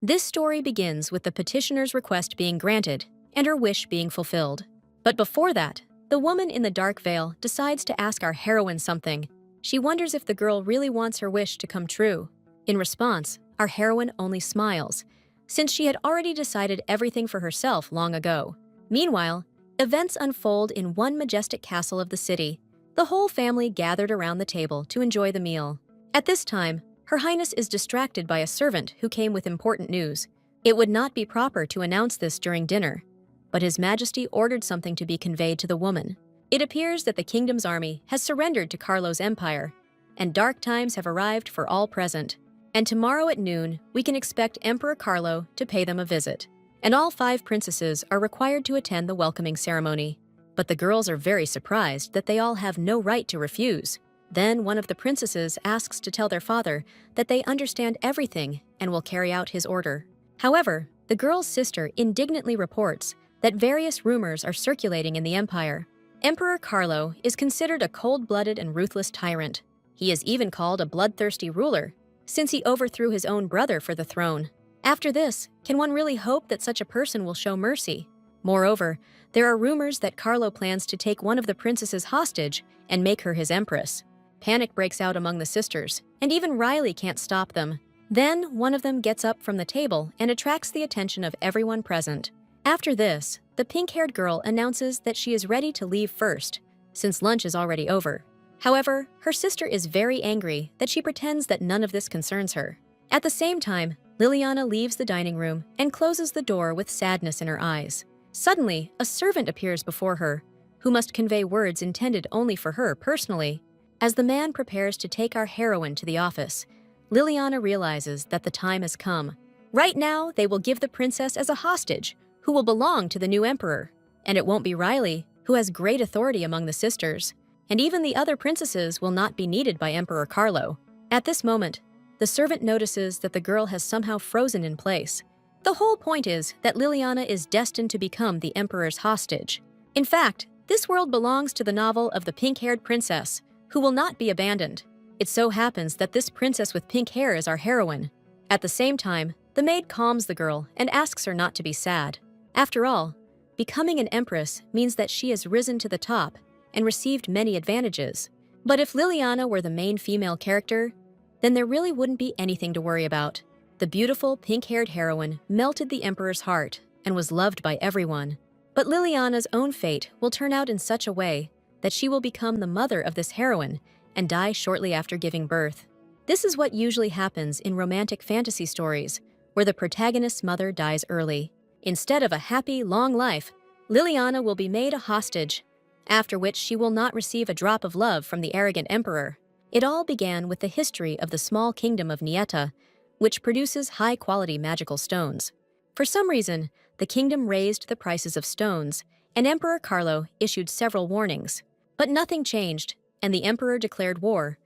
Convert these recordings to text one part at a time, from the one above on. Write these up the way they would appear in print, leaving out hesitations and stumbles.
This story begins with the petitioner's request being granted and her wish being fulfilled. But before that, the woman in the dark veil decides to ask our heroine something. She wonders if the girl really wants her wish to come true. In response, our heroine only smiles, since she had already decided everything for herself long ago. Meanwhile, events unfold in one majestic castle of the city. The whole family gathered around the table to enjoy the meal. At this time, Her Highness is distracted by a servant who came with important news. It would not be proper to announce this during dinner, but His Majesty ordered something to be conveyed to the woman. It appears that the kingdom's army has surrendered to Carlo's empire, and dark times have arrived for all present. And tomorrow at noon, we can expect Emperor Carlo to pay them a visit. And all 5 princesses are required to attend the welcoming ceremony. But the girls are very surprised that they all have no right to refuse. Then one of the princesses asks to tell their father that they understand everything and will carry out his order. However, the girl's sister indignantly reports that various rumors are circulating in the empire. Emperor Carlo is considered a cold-blooded and ruthless tyrant. He is even called a bloodthirsty ruler, since he overthrew his own brother for the throne. After this, can one really hope that such a person will show mercy? Moreover, there are rumors that Carlo plans to take one of the princesses hostage and make her his empress. Panic breaks out among the sisters, and even Riley can't stop them. Then, one of them gets up from the table and attracts the attention of everyone present. After this, the pink-haired girl announces that she is ready to leave first, since lunch is already over. However, her sister is very angry that she pretends that none of this concerns her. At the same time, Liliana leaves the dining room and closes the door with sadness in her eyes. Suddenly, a servant appears before her, who must convey words intended only for her personally. As the man prepares to take our heroine to the office, Liliana realizes that the time has come. Right now, they will give the princess as a hostage, who will belong to the new emperor. And it won't be Riley, who has great authority among the sisters. And even the other princesses will not be needed by Emperor Carlo. At this moment, the servant notices that the girl has somehow frozen in place. The whole point is that Liliana is destined to become the emperor's hostage. In fact, this world belongs to the novel of the pink-haired princess, who will not be abandoned. It so happens that this princess with pink hair is our heroine. At the same time, the maid calms the girl and asks her not to be sad. After all, becoming an empress means that she has risen to the top and received many advantages. But if Liliana were the main female character, then there really wouldn't be anything to worry about. The beautiful pink-haired heroine melted the emperor's heart and was loved by everyone. But Liliana's own fate will turn out in such a way that she will become the mother of this heroine and die shortly after giving birth. This is what usually happens in romantic fantasy stories, where the protagonist's mother dies early. Instead of a happy, long life, Liliana will be made a hostage, after which she will not receive a drop of love from the arrogant emperor. It all began with the history of the small kingdom of Nieta, which produces high-quality magical stones. For some reason, the kingdom raised the prices of stones, and Emperor Carlo issued several warnings. But nothing changed, and the emperor declared war,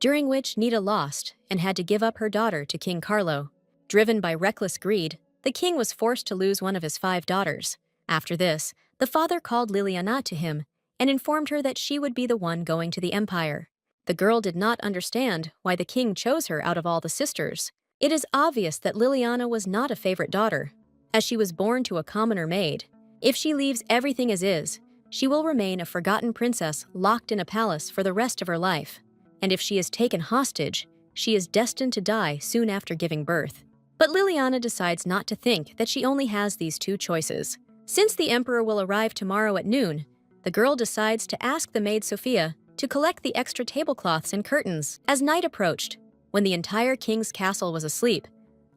during which Nita lost and had to give up her daughter to King Carlo. Driven by reckless greed, the king was forced to lose one of his 5 daughters. After this, the father called Liliana to him and informed her that she would be the one going to the empire. The girl did not understand why the king chose her out of all the sisters. It is obvious that Liliana was not a favorite daughter, as she was born to a commoner maid. If she leaves everything as is, she will remain a forgotten princess locked in a palace for the rest of her life. And if she is taken hostage, she is destined to die soon after giving birth. But Liliana decides not to think that she only has these 2 choices. Since the emperor will arrive tomorrow at noon, the girl decides to ask the maid Sophia to collect the extra tablecloths and curtains. As night approached, when the entire king's castle was asleep,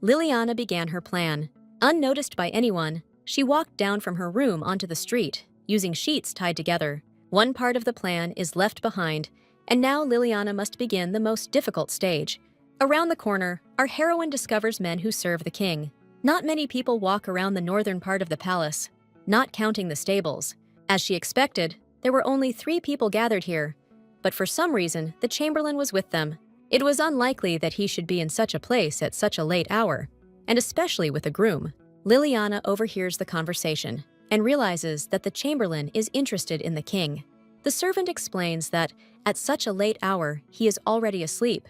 Liliana began her plan. Unnoticed by anyone, she walked down from her room onto the street, using sheets tied together. One part of the plan is left behind, and now Liliana must begin the most difficult stage. Around the corner, our heroine discovers men who serve the king. Not many people walk around the northern part of the palace, not counting the stables. As she expected, there were only 3 people gathered here, but for some reason, the chamberlain was with them. It was unlikely that he should be in such a place at such a late hour, and especially with a groom. Liliana overhears the conversation and realizes that the chamberlain is interested in the king. The servant explains that at such a late hour, he is already asleep,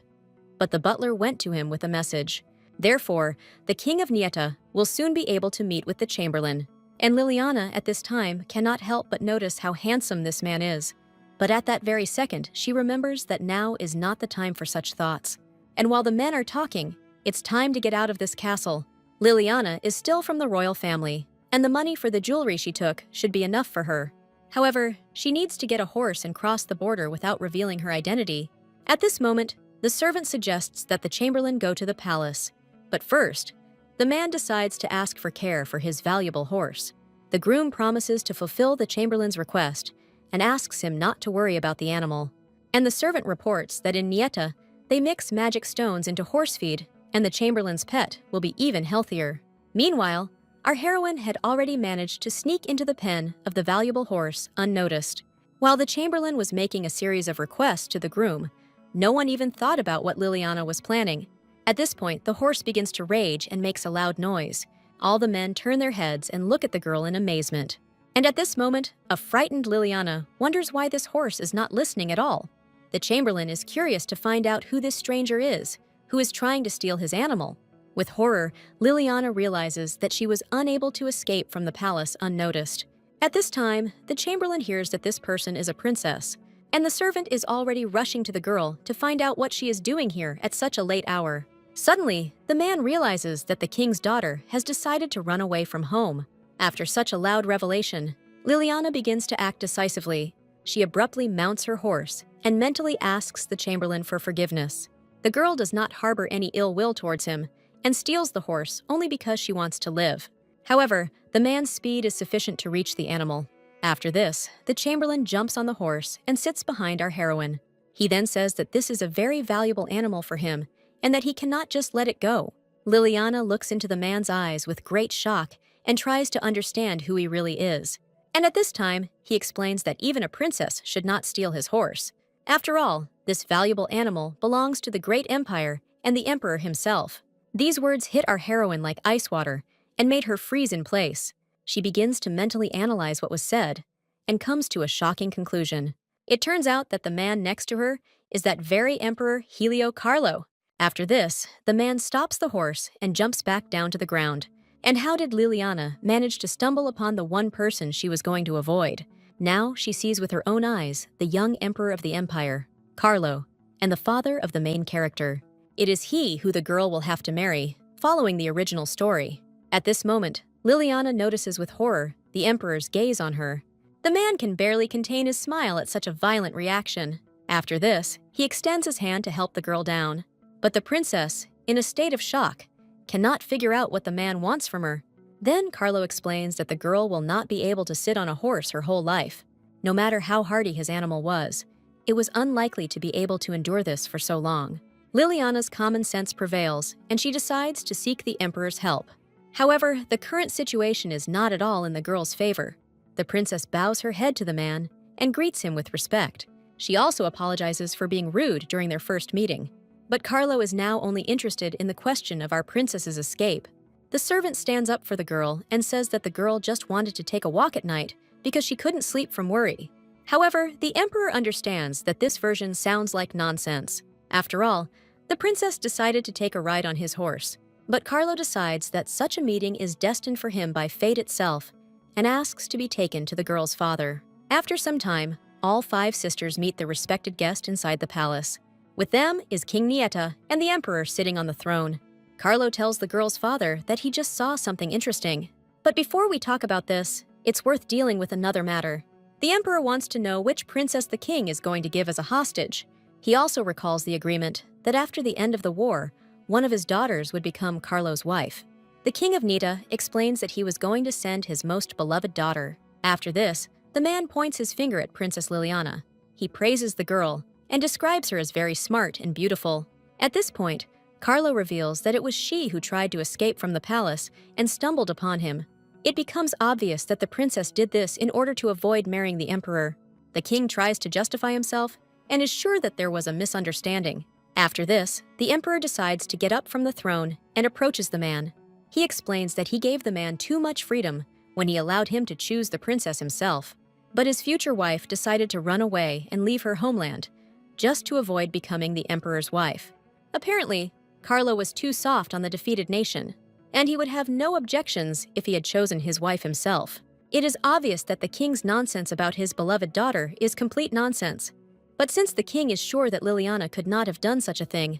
but the butler went to him with a message. Therefore, the king of Nieta will soon be able to meet with the chamberlain. And Liliana, at this time, cannot help but notice how handsome this man is. But at that very second, she remembers that now is not the time for such thoughts. And while the men are talking, it's time to get out of this castle. Liliana is still from the royal family, and the money for the jewelry she took should be enough for her. However, she needs to get a horse and cross the border without revealing her identity. At this moment, the servant suggests that the chamberlain go to the palace. But first, the man decides to ask for care for his valuable horse. The groom promises to fulfill the chamberlain's request and asks him not to worry about the animal. And the servant reports that in Nieta, they mix magic stones into horse feed, and the chamberlain's pet will be even healthier. Meanwhile, our heroine had already managed to sneak into the pen of the valuable horse unnoticed. While the chamberlain was making a series of requests to the groom, no one even thought about what Liliana was planning. At this point, the horse begins to rage and makes a loud noise. All the men turn their heads and look at the girl in amazement. And at this moment, a frightened Liliana wonders why this horse is not listening at all. The chamberlain is curious to find out who this stranger is, who is trying to steal his animal. With horror, Liliana realizes that she was unable to escape from the palace unnoticed. At this time, the chamberlain hears that this person is a princess, and the servant is already rushing to the girl to find out what she is doing here at such a late hour. Suddenly, the man realizes that the king's daughter has decided to run away from home. After such a loud revelation, Liliana begins to act decisively. She abruptly mounts her horse and mentally asks the chamberlain for forgiveness. The girl does not harbor any ill will towards him and steals the horse only because she wants to live. However, the man's speed is sufficient to reach the animal. After this, the chamberlain jumps on the horse and sits behind our heroine. He then says that this is a very valuable animal for him and that he cannot just let it go. Liliana looks into the man's eyes with great shock and tries to understand who he really is. And at this time, he explains that even a princess should not steal his horse. After all, this valuable animal belongs to the great empire and the emperor himself. These words hit our heroine like ice water and made her freeze in place. She begins to mentally analyze what was said and comes to a shocking conclusion. It turns out that the man next to her is that very Emperor Helio Carlo. After this, the man stops the horse and jumps back down to the ground. And how did Liliana manage to stumble upon the one person she was going to avoid? Now she sees with her own eyes the young emperor of the empire, Carlo, and the father of the main character. It is he who the girl will have to marry, following the original story. At this moment, Liliana notices with horror the emperor's gaze on her. The man can barely contain his smile at such a violent reaction. After this, he extends his hand to help the girl down. But the princess, in a state of shock, cannot figure out what the man wants from her. Then Carlo explains that the girl will not be able to sit on a horse her whole life. No matter how hardy his animal was, it was unlikely to be able to endure this for so long. Liliana's common sense prevails, and she decides to seek the emperor's help. However, the current situation is not at all in the girl's favor. The princess bows her head to the man and greets him with respect. She also apologizes for being rude during their first meeting. But Carlo is now only interested in the question of our princess's escape. The servant stands up for the girl and says that the girl just wanted to take a walk at night because she couldn't sleep from worry. However, the emperor understands that this version sounds like nonsense. After all, the princess decided to take a ride on his horse. But Carlo decides that such a meeting is destined for him by fate itself and asks to be taken to the girl's father. After some time, all 5 sisters meet the respected guest inside the palace. With them is King Nieta and the emperor sitting on the throne. Carlo tells the girl's father that he just saw something interesting. But before we talk about this, it's worth dealing with another matter. The emperor wants to know which princess the king is going to give as a hostage. He also recalls the agreement that after the end of the war, one of his daughters would become Carlo's wife. The king of Nieta explains that he was going to send his most beloved daughter. After this, the man points his finger at Princess Liliana. He praises the girl and describes her as very smart and beautiful. At this point, Carlo reveals that it was she who tried to escape from the palace and stumbled upon him. It becomes obvious that the princess did this in order to avoid marrying the emperor. The king tries to justify himself and is sure that there was a misunderstanding. After this, the emperor decides to get up from the throne and approaches the man. He explains that he gave the man too much freedom when he allowed him to choose the princess himself. But his future wife decided to run away and leave her homeland, just to avoid becoming the emperor's wife. Apparently, Carlo was too soft on the defeated nation, and he would have no objections if he had chosen his wife himself. It is obvious that the king's nonsense about his beloved daughter is complete nonsense. But since the king is sure that Liliana could not have done such a thing,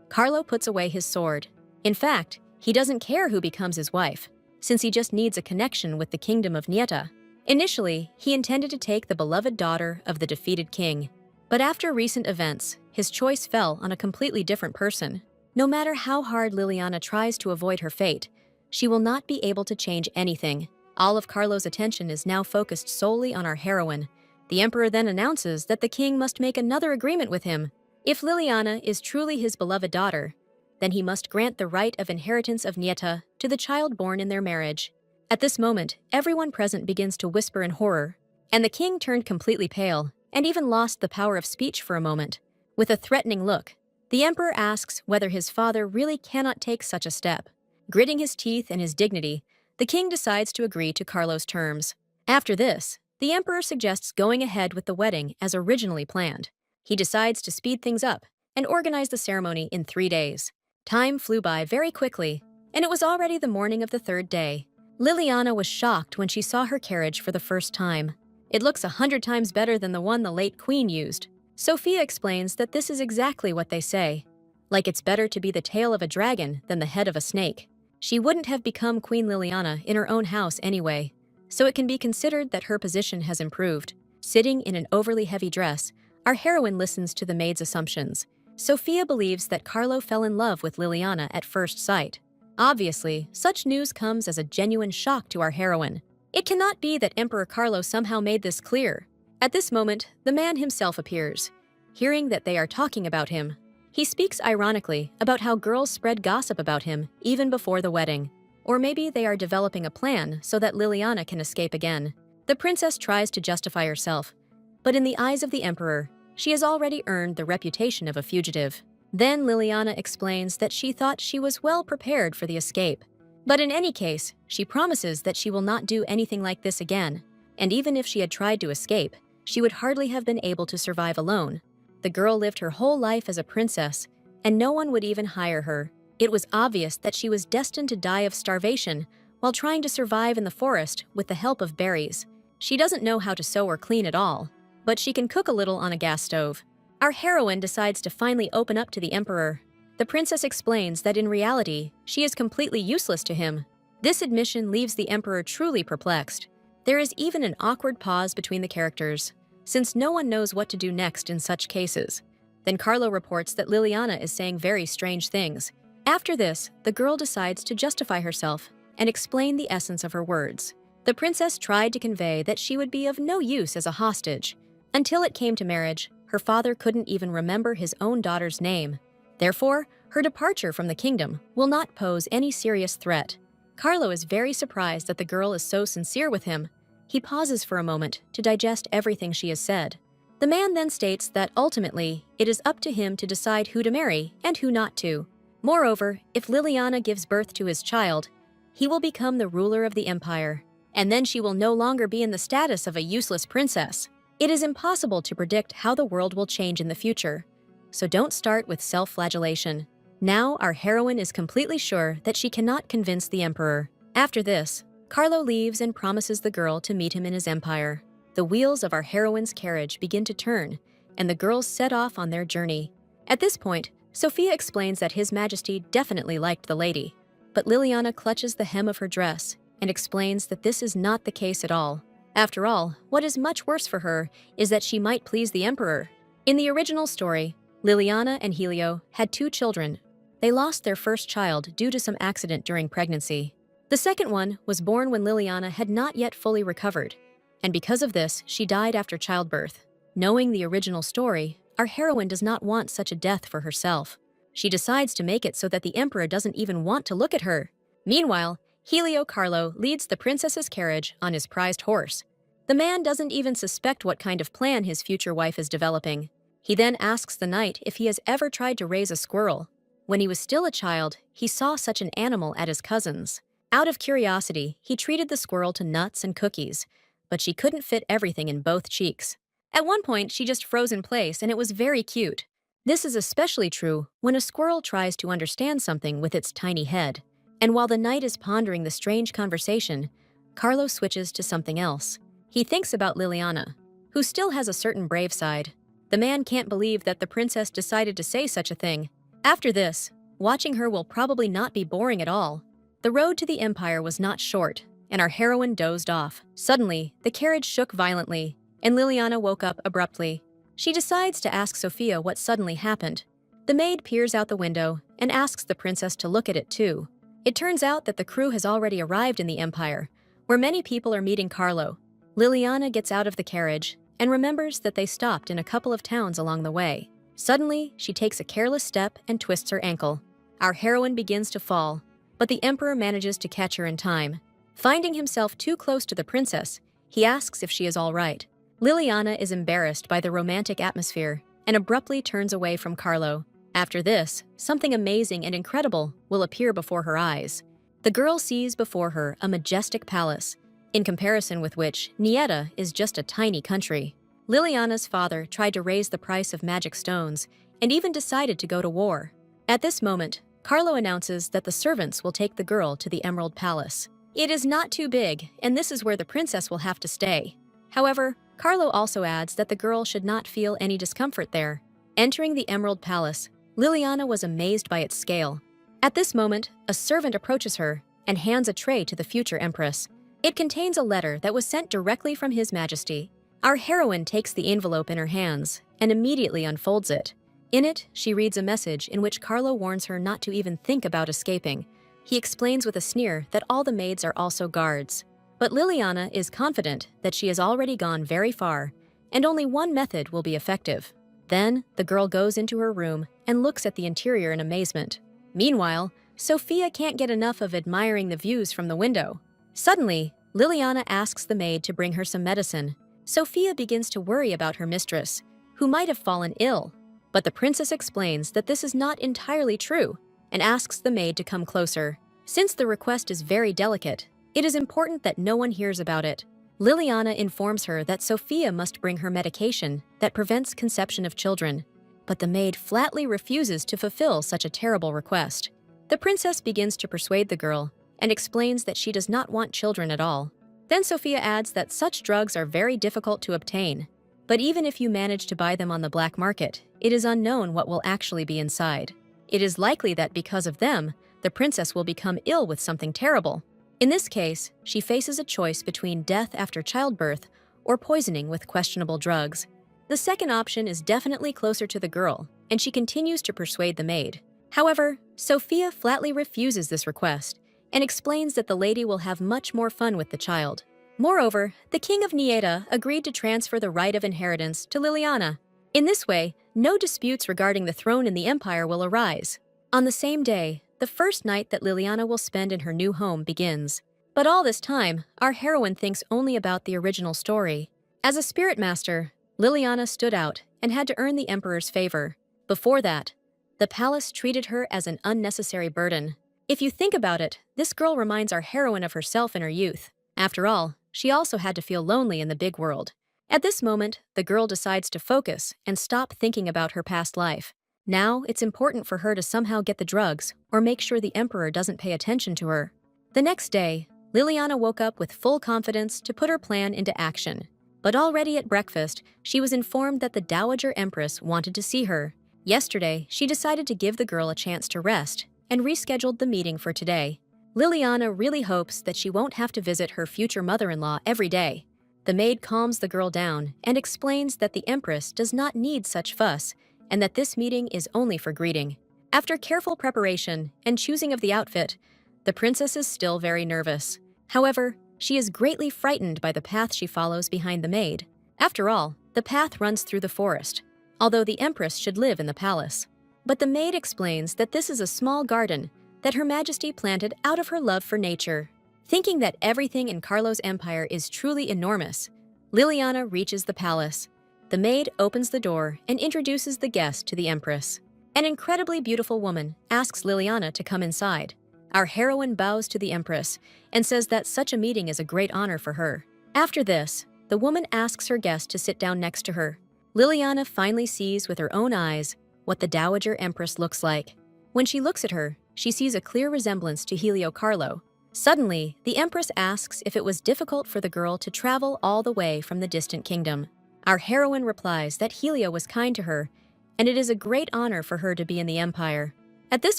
Carlo puts away his sword. In fact, he doesn't care who becomes his wife, since he just needs a connection with the kingdom of Nieta. Initially, he intended to take the beloved daughter of the defeated king. But after recent events, his choice fell on a completely different person. No matter how hard Liliana tries to avoid her fate, she will not be able to change anything. All of Carlo's attention is now focused solely on our heroine. The emperor then announces that the king must make another agreement with him. If Liliana is truly his beloved daughter, then he must grant the right of inheritance of Nieta to the child born in their marriage. At this moment, everyone present begins to whisper in horror, and the king turned completely pale and even lost the power of speech for a moment. With a threatening look, the emperor asks whether his father really cannot take such a step. Gritting his teeth and his dignity, the king decides to agree to Carlo's terms. After this, the emperor suggests going ahead with the wedding as originally planned. He decides to speed things up and organize the ceremony in 3 days. Time flew by very quickly, and it was already the morning of the 3rd day. Liliana was shocked when she saw her carriage for the first time. It looks 100 times better than the one the late queen used. Sophia explains that this is exactly what they say. Like it's better to be the tail of a dragon than the head of a snake. She wouldn't have become Queen Liliana in her own house anyway, so it can be considered that her position has improved. Sitting in an overly heavy dress, our heroine listens to the maid's assumptions. Sophia believes that Carlo fell in love with Liliana at first sight. Obviously, such news comes as a genuine shock to our heroine. It cannot be that Emperor Carlo somehow made this clear. At this moment, the man himself appears. Hearing that they are talking about him, he speaks ironically about how girls spread gossip about him even before the wedding. Or maybe they are developing a plan so that Liliana can escape again. The princess tries to justify herself, but in the eyes of the emperor, she has already earned the reputation of a fugitive. Then Liliana explains that she thought she was well prepared for the escape. But in any case, she promises that she will not do anything like this again. And even if she had tried to escape, she would hardly have been able to survive alone. The girl lived her whole life as a princess, and no one would even hire her. It was obvious that she was destined to die of starvation while trying to survive in the forest with the help of berries. She doesn't know how to sew or clean at all, but she can cook a little on a gas stove. Our heroine decides to finally open up to the emperor. The princess explains that in reality, she is completely useless to him. This admission leaves the emperor truly perplexed. There is even an awkward pause between the characters, since no one knows what to do next in such cases. Then Carlo reports that Liliana is saying very strange things. After this, the girl decides to justify herself and explain the essence of her words. The princess tried to convey that she would be of no use as a hostage. Until it came to marriage, her father couldn't even remember his own daughter's name. Therefore, her departure from the kingdom will not pose any serious threat. Carlo is very surprised that the girl is so sincere with him. He pauses for a moment to digest everything she has said. The man then states that ultimately, it is up to him to decide who to marry and who not to. Moreover, if Liliana gives birth to his child, he will become the ruler of the empire, and then she will no longer be in the status of a useless princess. It is impossible to predict how the world will change in the future, so don't start with self-flagellation. Now our heroine is completely sure that she cannot convince the emperor. After this, Carlo leaves and promises the girl to meet him in his empire. The wheels of our heroine's carriage begin to turn, and the girls set off on their journey. At this point, Sophia explains that His Majesty definitely liked the lady, but Liliana clutches the hem of her dress and explains that this is not the case at all. After all, what is much worse for her is that she might please the emperor. In the original story, Liliana and Helio had 2 children. They lost their first child due to some accident during pregnancy. The second one was born when Liliana had not yet fully recovered, and because of this, she died after childbirth. Knowing the original story, our heroine does not want such a death for herself. She decides to make it so that the emperor doesn't even want to look at her. Meanwhile, Helio Carlo leads the princess's carriage on his prized horse. The man doesn't even suspect what kind of plan his future wife is developing. He then asks the knight if he has ever tried to raise a squirrel. When he was still a child, he saw such an animal at his cousin's. Out of curiosity, he treated the squirrel to nuts and cookies, but she couldn't fit everything in both cheeks. At one point, she just froze in place, and it was very cute. This is especially true when a squirrel tries to understand something with its tiny head. And while the knight is pondering the strange conversation, Carlo switches to something else. He thinks about Liliana, who still has a certain brave side. The man can't believe that the princess decided to say such a thing. After this, watching her will probably not be boring at all. The road to the empire was not short, and our heroine dozed off. Suddenly, the carriage shook violently, and Liliana woke up abruptly. She decides to ask Sophia what suddenly happened. The maid peers out the window and asks the princess to look at it too. It turns out that the crew has already arrived in the empire, where many people are meeting Carlo. Liliana gets out of the carriage and remembers that they stopped in a couple of towns along the way. Suddenly, she takes a careless step and twists her ankle. Our heroine begins to fall, but the emperor manages to catch her in time. Finding himself too close to the princess, he asks if she is all right. Liliana is embarrassed by the romantic atmosphere and abruptly turns away from Carlo. After this, something amazing and incredible will appear before her eyes. The girl sees before her a majestic palace, in comparison with which Nieta is just a tiny country. Liliana's father tried to raise the price of magic stones and even decided to go to war. At this moment, Carlo announces that the servants will take the girl to the Emerald Palace. It is not too big, and this is where the princess will have to stay. However, Carlo also adds that the girl should not feel any discomfort there. Entering the Emerald Palace, Liliana was amazed by its scale. At this moment, a servant approaches her and hands a tray to the future Empress. It contains a letter that was sent directly from His Majesty. Our heroine takes the envelope in her hands and immediately unfolds it. In it, she reads a message in which Carlo warns her not to even think about escaping. He explains with a sneer that all the maids are also guards. But Liliana is confident that she has already gone very far, and only one method will be effective. Then, the girl goes into her room and looks at the interior in amazement. Meanwhile, Sophia can't get enough of admiring the views from the window. Suddenly, Liliana asks the maid to bring her some medicine. Sophia begins to worry about her mistress, who might have fallen ill. But the princess explains that this is not entirely true and asks the maid to come closer. Since the request is very delicate, it is important that no one hears about it. Liliana informs her that Sophia must bring her medication that prevents conception of children, but the maid flatly refuses to fulfill such a terrible request. The princess begins to persuade the girl and explains that she does not want children at all. Then Sophia adds that such drugs are very difficult to obtain, but even if you manage to buy them on the black market, it is unknown what will actually be inside. It is likely that because of them, the princess will become ill with something terrible. In this case, she faces a choice between death after childbirth or poisoning with questionable drugs. The second option is definitely closer to the girl, and she continues to persuade the maid. However, Sophia flatly refuses this request and explains that the lady will have much more fun with the child. Moreover, the king of Nieta agreed to transfer the right of inheritance to Liliana. In this way, no disputes regarding the throne in the empire will arise. On the same day, the first night that Liliana will spend in her new home begins. But all this time, our heroine thinks only about the original story. As a spirit master, Liliana stood out and had to earn the emperor's favor. Before that, the palace treated her as an unnecessary burden. If you think about it, this girl reminds our heroine of herself in her youth. After all, she also had to feel lonely in the big world. At this moment, the girl decides to focus and stop thinking about her past life. Now, it's important for her to somehow get the drugs or make sure the emperor doesn't pay attention to her. The next day, Liliana woke up with full confidence to put her plan into action. But already at breakfast, she was informed that the dowager Empress wanted to see her. Yesterday, she decided to give the girl a chance to rest and rescheduled the meeting for today. Liliana really hopes that she won't have to visit her future mother-in-law every day. The maid calms the girl down and explains that the Empress does not need such fuss and that this meeting is only for greeting. After careful preparation and choosing of the outfit, the princess is still very nervous. However, she is greatly frightened by the path she follows behind the maid. After all, the path runs through the forest, although the Empress should live in the palace. But the maid explains that this is a small garden that Her Majesty planted out of her love for nature. Thinking that everything in Carlo's empire is truly enormous, Liliana reaches the palace. The maid opens the door and introduces the guest to the Empress. An incredibly beautiful woman asks Liliana to come inside. Our heroine bows to the Empress and says that such a meeting is a great honor for her. After this, the woman asks her guest to sit down next to her. Liliana finally sees with her own eyes what the Dowager Empress looks like. When she looks at her, she sees a clear resemblance to Helio Carlo. Suddenly, the Empress asks if it was difficult for the girl to travel all the way from the distant kingdom. Our heroine replies that Helio was kind to her, and it is a great honor for her to be in the Empire. At this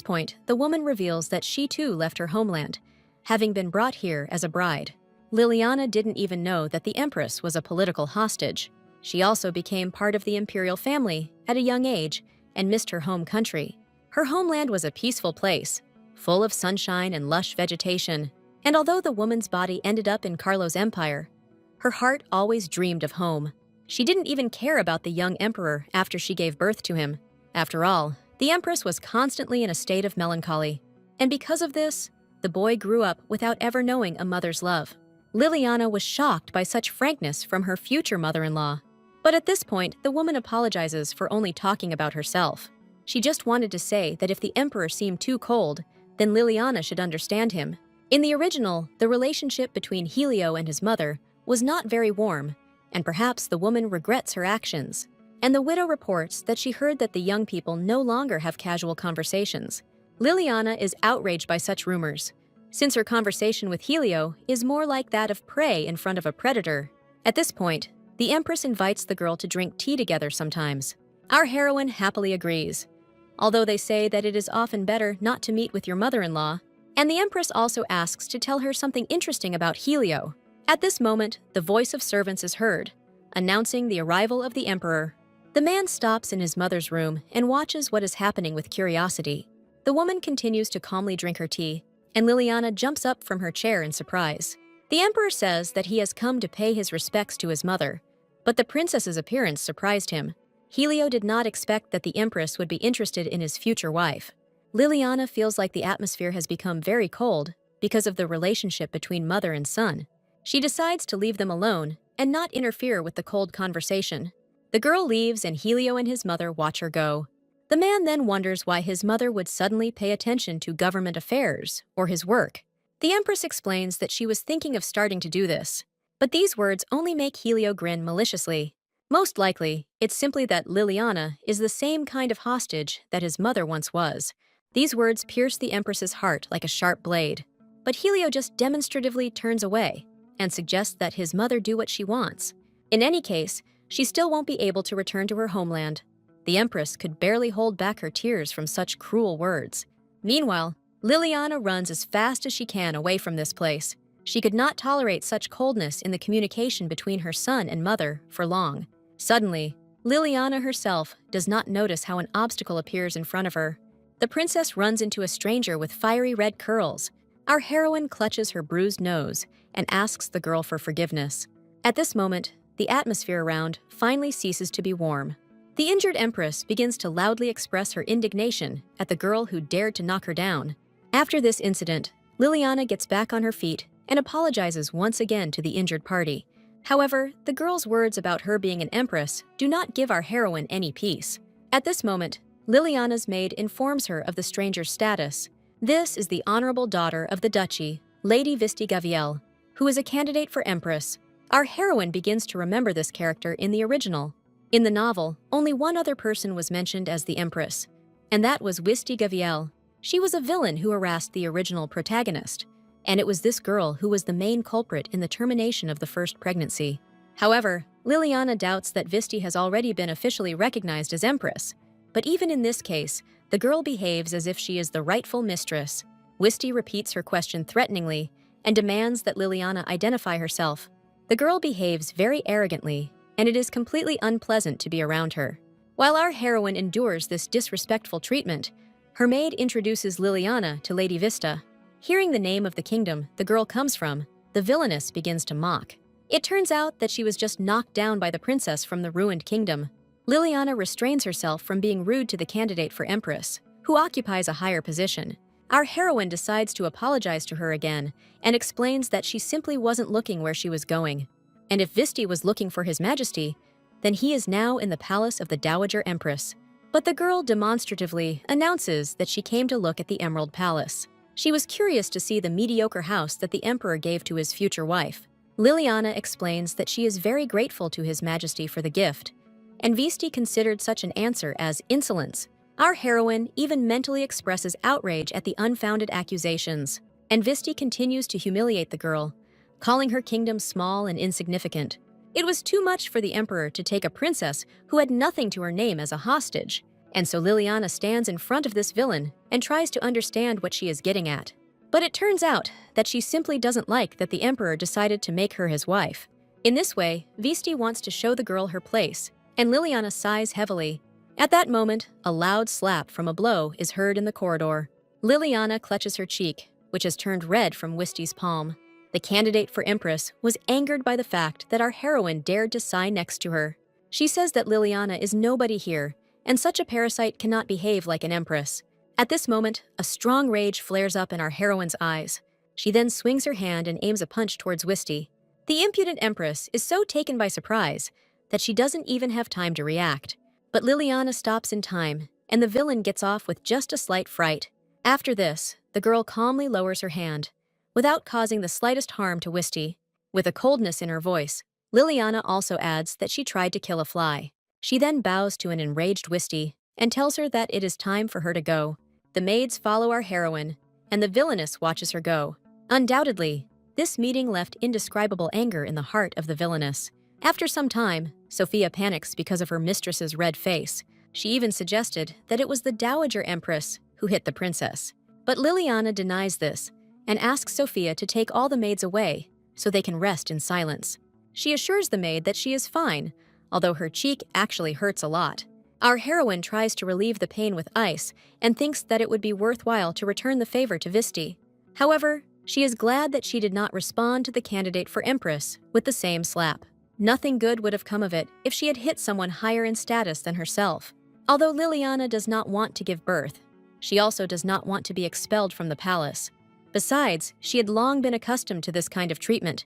point, the woman reveals that she too left her homeland, having been brought here as a bride. Liliana didn't even know that the Empress was a political hostage. She also became part of the imperial family at a young age and missed her home country. Her homeland was a peaceful place, full of sunshine and lush vegetation, and although the woman's body ended up in Carlo's empire, her heart always dreamed of home. She didn't even care about the young emperor after she gave birth to him. After all, the Empress was constantly in a state of melancholy, and because of this, the boy grew up without ever knowing a mother's love. Liliana was shocked by such frankness from her future mother-in-law. But at this point, the woman apologizes for only talking about herself. She just wanted to say that if the emperor seemed too cold, then Liliana should understand him. In the original, the relationship between Helio and his mother was not very warm, and perhaps the woman regrets her actions. And the widow reports that she heard that the young people no longer have casual conversations. Liliana is outraged by such rumors, since her conversation with Helio is more like that of prey in front of a predator. At this point, the Empress invites the girl to drink tea together sometimes. Our heroine happily agrees, although they say that it is often better not to meet with your mother-in-law, and the Empress also asks to tell her something interesting about Helio. At this moment, the voice of servants is heard, announcing the arrival of the emperor. The man stops in his mother's room and watches what is happening with curiosity. The woman continues to calmly drink her tea, and Liliana jumps up from her chair in surprise. The emperor says that he has come to pay his respects to his mother, but the princess's appearance surprised him. Helio did not expect that the Empress would be interested in his future wife. Liliana feels like the atmosphere has become very cold because of the relationship between mother and son. She decides to leave them alone and not interfere with the cold conversation. The girl leaves and Helio and his mother watch her go. The man then wonders why his mother would suddenly pay attention to government affairs or his work. The Empress explains that she was thinking of starting to do this, but these words only make Helio grin maliciously. Most likely, it's simply that Liliana is the same kind of hostage that his mother once was. These words pierce the Empress's heart like a sharp blade, but Helio just demonstratively turns away and suggests that his mother do what she wants. In any case, she still won't be able to return to her homeland. The Empress could barely hold back her tears from such cruel words. Meanwhile, Liliana runs as fast as she can away from this place. She could not tolerate such coldness in the communication between her son and mother for long. Suddenly, Liliana herself does not notice how an obstacle appears in front of her. The princess runs into a stranger with fiery red curls. Our heroine clutches her bruised nose and asks the girl for forgiveness. At this moment, the atmosphere around finally ceases to be warm. The injured Empress begins to loudly express her indignation at the girl who dared to knock her down. After this incident, Liliana gets back on her feet and apologizes once again to the injured party. However, the girl's words about her being an empress do not give our heroine any peace. At this moment, Liliana's maid informs her of the stranger's status. This is the honorable daughter of the duchy, Lady Visty, who is a candidate for empress. Our heroine begins to remember this character in the original. In the novel, only one other person was mentioned as the empress, and that was Visty. She was a villain who harassed the original protagonist, and it was this girl who was the main culprit in the termination of the first pregnancy. However, Liliana doubts that Visty has already been officially recognized as empress, but even in this case, the girl behaves as if she is the rightful mistress. Visty repeats her question threateningly and demands that Liliana identify herself. The girl behaves very arrogantly, and it is completely unpleasant to be around her. While our heroine endures this disrespectful treatment, her maid introduces Liliana to Lady Vista. Hearing the name of the kingdom the girl comes from, the villainess begins to mock. It turns out that she was just knocked down by the princess from the ruined kingdom. Liliana restrains herself from being rude to the candidate for empress, who occupies a higher position. Our heroine decides to apologize to her again and explains that she simply wasn't looking where she was going. And if Visty was looking for His Majesty, then he is now in the palace of the Dowager Empress. But the girl demonstratively announces that she came to look at the Emerald Palace. She was curious to see the mediocre house that the emperor gave to his future wife. Liliana explains that she is very grateful to His Majesty for the gift, and Visty considered such an answer as insolence. Our heroine even mentally expresses outrage at the unfounded accusations, and Visty continues to humiliate the girl, calling her kingdom small and insignificant. It was too much for the emperor to take a princess who had nothing to her name as a hostage, and so Liliana stands in front of this villain and tries to understand what she is getting at. But it turns out that she simply doesn't like that the emperor decided to make her his wife. In this way, Visty wants to show the girl her place, and Liliana sighs heavily. At that moment, a loud slap from a blow is heard in the corridor. Liliana clutches her cheek, which has turned red from Wisty's palm. The candidate for Empress was angered by the fact that our heroine dared to sigh next to her. She says that Liliana is nobody here, and such a parasite cannot behave like an empress. At this moment, a strong rage flares up in our heroine's eyes. She then swings her hand and aims a punch towards Visty. The impudent empress is so taken by surprise that she doesn't even have time to react. But Liliana stops in time, and the villain gets off with just a slight fright. After this, the girl calmly lowers her hand, without causing the slightest harm to Visty. With a coldness in her voice, Liliana also adds that she tried to kill a fly. She then bows to an enraged Visty and tells her that it is time for her to go. The maids follow our heroine, and the villainess watches her go. Undoubtedly, this meeting left indescribable anger in the heart of the villainess. After some time, Sophia panics because of her mistress's red face. She even suggested that it was the dowager empress who hit the princess. But Liliana denies this and asks Sophia to take all the maids away so they can rest in silence. She assures the maid that she is fine, although her cheek actually hurts a lot. Our heroine tries to relieve the pain with ice and thinks that it would be worthwhile to return the favor to Visty. However, she is glad that she did not respond to the candidate for Empress with the same slap. Nothing good would have come of it if she had hit someone higher in status than herself. Although Liliana does not want to give birth, she also does not want to be expelled from the palace. Besides, she had long been accustomed to this kind of treatment,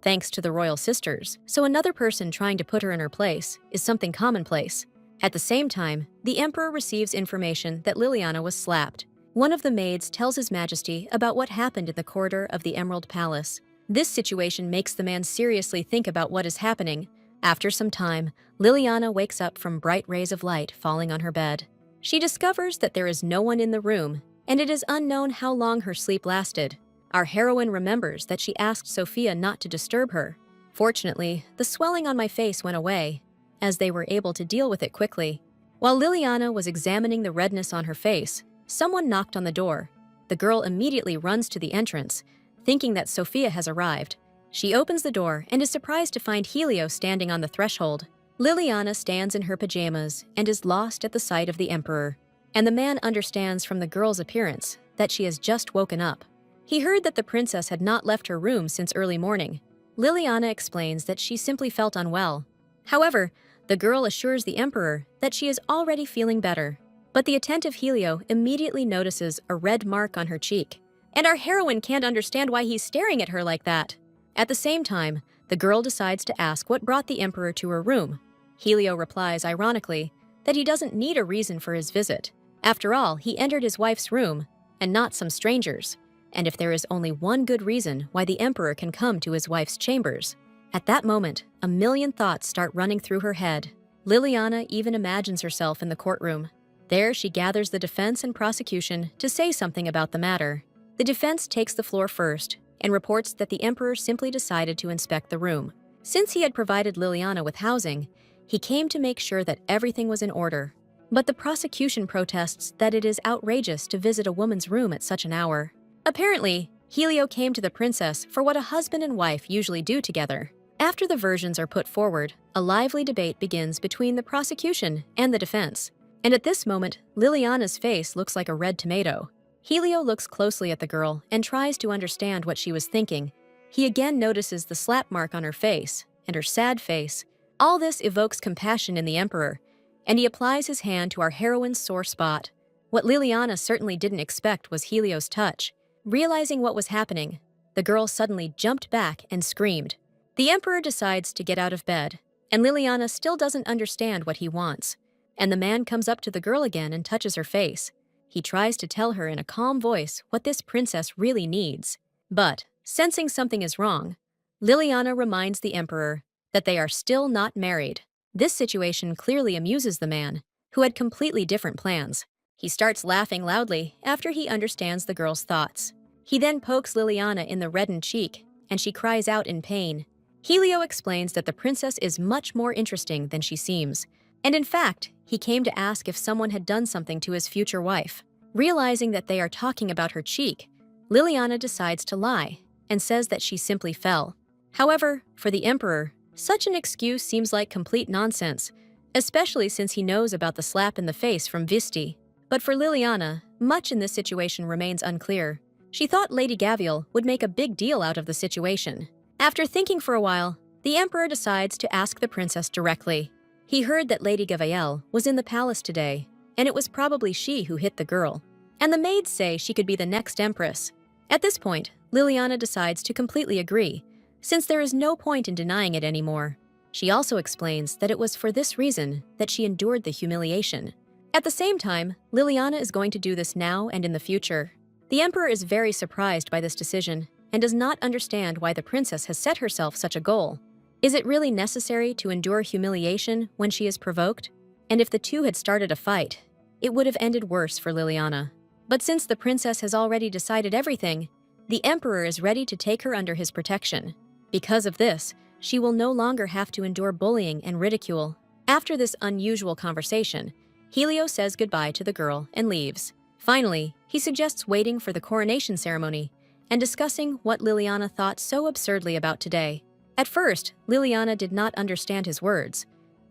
thanks to the royal sisters, so another person trying to put her in her place is something commonplace. At the same time, the emperor receives information that Liliana was slapped. One of the maids tells His Majesty about what happened in the corridor of the Emerald Palace. This situation makes the man seriously think about what is happening. After some time, Liliana wakes up from bright rays of light falling on her bed. She discovers that there is no one in the room, and it is unknown how long her sleep lasted. Our heroine remembers that she asked Sophia not to disturb her. Fortunately, the swelling on my face went away, as they were able to deal with it quickly. While Liliana was examining the redness on her face, someone knocked on the door. The girl immediately runs to the entrance, thinking that Sophia has arrived. She opens the door and is surprised to find Helio standing on the threshold. Liliana stands in her pajamas and is lost at the sight of the emperor, and the man understands from the girl's appearance that she has just woken up. He heard that the princess had not left her room since early morning. Liliana explains that she simply felt unwell. However, the girl assures the emperor that she is already feeling better. But the attentive Helio immediately notices a red mark on her cheek, and our heroine can't understand why he's staring at her like that. At the same time, the girl decides to ask what brought the emperor to her room. Helio replies ironically that he doesn't need a reason for his visit. After all, he entered his wife's room, and not some stranger's. And if there is only one good reason why the emperor can come to his wife's chambers. At that moment, a million thoughts start running through her head. Liliana even imagines herself in the courtroom. There, she gathers the defense and prosecution to say something about the matter. The defense takes the floor first and reports that the emperor simply decided to inspect the room. Since he had provided Liliana with housing, he came to make sure that everything was in order. But the prosecution protests that it is outrageous to visit a woman's room at such an hour. Apparently, Helio came to the princess for what a husband and wife usually do together. After the versions are put forward, a lively debate begins between the prosecution and the defense. And at this moment, Liliana's face looks like a red tomato. Helio looks closely at the girl and tries to understand what she was thinking. He again notices the slap mark on her face and her sad face. All this evokes compassion in the emperor, and he applies his hand to our heroine's sore spot. What Liliana certainly didn't expect was Helio's touch. Realizing what was happening, the girl suddenly jumped back and screamed. The emperor decides to get out of bed, and Liliana still doesn't understand what he wants. And the man comes up to the girl again and touches her face. He tries to tell her in a calm voice what this princess really needs. But, sensing something is wrong, Liliana reminds the emperor that they are still not married. This situation clearly amuses the man, who had completely different plans. He starts laughing loudly after he understands the girl's thoughts. He then pokes Liliana in the reddened cheek, and she cries out in pain. Helio explains that the princess is much more interesting than she seems, and in fact, he came to ask if someone had done something to his future wife. Realizing that they are talking about her cheek, Liliana decides to lie and says that she simply fell. However, for the emperor, such an excuse seems like complete nonsense, especially since he knows about the slap in the face from Visty. But for Liliana, much in this situation remains unclear. She thought Lady Gavial would make a big deal out of the situation. After thinking for a while, the emperor decides to ask the princess directly. He heard that Lady Gavial was in the palace today, and it was probably she who hit the girl. And the maids say she could be the next empress. At this point, Liliana decides to completely agree, since there is no point in denying it anymore. She also explains that it was for this reason that she endured the humiliation. At the same time, Liliana is going to do this now and in the future. The emperor is very surprised by this decision and does not understand why the princess has set herself such a goal. Is it really necessary to endure humiliation when she is provoked? And if the two had started a fight, it would have ended worse for Liliana. But since the princess has already decided everything, the emperor is ready to take her under his protection. Because of this, she will no longer have to endure bullying and ridicule. After this unusual conversation, Helio says goodbye to the girl and leaves. Finally, he suggests waiting for the coronation ceremony and discussing what Liliana thought so absurdly about today. At first, Liliana did not understand his words,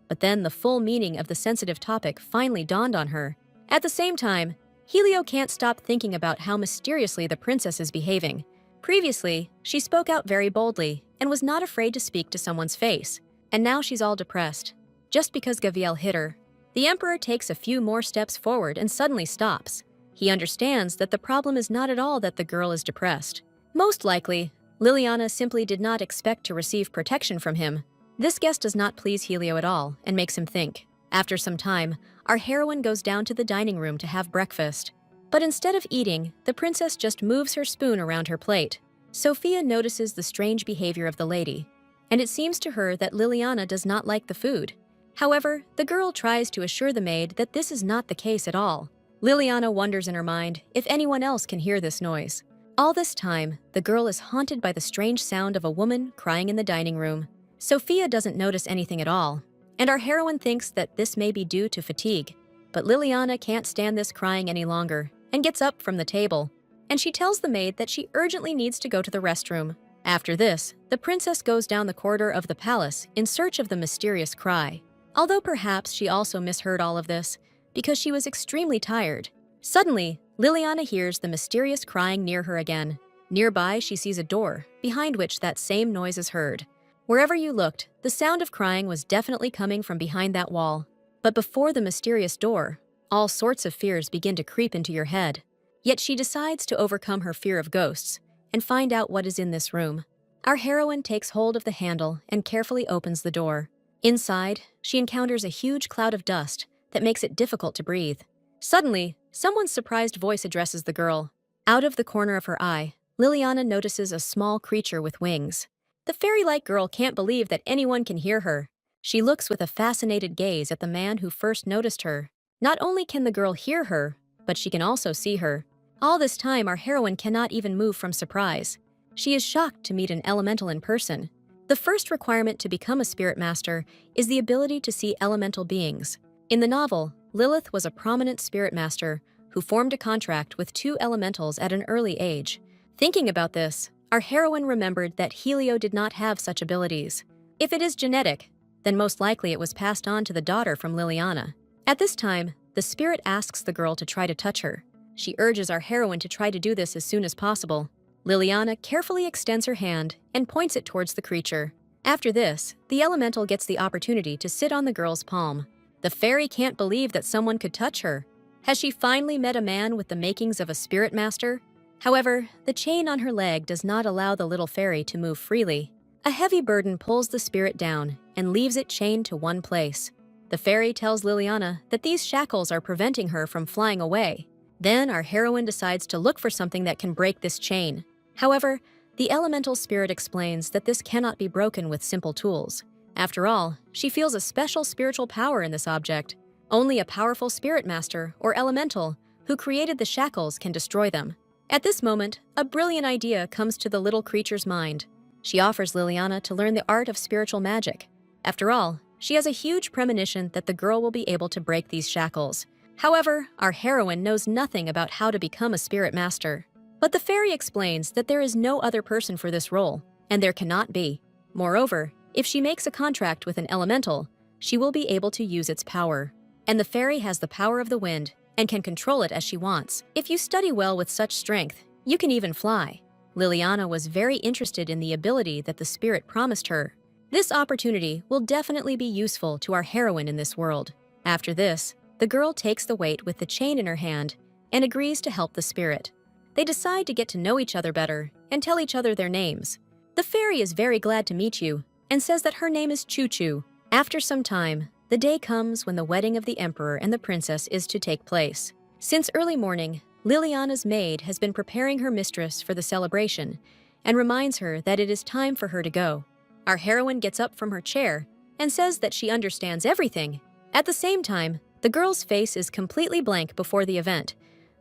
but then the full meaning of the sensitive topic finally dawned on her. At the same time, Helio can't stop thinking about how mysteriously the princess is behaving. Previously, she spoke out very boldly and was not afraid to speak to someone's face, and now she's all depressed, just because Gavial hit her. The emperor takes a few more steps forward and suddenly stops. He understands that the problem is not at all that the girl is depressed. Most likely, Liliana simply did not expect to receive protection from him. This guess does not please Helio at all and makes him think. After some time, our heroine goes down to the dining room to have breakfast. But instead of eating, the princess just moves her spoon around her plate. Sophia notices the strange behavior of the lady, and it seems to her that Liliana does not like the food. However, the girl tries to assure the maid that this is not the case at all. Liliana wonders in her mind if anyone else can hear this noise. All this time, the girl is haunted by the strange sound of a woman crying in the dining room. Sophia doesn't notice anything at all, and our heroine thinks that this may be due to fatigue. But Liliana can't stand this crying any longer and gets up from the table, and she tells the maid that she urgently needs to go to the restroom. After this, the princess goes down the corridor of the palace in search of the mysterious cry. Although perhaps she also misheard all of this, because she was extremely tired. Suddenly, Liliana hears the mysterious crying near her again. Nearby, she sees a door, behind which that same noise is heard. Wherever you looked, the sound of crying was definitely coming from behind that wall. But before the mysterious door, all sorts of fears begin to creep into your head. Yet she decides to overcome her fear of ghosts and find out what is in this room. Our heroine takes hold of the handle and carefully opens the door. Inside, she encounters a huge cloud of dust that makes it difficult to breathe. Suddenly, someone's surprised voice addresses the girl. Out of the corner of her eye, Liliana notices a small creature with wings. The fairy-like girl can't believe that anyone can hear her. She looks with a fascinated gaze at the man who first noticed her. Not only can the girl hear her, but she can also see her. All this time, our heroine cannot even move from surprise. She is shocked to meet an elemental in person. The first requirement to become a spirit master is the ability to see elemental beings. In the novel, Lilith was a prominent spirit master who formed a contract with two elementals at an early age. Thinking about this, our heroine remembered that Helio did not have such abilities. If it is genetic, then most likely it was passed on to the daughter from Liliana. At this time, the spirit asks the girl to try to touch her. She urges our heroine to try to do this as soon as possible. Liliana carefully extends her hand and points it towards the creature. After this, the elemental gets the opportunity to sit on the girl's palm. The fairy can't believe that someone could touch her. Has she finally met a man with the makings of a spirit master? However, the chain on her leg does not allow the little fairy to move freely. A heavy burden pulls the spirit down and leaves it chained to one place. The fairy tells Liliana that these shackles are preventing her from flying away. Then our heroine decides to look for something that can break this chain. However, the elemental spirit explains that this cannot be broken with simple tools. After all, she feels a special spiritual power in this object. Only a powerful spirit master or elemental who created the shackles can destroy them. At this moment, a brilliant idea comes to the little creature's mind. She offers Liliana to learn the art of spiritual magic. After all, she has a huge premonition that the girl will be able to break these shackles. However, our heroine knows nothing about how to become a spirit master. But the fairy explains that there is no other person for this role, and there cannot be. Moreover, if she makes a contract with an elemental, she will be able to use its power. And the fairy has the power of the wind and can control it as she wants. If you study well with such strength, you can even fly. Liliana was very interested in the ability that the spirit promised her. This opportunity will definitely be useful to our heroine in this world. After this, the girl takes the weight with the chain in her hand and agrees to help the spirit. They decide to get to know each other better and tell each other their names. The fairy is very glad to meet you and says that her name is Choo Choo. After some time, the day comes when the wedding of the emperor and the princess is to take place. Since early morning, Liliana's maid has been preparing her mistress for the celebration and reminds her that it is time for her to go. Our heroine gets up from her chair and says that she understands everything. At the same time, the girl's face is completely blank before the event,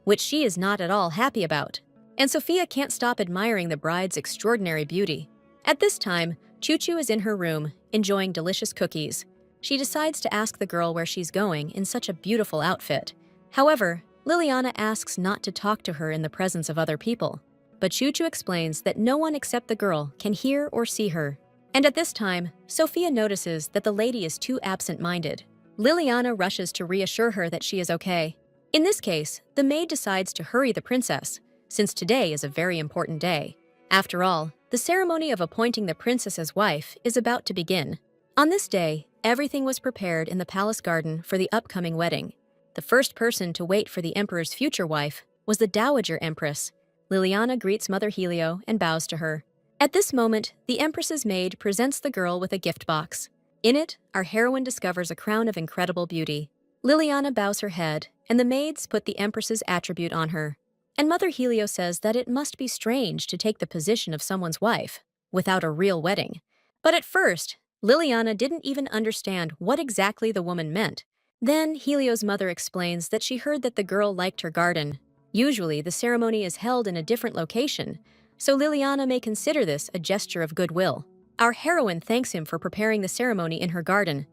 which she is not at all happy about. And Sophia can't stop admiring the bride's extraordinary beauty. At this time, Choo Choo is in her room, enjoying delicious cookies. She decides to ask the girl where she's going in such a beautiful outfit. However, Liliana asks not to talk to her in the presence of other people. But Choo Choo explains that no one except the girl can hear or see her. And at this time, Sophia notices that the lady is too absent-minded. Liliana rushes to reassure her that she is okay. In this case, the maid decides to hurry the princess, since today is a very important day. After all, the ceremony of appointing the princess as wife is about to begin. On this day, everything was prepared in the palace garden for the upcoming wedding. The first person to wait for the emperor's future wife was the dowager empress. Liliana greets Mother Helio and bows to her. At this moment, the empress's maid presents the girl with a gift box. In it, our heroine discovers a crown of incredible beauty. Liliana bows her head, and the maids put the empress's attribute on her. And Mother Helio says that it must be strange to take the position of someone's wife without a real wedding. But at first, Liliana didn't even understand what exactly the woman meant. Then Helio's mother explains that she heard that the girl liked her garden. Usually, the ceremony is held in a different location, so Liliana may consider this a gesture of goodwill. Our heroine thanks him for preparing the ceremony in her garden,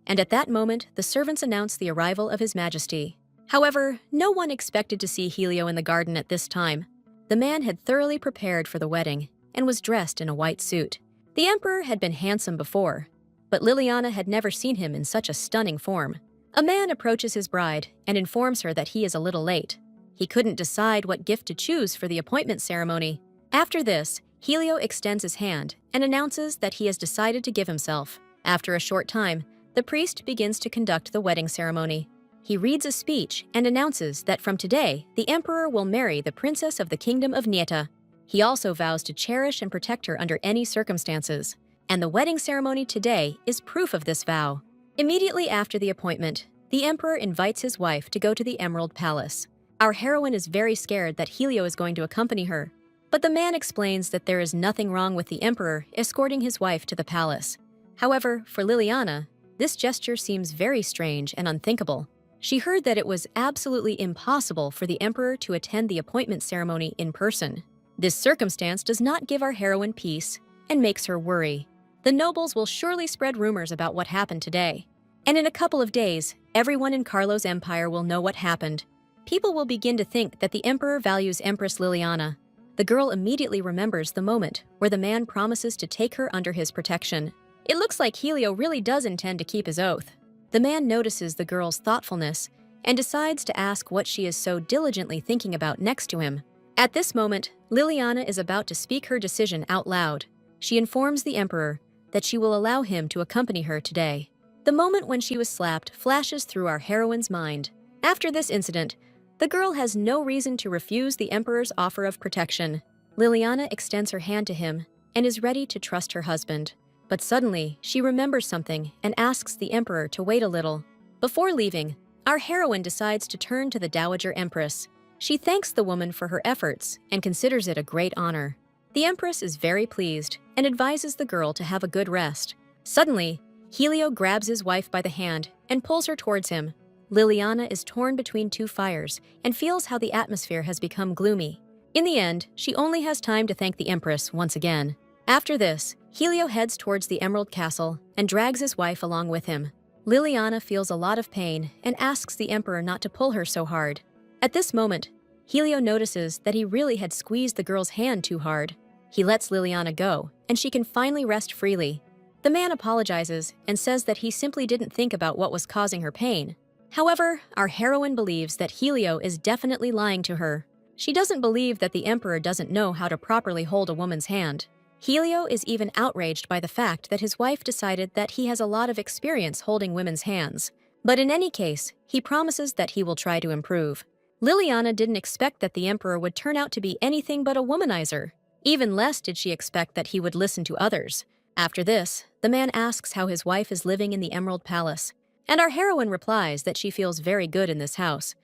and at that moment, the servants announce the arrival of His Majesty. However, no one expected to see Helio in the garden at this time. The man had thoroughly prepared for the wedding and was dressed in a white suit. The emperor had been handsome before, but Liliana had never seen him in such a stunning form. A man approaches his bride and informs her that he is a little late. He couldn't decide what gift to choose for the appointment ceremony. After this, Helio extends his hand and announces that he has decided to give himself. After a short time, the priest begins to conduct the wedding ceremony. He reads a speech and announces that from today, the emperor will marry the princess of the kingdom of Nieta. He also vows to cherish and protect her under any circumstances. And the wedding ceremony today is proof of this vow. Immediately after the appointment, the emperor invites his wife to go to the Emerald Palace. Our heroine is very scared that Helio is going to accompany her. But the man explains that there is nothing wrong with the emperor escorting his wife to the palace. However, for Liliana, this gesture seems very strange and unthinkable. She heard that it was absolutely impossible for the emperor to attend the appointment ceremony in person. This circumstance does not give our heroine peace and makes her worry. The nobles will surely spread rumors about what happened today. And in a couple of days, everyone in Carlo's empire will know what happened. People will begin to think that the emperor values Empress Liliana. The girl immediately remembers the moment where the man promises to take her under his protection. It looks like Helio really does intend to keep his oath. The man notices the girl's thoughtfulness and decides to ask what she is so diligently thinking about next to him. At this moment, Liliana is about to speak her decision out loud. She informs the emperor that she will allow him to accompany her today. The moment when she was slapped flashes through our heroine's mind. After this incident, the girl has no reason to refuse the emperor's offer of protection. Liliana extends her hand to him and is ready to trust her husband. But suddenly, she remembers something and asks the emperor to wait a little. Before leaving, our heroine decides to turn to the Dowager Empress. She thanks the woman for her efforts and considers it a great honor. The Empress is very pleased and advises the girl to have a good rest. Suddenly, Helio grabs his wife by the hand and pulls her towards him. Liliana is torn between two fires and feels how the atmosphere has become gloomy. In the end, she only has time to thank the Empress once again. After this, Helio heads towards the Emerald Castle and drags his wife along with him. Liliana feels a lot of pain and asks the Emperor not to pull her so hard. At this moment, Helio notices that he really had squeezed the girl's hand too hard. He lets Liliana go, and she can finally rest freely. The man apologizes and says that he simply didn't think about what was causing her pain. However, our heroine believes that Helio is definitely lying to her. She doesn't believe that the Emperor doesn't know how to properly hold a woman's hand. Helio is even outraged by the fact that his wife decided that he has a lot of experience holding women's hands. But in any case, he promises that he will try to improve. Liliana didn't expect that the Emperor would turn out to be anything but a womanizer. Even less did she expect that he would listen to others. After this, the man asks how his wife is living in the Emerald Palace, and our heroine replies that she feels very good in this house,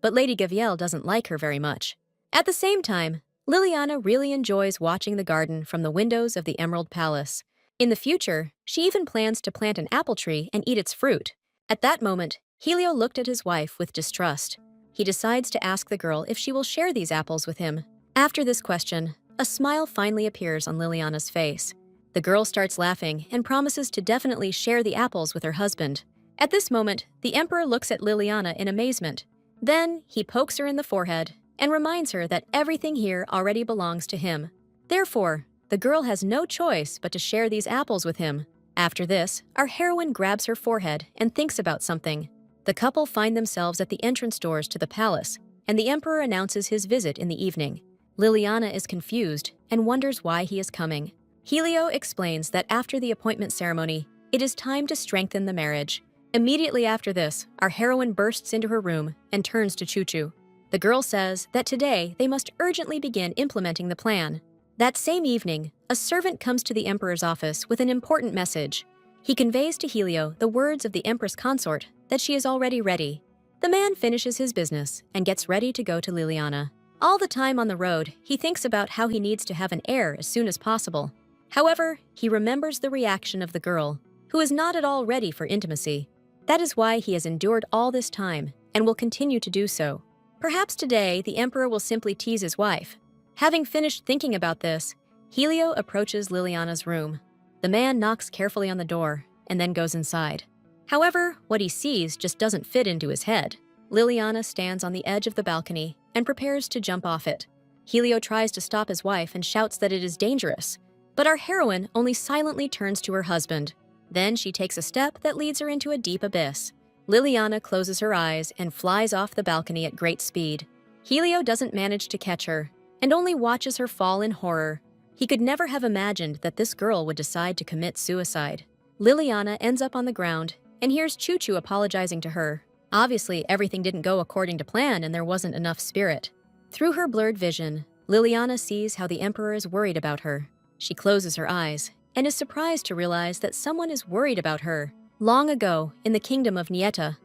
but Lady Gavielle doesn't like her very much. At the same time, Liliana really enjoys watching the garden from the windows of the Emerald Palace. In the future, she even plans to plant an apple tree and eat its fruit. At that moment, Helio looked at his wife with distrust. He decides to ask the girl if she will share these apples with him. After this question, a smile finally appears on Liliana's face. The girl starts laughing and promises to definitely share the apples with her husband. At this moment, the Emperor looks at Liliana in amazement. Then, he pokes her in the forehead and reminds her that everything here already belongs to him. Therefore, the girl has no choice but to share these apples with him. After this, our heroine grabs her forehead and thinks about something. The couple find themselves at the entrance doors to the palace, and the Emperor announces his visit in the evening. Liliana is confused and wonders why he is coming. Helio explains that after the appointment ceremony, it is time to strengthen the marriage. Immediately after this, our heroine bursts into her room and turns to Choo-Choo. The girl says that today they must urgently begin implementing the plan. That same evening, a servant comes to the Emperor's office with an important message. He conveys to Helio the words of the Empress consort that she is already ready. The man finishes his business and gets ready to go to Liliana. All the time on the road, he thinks about how he needs to have an heir as soon as possible. However, he remembers the reaction of the girl, who is not at all ready for intimacy. That is why he has endured all this time and will continue to do so. Perhaps today, the Emperor will simply tease his wife. Having finished thinking about this, Helio approaches Liliana's room. The man knocks carefully on the door and then goes inside. However, what he sees just doesn't fit into his head. Liliana stands on the edge of the balcony and prepares to jump off it. Helio tries to stop his wife and shouts that it is dangerous. But our heroine only silently turns to her husband. Then she takes a step that leads her into a deep abyss. Liliana closes her eyes and flies off the balcony at great speed. Helio doesn't manage to catch her and only watches her fall in horror. He could never have imagined that this girl would decide to commit suicide. Liliana ends up on the ground and hears Choo-Choo apologizing to her. Obviously, everything didn't go according to plan and there wasn't enough spirit. Through her blurred vision, Liliana sees how the Emperor is worried about her. She closes her eyes and is surprised to realize that someone is worried about her. Long ago, in the kingdom of Nieta,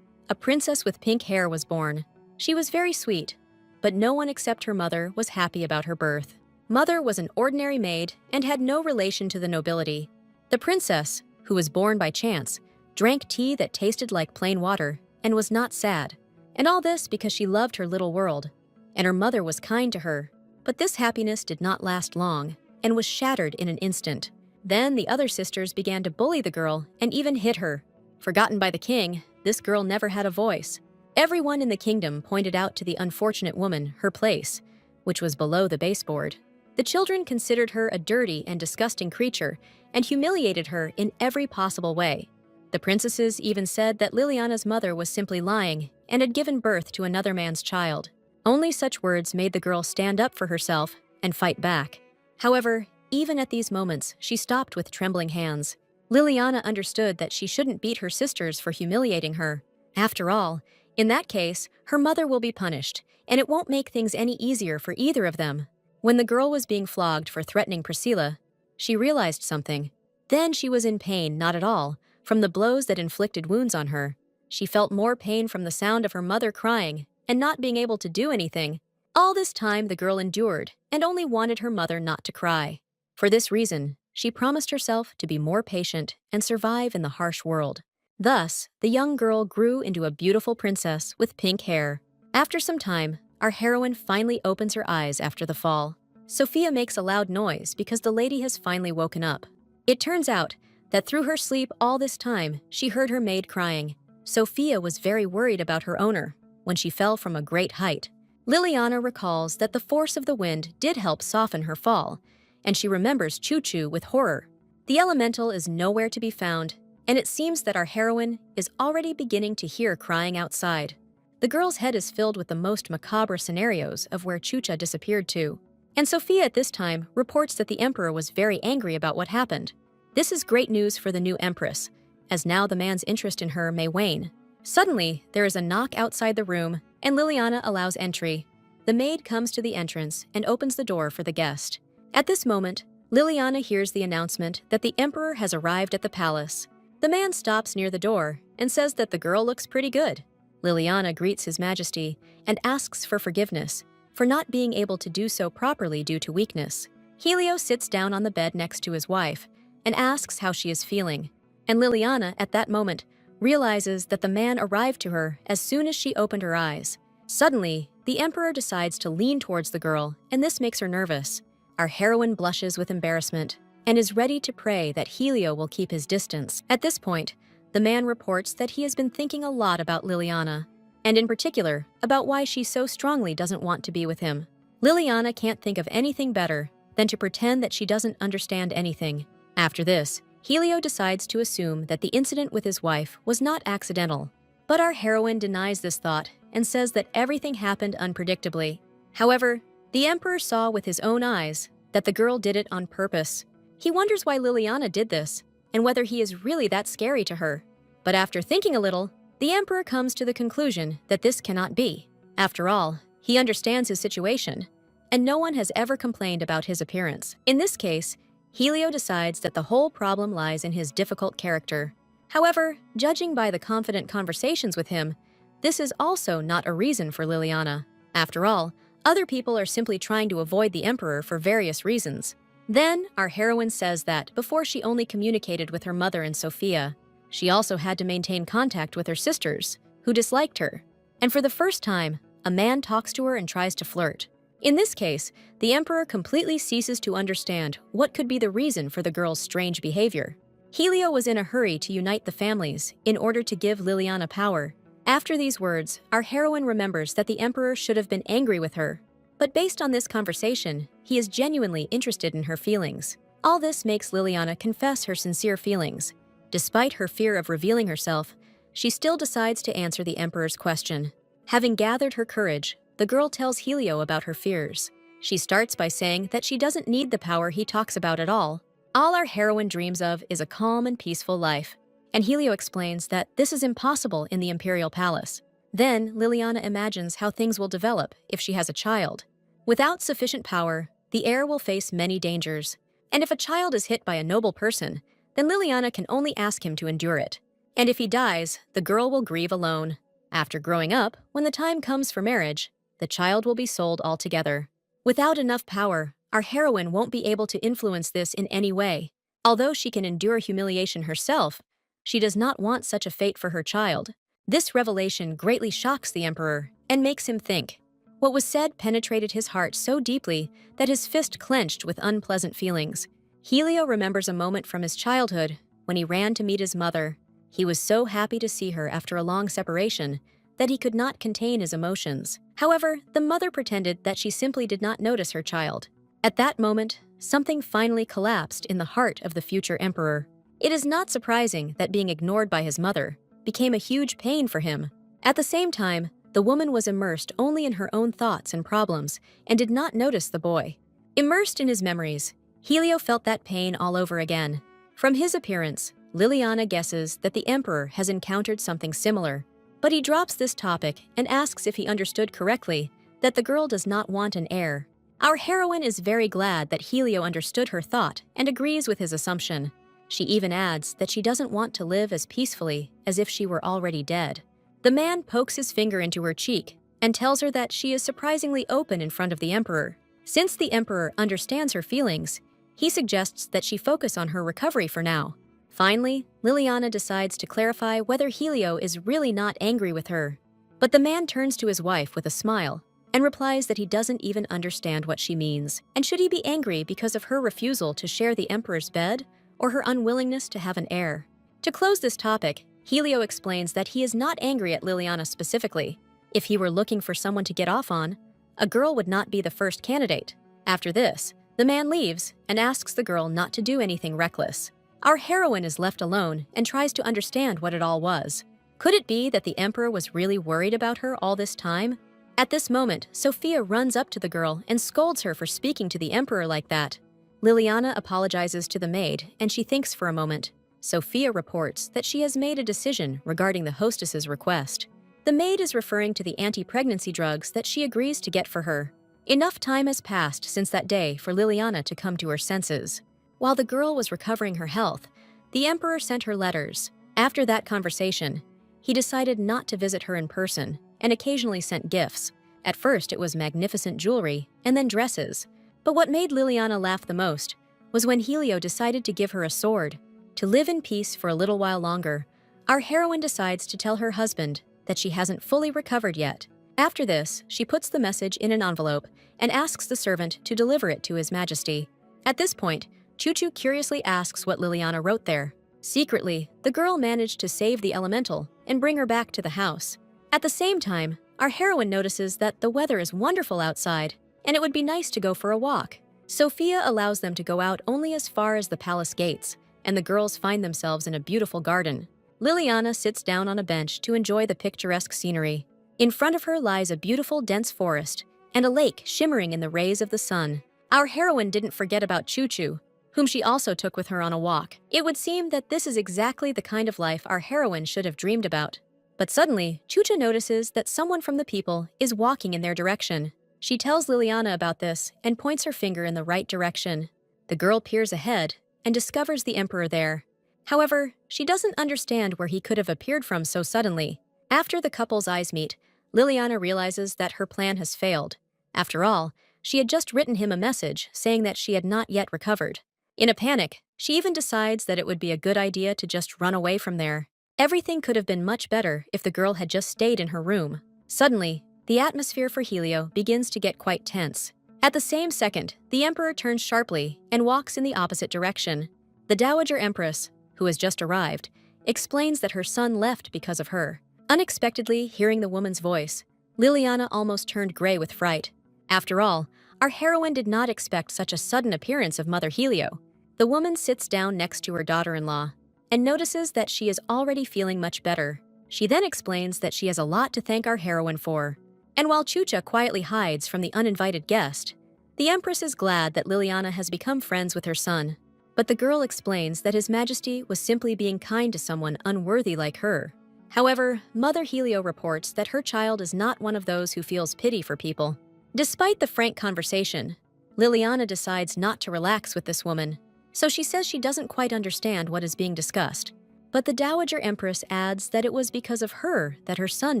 a princess with pink hair was born. She was very sweet, but no one except her mother was happy about her birth. Mother was an ordinary maid and had no relation to the nobility. The princess, who was born by chance, drank tea that tasted like plain water and was not sad. And all this because she loved her little world, and her mother was kind to her. But this happiness did not last long and was shattered in an instant. Then the other sisters began to bully the girl and even hit her. Forgotten by the king, this girl never had a voice. Everyone in the kingdom pointed out to the unfortunate woman her place, which was below the baseboard. The children considered her a dirty and disgusting creature and humiliated her in every possible way. The princesses even said that Liliana's mother was simply lying and had given birth to another man's child. Only such words made the girl stand up for herself and fight back. However, even at these moments, she stopped with trembling hands. Liliana understood that she shouldn't beat her sisters for humiliating her. After all, in that case, her mother will be punished, and it won't make things any easier for either of them. When the girl was being flogged for threatening Priscilla, she realized something. Then she was in pain, not at all, from the blows that inflicted wounds on her. She felt more pain from the sound of her mother crying and not being able to do anything. All this time, the girl endured and only wanted her mother not to cry. For this reason, she promised herself to be more patient and survive in the harsh world. Thus, the young girl grew into a beautiful princess with pink hair. After some time, our heroine finally opens her eyes after the fall. Sophia makes a loud noise because the lady has finally woken up. It turns out that through her sleep all this time, she heard her maid crying. Sophia was very worried about her owner when she fell from a great height. Liliana recalls that the force of the wind did help soften her fall, and she remembers Choo-Choo with horror. The elemental is nowhere to be found, and it seems that our heroine is already beginning to hear crying outside. The girl's head is filled with the most macabre scenarios of where Chucha disappeared to, and Sophia at this time reports that the emperor was very angry about what happened. This is great news for the new empress, as now the man's interest in her may wane. Suddenly, there is a knock outside the room, and Liliana allows entry. The maid comes to the entrance and opens the door for the guest. At this moment, Liliana hears the announcement that the emperor has arrived at the palace. The man stops near the door and says that the girl looks pretty good. Liliana greets His Majesty and asks for forgiveness for not being able to do so properly due to weakness. Helio sits down on the bed next to his wife and asks how she is feeling, and Liliana, at that moment, realizes that the man arrived to her as soon as she opened her eyes. Suddenly, the emperor decides to lean towards the girl, and this makes her nervous. Our heroine blushes with embarrassment and is ready to pray that Helio will keep his distance. At this point, the man reports that he has been thinking a lot about Liliana, and in particular, about why she so strongly doesn't want to be with him. Liliana can't think of anything better than to pretend that she doesn't understand anything. After this, Helio decides to assume that the incident with his wife was not accidental. But our heroine denies this thought and says that everything happened unpredictably. However, the emperor saw with his own eyes that the girl did it on purpose. He wonders why Liliana did this, and whether he is really that scary to her. But after thinking a little, the emperor comes to the conclusion that this cannot be. After all, he understands his situation, and no one has ever complained about his appearance. In this case, Helio decides that the whole problem lies in his difficult character. However, judging by the confident conversations with him, this is also not a reason for Liliana. After all, other people are simply trying to avoid the emperor for various reasons. Then, our heroine says that before she only communicated with her mother and Sophia, she also had to maintain contact with her sisters, who disliked her. And for the first time, a man talks to her and tries to flirt. In this case, the emperor completely ceases to understand what could be the reason for the girl's strange behavior. Helio was in a hurry to unite the families in order to give Liliana power. After these words, our heroine remembers that the emperor should have been angry with her. But based on this conversation, he is genuinely interested in her feelings. All this makes Liliana confess her sincere feelings. Despite her fear of revealing herself, she still decides to answer the emperor's question. Having gathered her courage, the girl tells Helio about her fears. She starts by saying that she doesn't need the power he talks about at all. All our heroine dreams of is a calm and peaceful life. And Helio explains that this is impossible in the imperial palace. Then, Liliana imagines how things will develop if she has a child. Without sufficient power, the heir will face many dangers. And if a child is hit by a noble person, then Liliana can only ask him to endure it. And if he dies, the girl will grieve alone. After growing up, when the time comes for marriage, the child will be sold altogether. Without enough power, our heroine won't be able to influence this in any way. Although she can endure humiliation herself, she does not want such a fate for her child. This revelation greatly shocks the emperor and makes him think. What was said penetrated his heart so deeply that his fist clenched with unpleasant feelings. Helio remembers a moment from his childhood when he ran to meet his mother. He was so happy to see her after a long separation that he could not contain his emotions. However, the mother pretended that she simply did not notice her child. At that moment, something finally collapsed in the heart of the future emperor. It is not surprising that being ignored by his mother became a huge pain for him. At the same time, the woman was immersed only in her own thoughts and problems and did not notice the boy. Immersed in his memories, Helio felt that pain all over again. From his appearance, Liliana guesses that the emperor has encountered something similar. But he drops this topic and asks if he understood correctly that the girl does not want an heir. Our heroine is very glad that Helio understood her thought and agrees with his assumption. She even adds that she doesn't want to live as peacefully as if she were already dead. The man pokes his finger into her cheek and tells her that she is surprisingly open in front of the emperor. Since the emperor understands her feelings, he suggests that she focus on her recovery for now. Finally, Liliana decides to clarify whether Helio is really not angry with her. But the man turns to his wife with a smile and replies that he doesn't even understand what she means. And should he be angry because of her refusal to share the emperor's bed or her unwillingness to have an heir? To close this topic, Helio explains that he is not angry at Liliana specifically. If he were looking for someone to get off on, a girl would not be the first candidate. After this, the man leaves and asks the girl not to do anything reckless. Our heroine is left alone and tries to understand what it all was. Could it be that the emperor was really worried about her all this time? At this moment, Sophia runs up to the girl and scolds her for speaking to the emperor like that. Liliana apologizes to the maid, and she thinks for a moment. Sophia reports that she has made a decision regarding the hostess's request. The maid is referring to the anti-pregnancy drugs that she agrees to get for her. Enough time has passed since that day for Liliana to come to her senses. While the girl was recovering her health, the emperor sent her letters. After that conversation, he decided not to visit her in person and occasionally sent gifts. At first, it was magnificent jewelry and then dresses. But what made Liliana laugh the most was when Helio decided to give her a sword. To live in peace for a little while longer, our heroine decides to tell her husband that she hasn't fully recovered yet. After this, she puts the message in an envelope and asks the servant to deliver it to His Majesty. At this point, Chuchu curiously asks what Liliana wrote there. Secretly, the girl managed to save the elemental and bring her back to the house. At the same time, our heroine notices that the weather is wonderful outside, and it would be nice to go for a walk. Sophia allows them to go out only as far as the palace gates, and the girls find themselves in a beautiful garden. Liliana sits down on a bench to enjoy the picturesque scenery. In front of her lies a beautiful dense forest and a lake shimmering in the rays of the sun. Our heroine didn't forget about Chuchu, whom she also took with her on a walk. It would seem that this is exactly the kind of life our heroine should have dreamed about. But suddenly, Chuchu notices that someone from the people is walking in their direction. She tells Liliana about this and points her finger in the right direction. The girl peers ahead and discovers the emperor there. However, she doesn't understand where he could have appeared from so suddenly. After the couple's eyes meet, Liliana realizes that her plan has failed. After all, she had just written him a message saying that she had not yet recovered. In a panic, she even decides that it would be a good idea to just run away from there. Everything could have been much better if the girl had just stayed in her room. Suddenly, the atmosphere for Helio begins to get quite tense. At the same second, the emperor turns sharply and walks in the opposite direction. The dowager Empress, who has just arrived, explains that her son left because of her. Unexpectedly hearing the woman's voice, Liliana almost turned gray with fright. After all, our heroine did not expect such a sudden appearance of Mother Helio. The woman sits down next to her daughter-in-law and notices that she is already feeling much better. She then explains that she has a lot to thank our heroine for. And while Chucha quietly hides from the uninvited guest, the Empress is glad that Liliana has become friends with her son. But the girl explains that His Majesty was simply being kind to someone unworthy like her. However, Mother Helio reports that her child is not one of those who feels pity for people. Despite the frank conversation, Liliana decides not to relax with this woman, so she says she doesn't quite understand what is being discussed. But the Dowager Empress adds that it was because of her that her son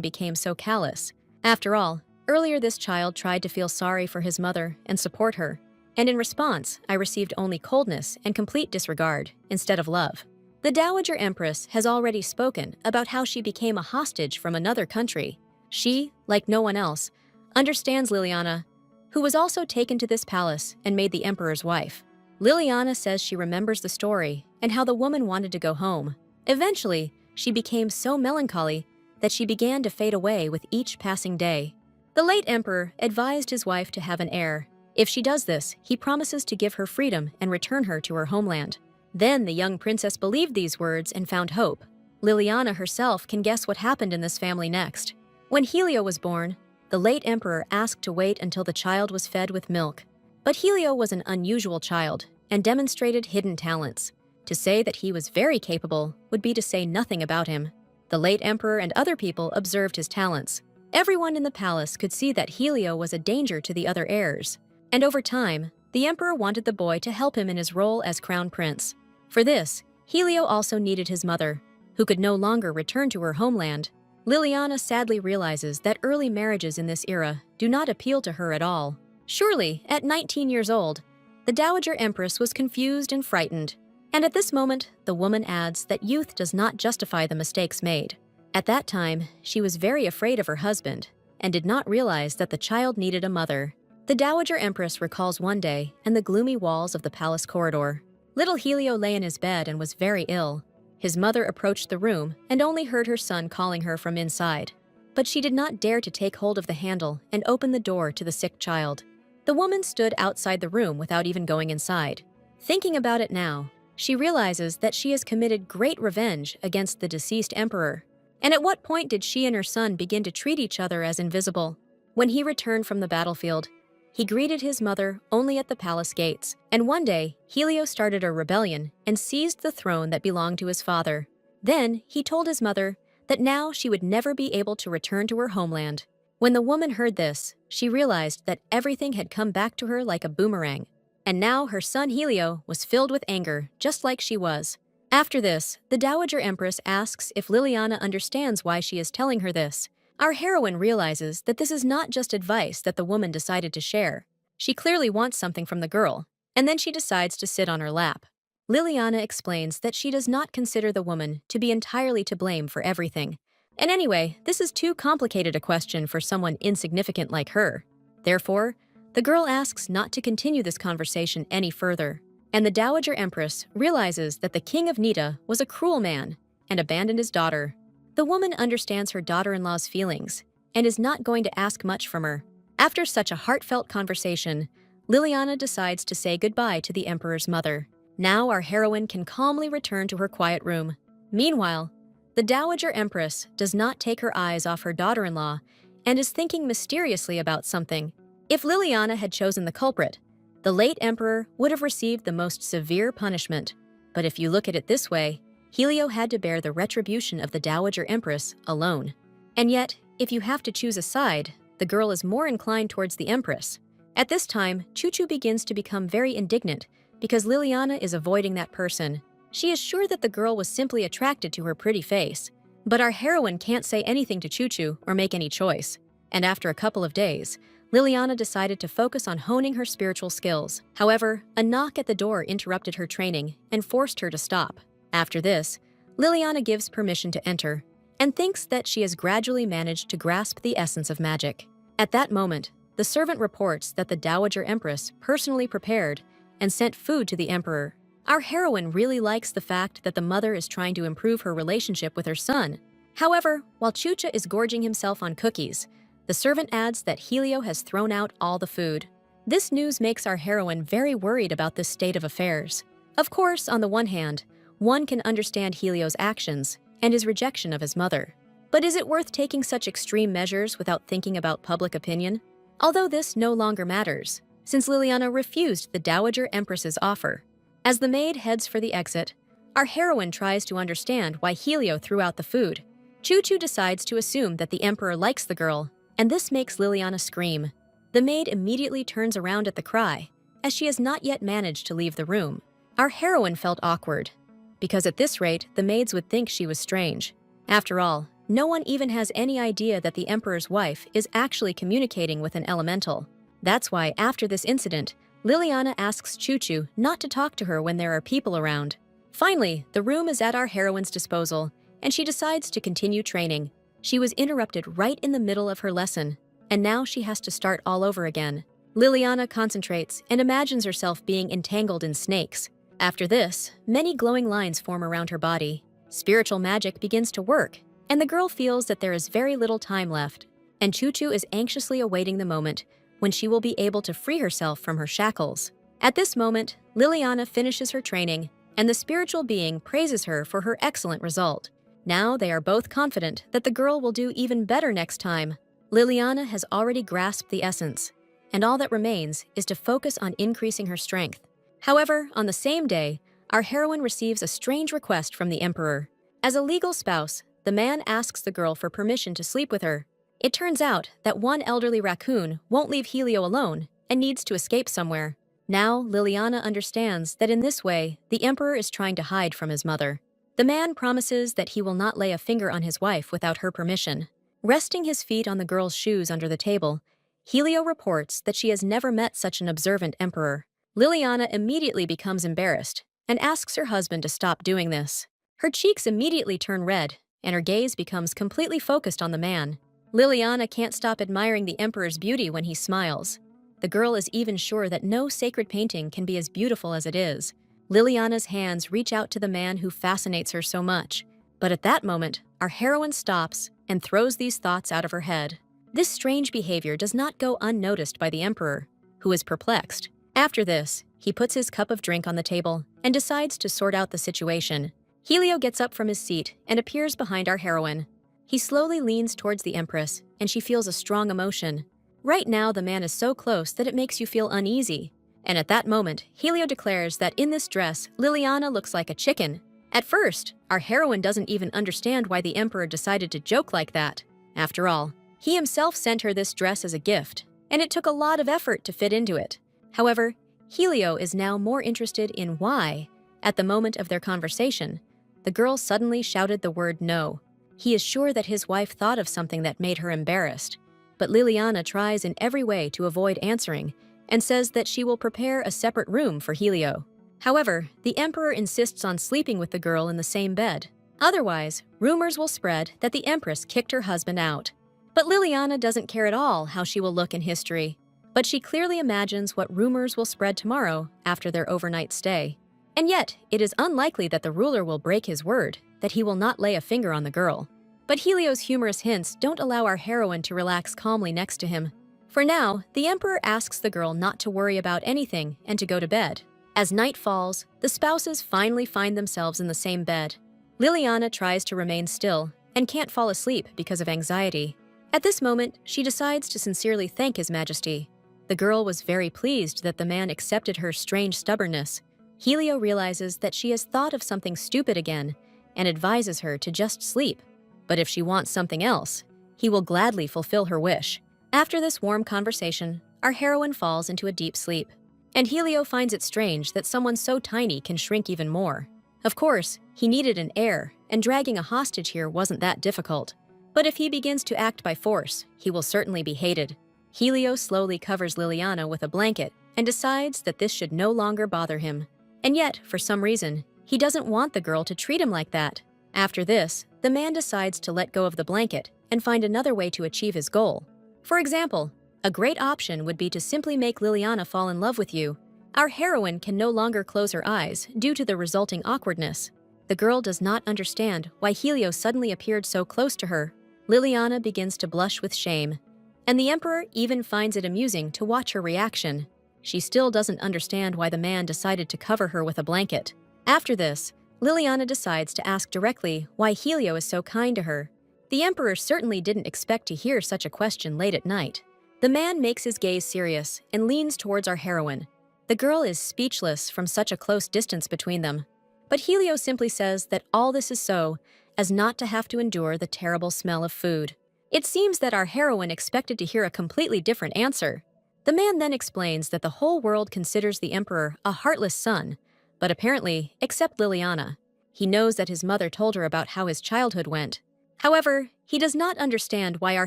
became so callous. After all, earlier this child tried to feel sorry for his mother and support her, and in response, I received only coldness and complete disregard instead of love. The Dowager Empress has already spoken about how she became a hostage from another country. She, like no one else, understands Liliana, who was also taken to this palace and made the emperor's wife. Liliana says she remembers the story and how the woman wanted to go home. Eventually, she became so melancholy that she began to fade away with each passing day. The late emperor advised his wife to have an heir. If she does this, he promises to give her freedom and return her to her homeland. Then the young princess believed these words and found hope. Liliana herself can guess what happened in this family next. When Helio was born, the late emperor asked to wait until the child was fed with milk. But Helio was an unusual child and demonstrated hidden talents. To say that he was very capable would be to say nothing about him. The late emperor and other people observed his talents. Everyone in the palace could see that Helio was a danger to the other heirs. And over time, the emperor wanted the boy to help him in his role as crown prince. For this, Helio also needed his mother, who could no longer return to her homeland. Liliana sadly realizes that early marriages in this era do not appeal to her at all. Surely, at 19 years old, the Dowager Empress was confused and frightened. And at this moment, the woman adds that youth does not justify the mistakes made. At that time, she was very afraid of her husband and did not realize that the child needed a mother. The Dowager Empress recalls one day and the gloomy walls of the palace corridor. Little Helio lay in his bed and was very ill. His mother approached the room and only heard her son calling her from inside. But she did not dare to take hold of the handle and open the door to the sick child. The woman stood outside the room without even going inside. Thinking about it now, she realizes that she has committed great revenge against the deceased emperor. And at what point did she and her son begin to treat each other as invisible? When he returned from the battlefield, he greeted his mother only at the palace gates, and one day, Helio started a rebellion and seized the throne that belonged to his father. Then, he told his mother that now she would never be able to return to her homeland. When the woman heard this, she realized that everything had come back to her like a boomerang. And now her son Helio was filled with anger, just like she was. After this, the Dowager Empress asks if Liliana understands why she is telling her this. Our heroine realizes that this is not just advice that the woman decided to share. She clearly wants something from the girl, and then she decides to sit on her lap. Liliana explains that she does not consider the woman to be entirely to blame for everything. And anyway, this is too complicated a question for someone insignificant like her. Therefore, the girl asks not to continue this conversation any further, and the Dowager Empress realizes that the king of Nita was a cruel man and abandoned his daughter. The woman understands her daughter-in-law's feelings and is not going to ask much from her. After such a heartfelt conversation, Liliana decides to say goodbye to the emperor's mother. Now our heroine can calmly return to her quiet room. Meanwhile, the Dowager Empress does not take her eyes off her daughter-in-law and is thinking mysteriously about something. If Liliana had chosen the culprit, the late emperor would have received the most severe punishment. But if you look at it this way, Helio had to bear the retribution of the Dowager Empress alone. And yet, if you have to choose a side, the girl is more inclined towards the Empress. At this time, Choo-Choo begins to become very indignant because Liliana is avoiding that person. She is sure that the girl was simply attracted to her pretty face. But our heroine can't say anything to Choo-Choo or make any choice. And after a couple of days, Liliana decided to focus on honing her spiritual skills. However, a knock at the door interrupted her training and forced her to stop. After this, Liliana gives permission to enter and thinks that she has gradually managed to grasp the essence of magic. At that moment, the servant reports that the Dowager Empress personally prepared and sent food to the emperor. Our heroine really likes the fact that the mother is trying to improve her relationship with her son. However, while Chucha is gorging himself on cookies, the servant adds that Helio has thrown out all the food. This news makes our heroine very worried about this state of affairs. Of course, on the one hand, one can understand Helio's actions and his rejection of his mother. But is it worth taking such extreme measures without thinking about public opinion? Although this no longer matters, since Liliana refused the Dowager Empress's offer. As the maid heads for the exit, our heroine tries to understand why Helio threw out the food. Choo-Choo decides to assume that the emperor likes the girl, and this makes Liliana scream. The maid immediately turns around at the cry, as she has not yet managed to leave the room. Our heroine felt awkward, because at this rate, the maids would think she was strange. After all, no one even has any idea that the emperor's wife is actually communicating with an elemental. That's why, after this incident, Liliana asks Choo-Choo not to talk to her when there are people around. Finally, the room is at our heroine's disposal, and she decides to continue training. She was interrupted right in the middle of her lesson, and now she has to start all over again. Liliana concentrates and imagines herself being entangled in snakes. After this, many glowing lines form around her body. Spiritual magic begins to work, and the girl feels that there is very little time left, and Choo-Choo is anxiously awaiting the moment when she will be able to free herself from her shackles. At this moment, Liliana finishes her training, and the spiritual being praises her for her excellent result. Now they are both confident that the girl will do even better next time. Liliana has already grasped the essence, and all that remains is to focus on increasing her strength. However, on the same day, our heroine receives a strange request from the emperor. As a legal spouse, the man asks the girl for permission to sleep with her. It turns out that one elderly raccoon won't leave Helio alone and needs to escape somewhere. Now, Liliana understands that in this way, the emperor is trying to hide from his mother. The man promises that he will not lay a finger on his wife without her permission. Resting his feet on the girl's shoes under the table, Helio reports that she has never met such an observant emperor. Liliana immediately becomes embarrassed and asks her husband to stop doing this. Her cheeks immediately turn red, and her gaze becomes completely focused on the man. Liliana can't stop admiring the emperor's beauty when he smiles. The girl is even sure that no sacred painting can be as beautiful as it is. Liliana's hands reach out to the man who fascinates her so much. But at that moment, our heroine stops and throws these thoughts out of her head. This strange behavior does not go unnoticed by the emperor, who is perplexed. After this, he puts his cup of drink on the table and decides to sort out the situation. Helio gets up from his seat and appears behind our heroine. He slowly leans towards the Empress, and she feels a strong emotion. Right now, the man is so close that it makes you feel uneasy. And at that moment, Helio declares that in this dress, Liliana looks like a chicken. At first, our heroine doesn't even understand why the emperor decided to joke like that. After all, he himself sent her this dress as a gift, and it took a lot of effort to fit into it. However, Helio is now more interested in why. At the moment of their conversation, the girl suddenly shouted the word no. He is sure that his wife thought of something that made her embarrassed, but Liliana tries in every way to avoid answering and says that she will prepare a separate room for Helio. However, the emperor insists on sleeping with the girl in the same bed. Otherwise, rumors will spread that the empress kicked her husband out. But Liliana doesn't care at all how she will look in history, but she clearly imagines what rumors will spread tomorrow after their overnight stay. And yet, it is unlikely that the ruler will break his word, that he will not lay a finger on the girl. But Helio's humorous hints don't allow our heroine to relax calmly next to him. For now, the emperor asks the girl not to worry about anything and to go to bed. As night falls, the spouses finally find themselves in the same bed. Liliana tries to remain still and can't fall asleep because of anxiety. At this moment, she decides to sincerely thank His Majesty. The girl was very pleased that the man accepted her strange stubbornness. Helio realizes that she has thought of something stupid again and advises her to just sleep. But if she wants something else, he will gladly fulfill her wish. After this warm conversation, our heroine falls into a deep sleep. And Helio finds it strange that someone so tiny can shrink even more. Of course, he needed an heir, and dragging a hostage here wasn't that difficult. But if he begins to act by force, he will certainly be hated. Helio slowly covers Liliana with a blanket and decides that this should no longer bother him. And yet, for some reason, he doesn't want the girl to treat him like that. After this, the man decides to let go of the blanket and find another way to achieve his goal. For example, a great option would be to simply make Liliana fall in love with you. Our heroine can no longer close her eyes due to the resulting awkwardness. The girl does not understand why Helio suddenly appeared so close to her. Liliana begins to blush with shame, and the emperor even finds it amusing to watch her reaction. She still doesn't understand why the man decided to cover her with a blanket. After this, Liliana decides to ask directly why Helio is so kind to her. The emperor certainly didn't expect to hear such a question late at night. The man makes his gaze serious and leans towards our heroine. The girl is speechless from such a close distance between them. But Helio simply says that all this is so as not to have to endure the terrible smell of food. It seems that our heroine expected to hear a completely different answer. The man then explains that the whole world considers the emperor a heartless son, but apparently, except Liliana. He knows that his mother told her about how his childhood went. However, he does not understand why our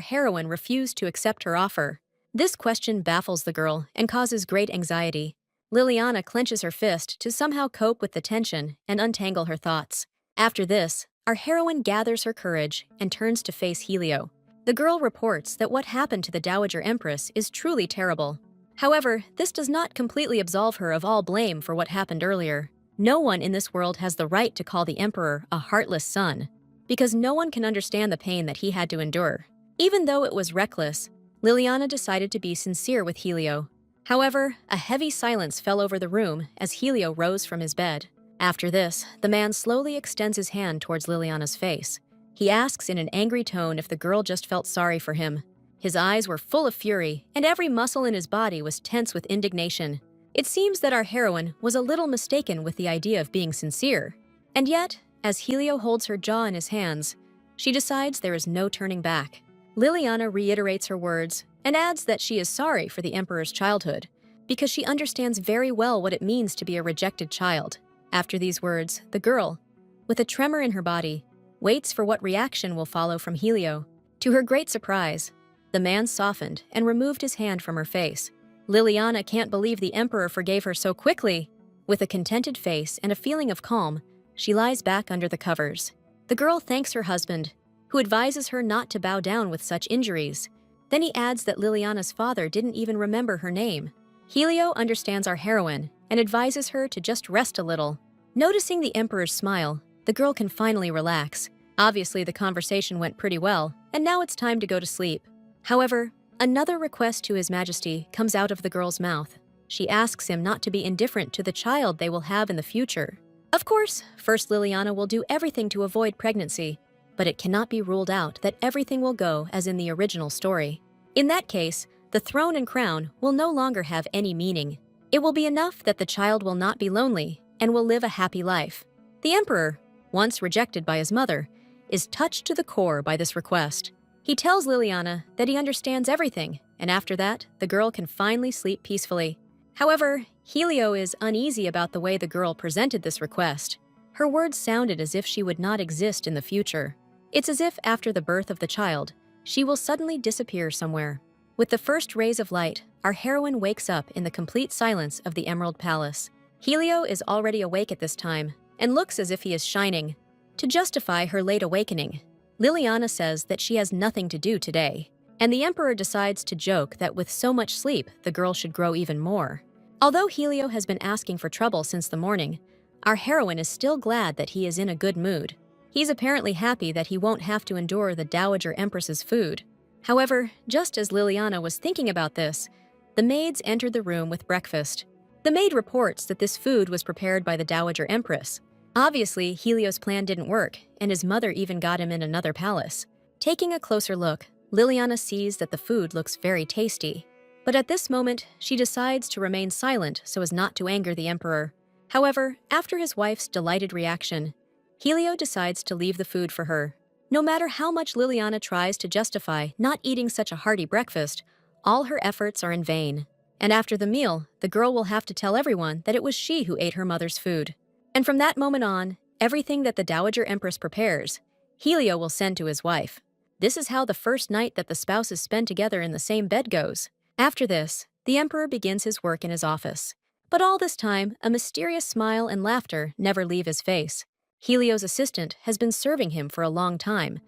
heroine refused to accept her offer. This question baffles the girl and causes great anxiety. Liliana clenches her fist to somehow cope with the tension and untangle her thoughts. After this, our heroine gathers her courage and turns to face Helio. The girl reports that what happened to the Dowager Empress is truly terrible. However, this does not completely absolve her of all blame for what happened earlier. No one in this world has the right to call the emperor a heartless son, because no one can understand the pain that he had to endure. Even though it was reckless, Liliana decided to be sincere with Helio. However, a heavy silence fell over the room as Helio rose from his bed. After this, the man slowly extends his hand towards Liliana's face. He asks in an angry tone if the girl just felt sorry for him. His eyes were full of fury, and every muscle in his body was tense with indignation. It seems that our heroine was a little mistaken with the idea of being sincere. And yet, as Helio holds her jaw in his hands, she decides there is no turning back. Liliana reiterates her words and adds that she is sorry for the emperor's childhood, because she understands very well what it means to be a rejected child. After these words, the girl, with a tremor in her body, waits for what reaction will follow from Helio. To her great surprise, the man softened and removed his hand from her face. Liliana can't believe the emperor forgave her so quickly. With a contented face and a feeling of calm, she lies back under the covers. The girl thanks her husband, who advises her not to bow down with such injuries. Then he adds that Liliana's father didn't even remember her name. Helio understands our heroine and advises her to just rest a little. Noticing the Emperor's smile, the girl can finally relax. Obviously, the conversation went pretty well, and now it's time to go to sleep. However, another request to His Majesty comes out of the girl's mouth. She asks him not to be indifferent to the child they will have in the future. Of course, First Liliana will do everything to avoid pregnancy, but it cannot be ruled out that everything will go as in the original story. In that case, the throne and crown will no longer have any meaning. It will be enough that the child will not be lonely and will live a happy life. The Emperor, once rejected by his mother, is touched to the core by this request. He tells Liliana that he understands everything, and after that, the girl can finally sleep peacefully. However, Helio is uneasy about the way the girl presented this request. Her words sounded as if she would not exist in the future. It's as if after the birth of the child, she will suddenly disappear somewhere. With the first rays of light, our heroine wakes up in the complete silence of the Emerald Palace. Helio is already awake at this time and looks as if he is shining. To justify her late awakening, Liliana says that she has nothing to do today, and the Emperor decides to joke that with so much sleep, the girl should grow even more. Although Helio has been asking for trouble since the morning, our heroine is still glad that he is in a good mood. He's apparently happy that he won't have to endure the Dowager Empress's food. However, just as Liliana was thinking about this, the maids entered the room with breakfast. The maid reports that this food was prepared by the Dowager Empress. Obviously, Helio's plan didn't work, and his mother even got him in another palace. Taking a closer look, Liliana sees that the food looks very tasty. But at this moment, she decides to remain silent so as not to anger the Emperor. However, after his wife's delighted reaction, Helio decides to leave the food for her. No matter how much Liliana tries to justify not eating such a hearty breakfast, all her efforts are in vain. And after the meal, the girl will have to tell everyone that it was she who ate her mother's food. And from that moment on, everything that the Dowager Empress prepares, Helio will send to his wife. This is how the first night that the spouses spend together in the same bed goes. After this, the Emperor begins his work in his office. But all this time, a mysterious smile and laughter never leave his face. Helio's assistant has been serving him for a long time,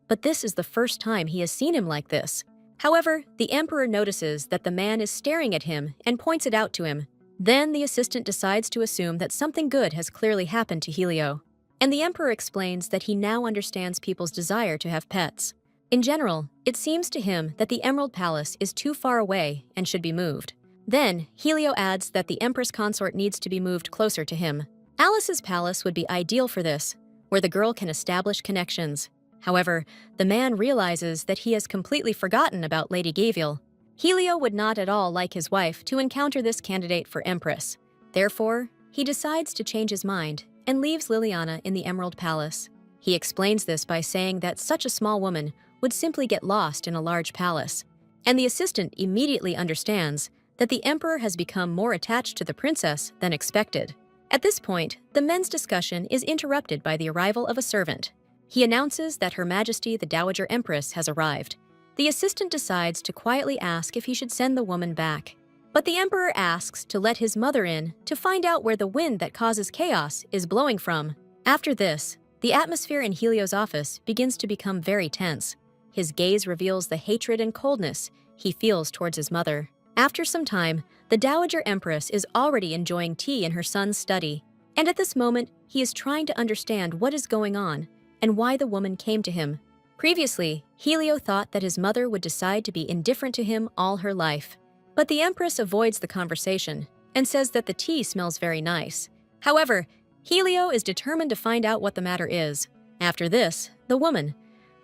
but this is the first time he has seen him like this. However, the Emperor notices that the man is staring at him and points it out to him. Then the assistant decides to assume that something good has clearly happened to Helio. And the Emperor explains that he now understands people's desire to have pets. In general, it seems to him that the Emerald Palace is too far away and should be moved. Then, Helio adds that the Empress consort needs to be moved closer to him. Alice's palace would be ideal for this, where the girl can establish connections. However, the man realizes that he has completely forgotten about Lady Gavial. Helio would not at all like his wife to encounter this candidate for Empress. Therefore, he decides to change his mind and leaves Liliana in the Emerald Palace. He explains this by saying that such a small woman would simply get lost in a large palace. And the assistant immediately understands that the Emperor has become more attached to the princess than expected. At this point, the men's discussion is interrupted by the arrival of a servant. He announces that Her Majesty the Dowager Empress has arrived. The assistant decides to quietly ask if he should send the woman back. But the Emperor asks to let his mother in to find out where the wind that causes chaos is blowing from. After this, the atmosphere in Helio's office begins to become very tense. His gaze reveals the hatred and coldness he feels towards his mother. After some time, the Dowager Empress is already enjoying tea in her son's study. And at this moment, he is trying to understand what is going on and why the woman came to him. Previously, Helio thought that his mother would decide to be indifferent to him all her life. But the Empress avoids the conversation and says that the tea smells very nice. However, Helio is determined to find out what the matter is. After this, the woman,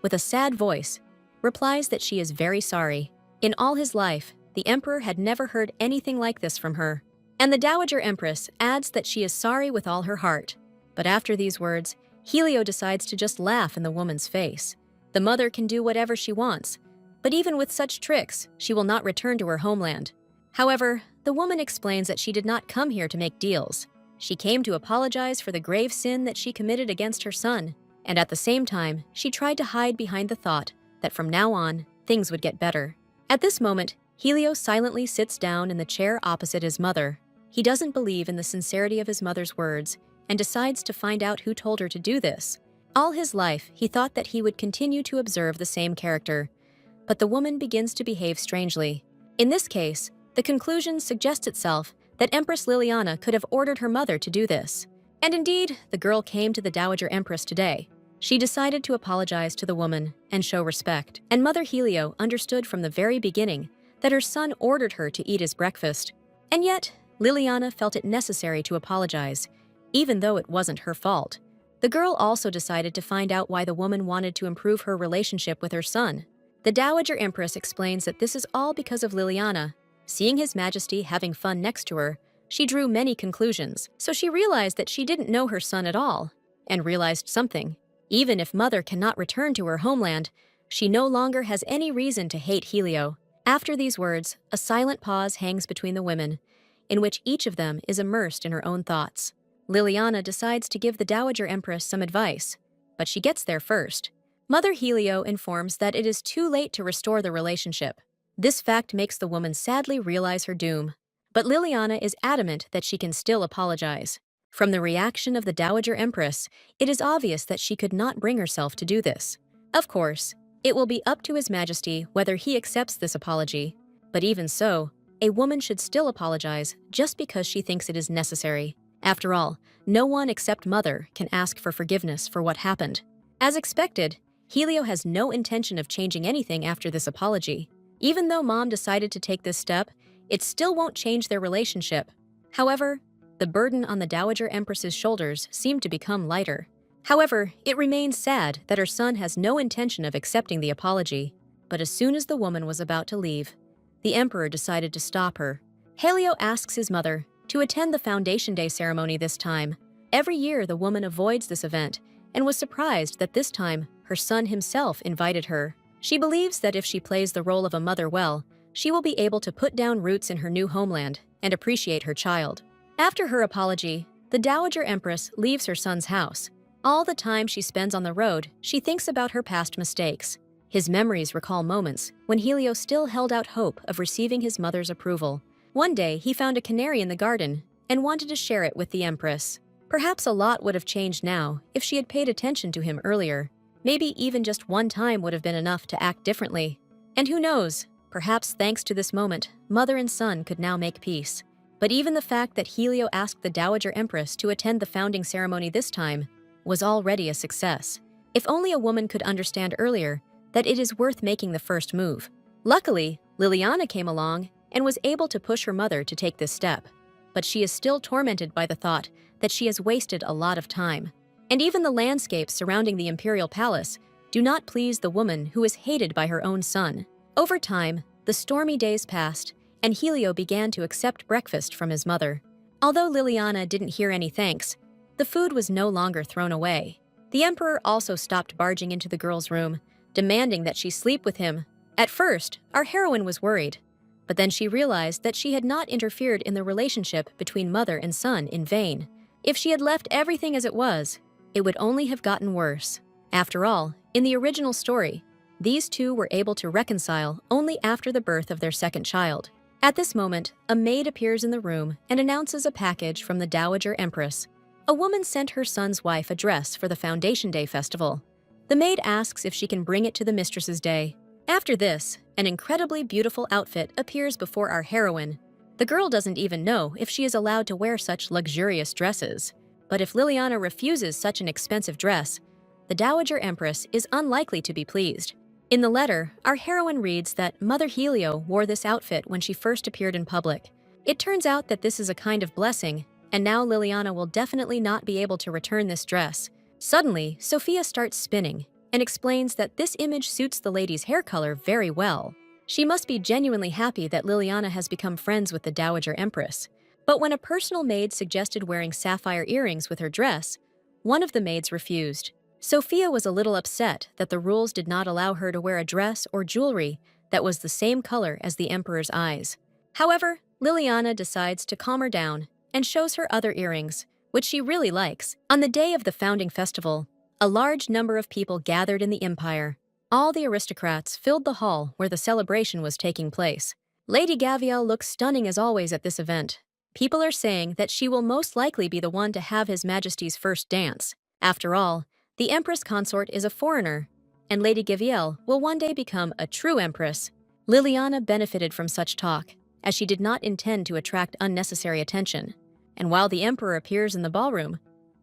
with a sad voice, replies that she is very sorry. In all his life, the Emperor had never heard anything like this from her. And the Dowager Empress adds that she is sorry with all her heart. But after these words, Helio decides to just laugh in the woman's face. The mother can do whatever she wants, but even with such tricks, she will not return to her homeland. However, the woman explains that she did not come here to make deals. She came to apologize for the grave sin that she committed against her son, and at the same time, she tried to hide behind the thought that from now on, things would get better. At this moment, Helio silently sits down in the chair opposite his mother. He doesn't believe in the sincerity of his mother's words and decides to find out who told her to do this. All his life, he thought that he would continue to observe the same character, but the woman begins to behave strangely. In this case, the conclusion suggests itself that Empress Liliana could have ordered her mother to do this. And indeed, the girl came to the Dowager Empress today. She decided to apologize to the woman and show respect. And Mother Helio understood from the very beginning that her son ordered her to eat his breakfast. And yet, Liliana felt it necessary to apologize, even though it wasn't her fault. The girl also decided to find out why the woman wanted to improve her relationship with her son. The Dowager Empress explains that this is all because of Liliana. Seeing His Majesty having fun next to her, she drew many conclusions, so she realized that she didn't know her son at all, and realized something. Even if Mother cannot return to her homeland, she no longer has any reason to hate Helio. After these words, a silent pause hangs between the women, in which each of them is immersed in her own thoughts. Liliana decides to give the Dowager Empress some advice, but she gets there first. Mother Helio informs that it is too late to restore the relationship. This fact makes the woman sadly realize her doom. But Liliana is adamant that she can still apologize. From the reaction of the Dowager Empress, it is obvious that she could not bring herself to do this. Of course, it will be up to His Majesty whether he accepts this apology. But even so, a woman should still apologize just because she thinks it is necessary. After all, no one except Mother can ask for forgiveness for what happened. As expected, Helio has no intention of changing anything after this apology. Even though Mom decided to take this step, it still won't change their relationship. However, the burden on the Dowager Empress's shoulders seemed to become lighter. However, it remains sad that her son has no intention of accepting the apology. But as soon as the woman was about to leave, the Emperor decided to stop her. Helio asks his mother to attend the Foundation Day ceremony this time. Every year, the woman avoids this event and was surprised that this time her son himself invited her. She believes that if she plays the role of a mother well, she will be able to put down roots in her new homeland and appreciate her child. After her apology, the Dowager Empress leaves her son's house. All the time she spends on the road, she thinks about her past mistakes. His memories recall moments when Helio still held out hope of receiving his mother's approval. One day, he found a canary in the garden and wanted to share it with the Empress. Perhaps a lot would have changed now if she had paid attention to him earlier. Maybe even just one time would have been enough to act differently. And who knows, perhaps thanks to this moment, mother and son could now make peace. But even the fact that Helio asked the Dowager Empress to attend the founding ceremony this time was already a success. If only a woman could understand earlier that it is worth making the first move. Luckily, Liliana came along and was able to push her mother to take this step. But she is still tormented by the thought that she has wasted a lot of time. And even the landscapes surrounding the imperial palace do not please the woman who is hated by her own son. Over time, the stormy days passed, and Helio began to accept breakfast from his mother. Although Liliana didn't hear any thanks, the food was no longer thrown away. The Emperor also stopped barging into the girl's room, demanding that she sleep with him. At first, our heroine was worried, but then she realized that she had not interfered in the relationship between mother and son in vain. If she had left everything as it was, it would only have gotten worse. After all, in the original story, these two were able to reconcile only after the birth of their second child. At this moment, a maid appears in the room and announces a package from the Dowager Empress. A woman sent her son's wife a dress for the Foundation Day festival. The maid asks if she can bring it to the mistress's day. After this, an incredibly beautiful outfit appears before our heroine. The girl doesn't even know if she is allowed to wear such luxurious dresses. But if Liliana refuses such an expensive dress, the Dowager Empress is unlikely to be pleased. In the letter, our heroine reads that Mother Helio wore this outfit when she first appeared in public. It turns out that this is a kind of blessing, and now Liliana will definitely not be able to return this dress. Suddenly, Sophia starts spinning and explains that this image suits the lady's hair color very well. She must be genuinely happy that Liliana has become friends with the Dowager Empress. But when a personal maid suggested wearing sapphire earrings with her dress, one of the maids refused. Sophia was a little upset that the rules did not allow her to wear a dress or jewelry that was the same color as the Emperor's eyes. However, Liliana decides to calm her down and shows her other earrings, which she really likes. On the day of the founding festival, a large number of people gathered in the Empire. All the aristocrats filled the hall where the celebration was taking place. Lady Gaviel looks stunning as always at this event. People are saying that she will most likely be the one to have His Majesty's first dance. After all, the Empress consort is a foreigner, and Lady Gaviel will one day become a true Empress. Liliana benefited from such talk, as she did not intend to attract unnecessary attention. And while the Emperor appears in the ballroom,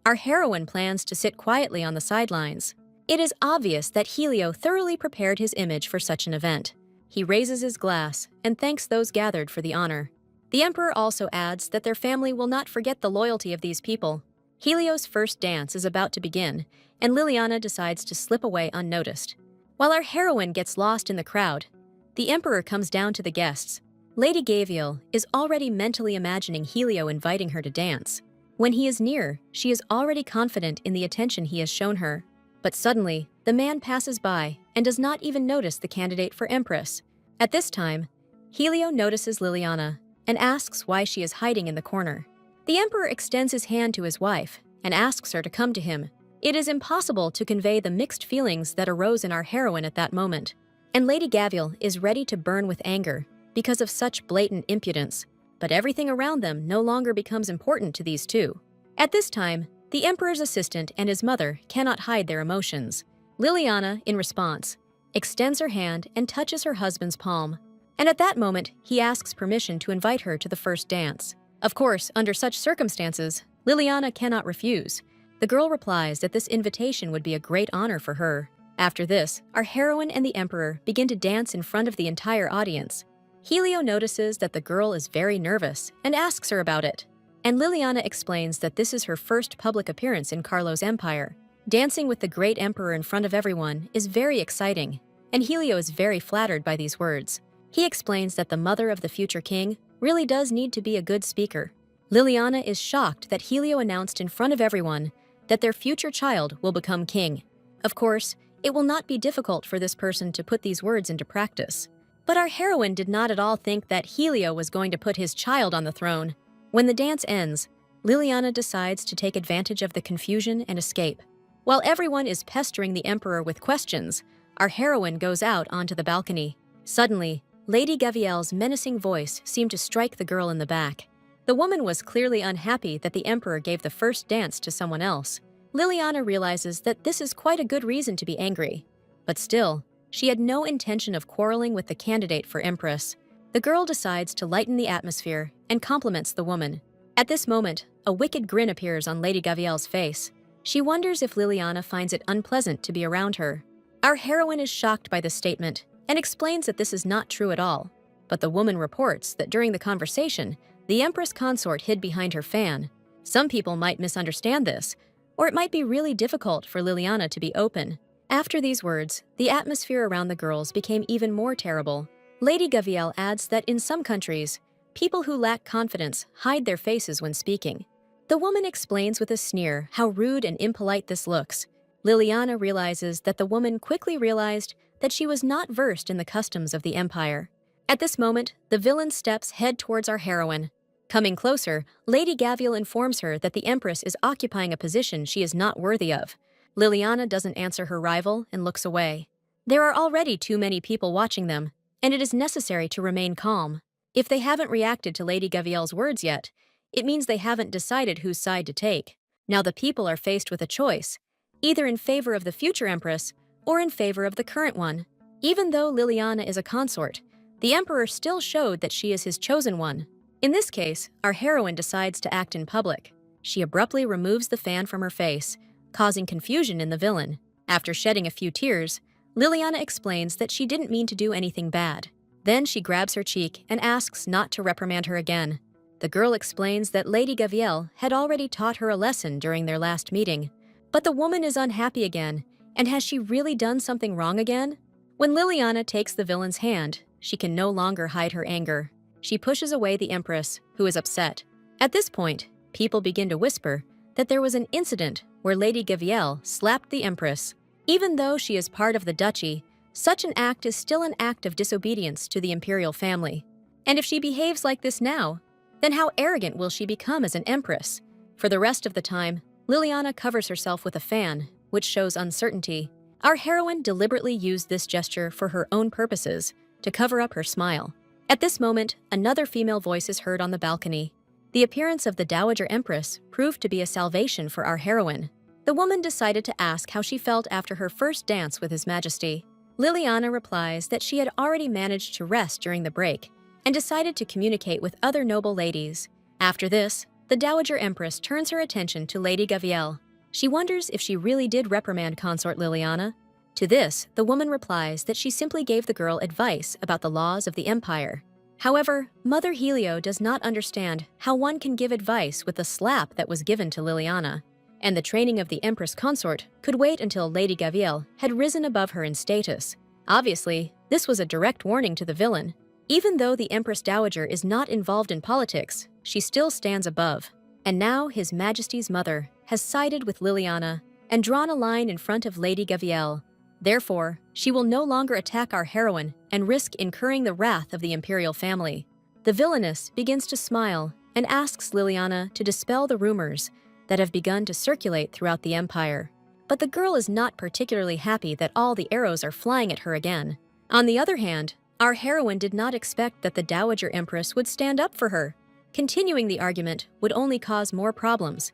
our heroine plans to sit quietly on the sidelines. It is obvious that Helio thoroughly prepared his image for such an event. He raises his glass and thanks those gathered for the honor. The Emperor also adds that their family will not forget the loyalty of these people. Helio's first dance is about to begin, and Liliana decides to slip away unnoticed. While our heroine gets lost in the crowd, the Emperor comes down to the guests. Lady Gaviel is already mentally imagining Helio inviting her to dance. When he is near, she is already confident in the attention he has shown her. But suddenly, the man passes by and does not even notice the candidate for Empress. At this time, Helio notices Liliana and asks why she is hiding in the corner. The Emperor extends his hand to his wife and asks her to come to him. It is impossible to convey the mixed feelings that arose in our heroine at that moment. And Lady Gaviel is ready to burn with anger because of such blatant impudence. But everything around them no longer becomes important to these two. At this time, the Emperor's assistant and his mother cannot hide their emotions. Liliana, in response, extends her hand and touches her husband's palm. And at that moment, he asks permission to invite her to the first dance. Of course, under such circumstances, Liliana cannot refuse. The girl replies that this invitation would be a great honor for her. After this, our heroine and the Emperor begin to dance in front of the entire audience. Helio notices that the girl is very nervous and asks her about it. And Liliana explains that this is her first public appearance in Carlo's empire. Dancing with the great Emperor in front of everyone is very exciting, and Helio is very flattered by these words. He explains that the mother of the future king really does need to be a good speaker. Liliana is shocked that Helio announced in front of everyone that their future child will become king. Of course, it will not be difficult for this person to put these words into practice. But our heroine did not at all think that Helio was going to put his child on the throne. When the dance ends, Liliana decides to take advantage of the confusion and escape. While everyone is pestering the Emperor with questions, our heroine goes out onto the balcony. Suddenly, Lady Gaviel's menacing voice seemed to strike the girl in the back. The woman was clearly unhappy that the Emperor gave the first dance to someone else. Liliana realizes that this is quite a good reason to be angry. But still, she had no intention of quarreling with the candidate for Empress. The girl decides to lighten the atmosphere and compliments the woman. At this moment, a wicked grin appears on Lady Gaviel's face. She wonders if Liliana finds it unpleasant to be around her. Our heroine is shocked by this statement and explains that this is not true at all. But the woman reports that during the conversation, the Empress consort hid behind her fan. Some people might misunderstand this, or it might be really difficult for Liliana to be open. After these words, the atmosphere around the girls became even more terrible. Lady Gaviel adds that in some countries, people who lack confidence hide their faces when speaking. The woman explains with a sneer how rude and impolite this looks. Liliana realizes that the woman quickly realized that she was not versed in the customs of the empire. At this moment, the villain's steps head towards our heroine. Coming closer, Lady Gaviel informs her that the Empress is occupying a position she is not worthy of. Liliana doesn't answer her rival and looks away. There are already too many people watching them, and it is necessary to remain calm. If they haven't reacted to Lady Gaviel's words yet, it means they haven't decided whose side to take. Now the people are faced with a choice, either in favor of the future Empress or in favor of the current one. Even though Liliana is a consort, the Emperor still showed that she is his chosen one. In this case, our heroine decides to act in public. She abruptly removes the fan from her face, causing confusion in the villain. After shedding a few tears, Liliana explains that she didn't mean to do anything bad. Then she grabs her cheek and asks not to reprimand her again. The girl explains that Lady Gaviel had already taught her a lesson during their last meeting. But the woman is unhappy again, and has she really done something wrong again? When Liliana takes the villain's hand, she can no longer hide her anger. She pushes away the Empress, who is upset. At this point, people begin to whisper that there was an incident where Lady Gaviel slapped the Empress. Even though she is part of the duchy, such an act is still an act of disobedience to the imperial family. And if she behaves like this now, then how arrogant will she become as an empress? For the rest of the time, Liliana covers herself with a fan, which shows uncertainty. Our heroine deliberately used this gesture for her own purposes, to cover up her smile. At this moment, another female voice is heard on the balcony. The appearance of the Dowager Empress proved to be a salvation for our heroine. The woman decided to ask how she felt after her first dance with His Majesty. Liliana replies that she had already managed to rest during the break and decided to communicate with other noble ladies. After this, the Dowager Empress turns her attention to Lady Gavielle. She wonders if she really did reprimand consort Liliana. To this, the woman replies that she simply gave the girl advice about the laws of the empire. However, Mother Helio does not understand how one can give advice with the slap that was given to Liliana, and the training of the Empress consort could wait until Lady Gavielle had risen above her in status. Obviously, this was a direct warning to the villain. Even though the Empress Dowager is not involved in politics, she still stands above. And now His Majesty's mother has sided with Liliana and drawn a line in front of Lady Gavielle. Therefore, she will no longer attack our heroine and risk incurring the wrath of the imperial family. The villainess begins to smile and asks Liliana to dispel the rumors that have begun to circulate throughout the empire. But the girl is not particularly happy that all the arrows are flying at her again. On the other hand, our heroine did not expect that the Dowager Empress would stand up for her. Continuing the argument would only cause more problems,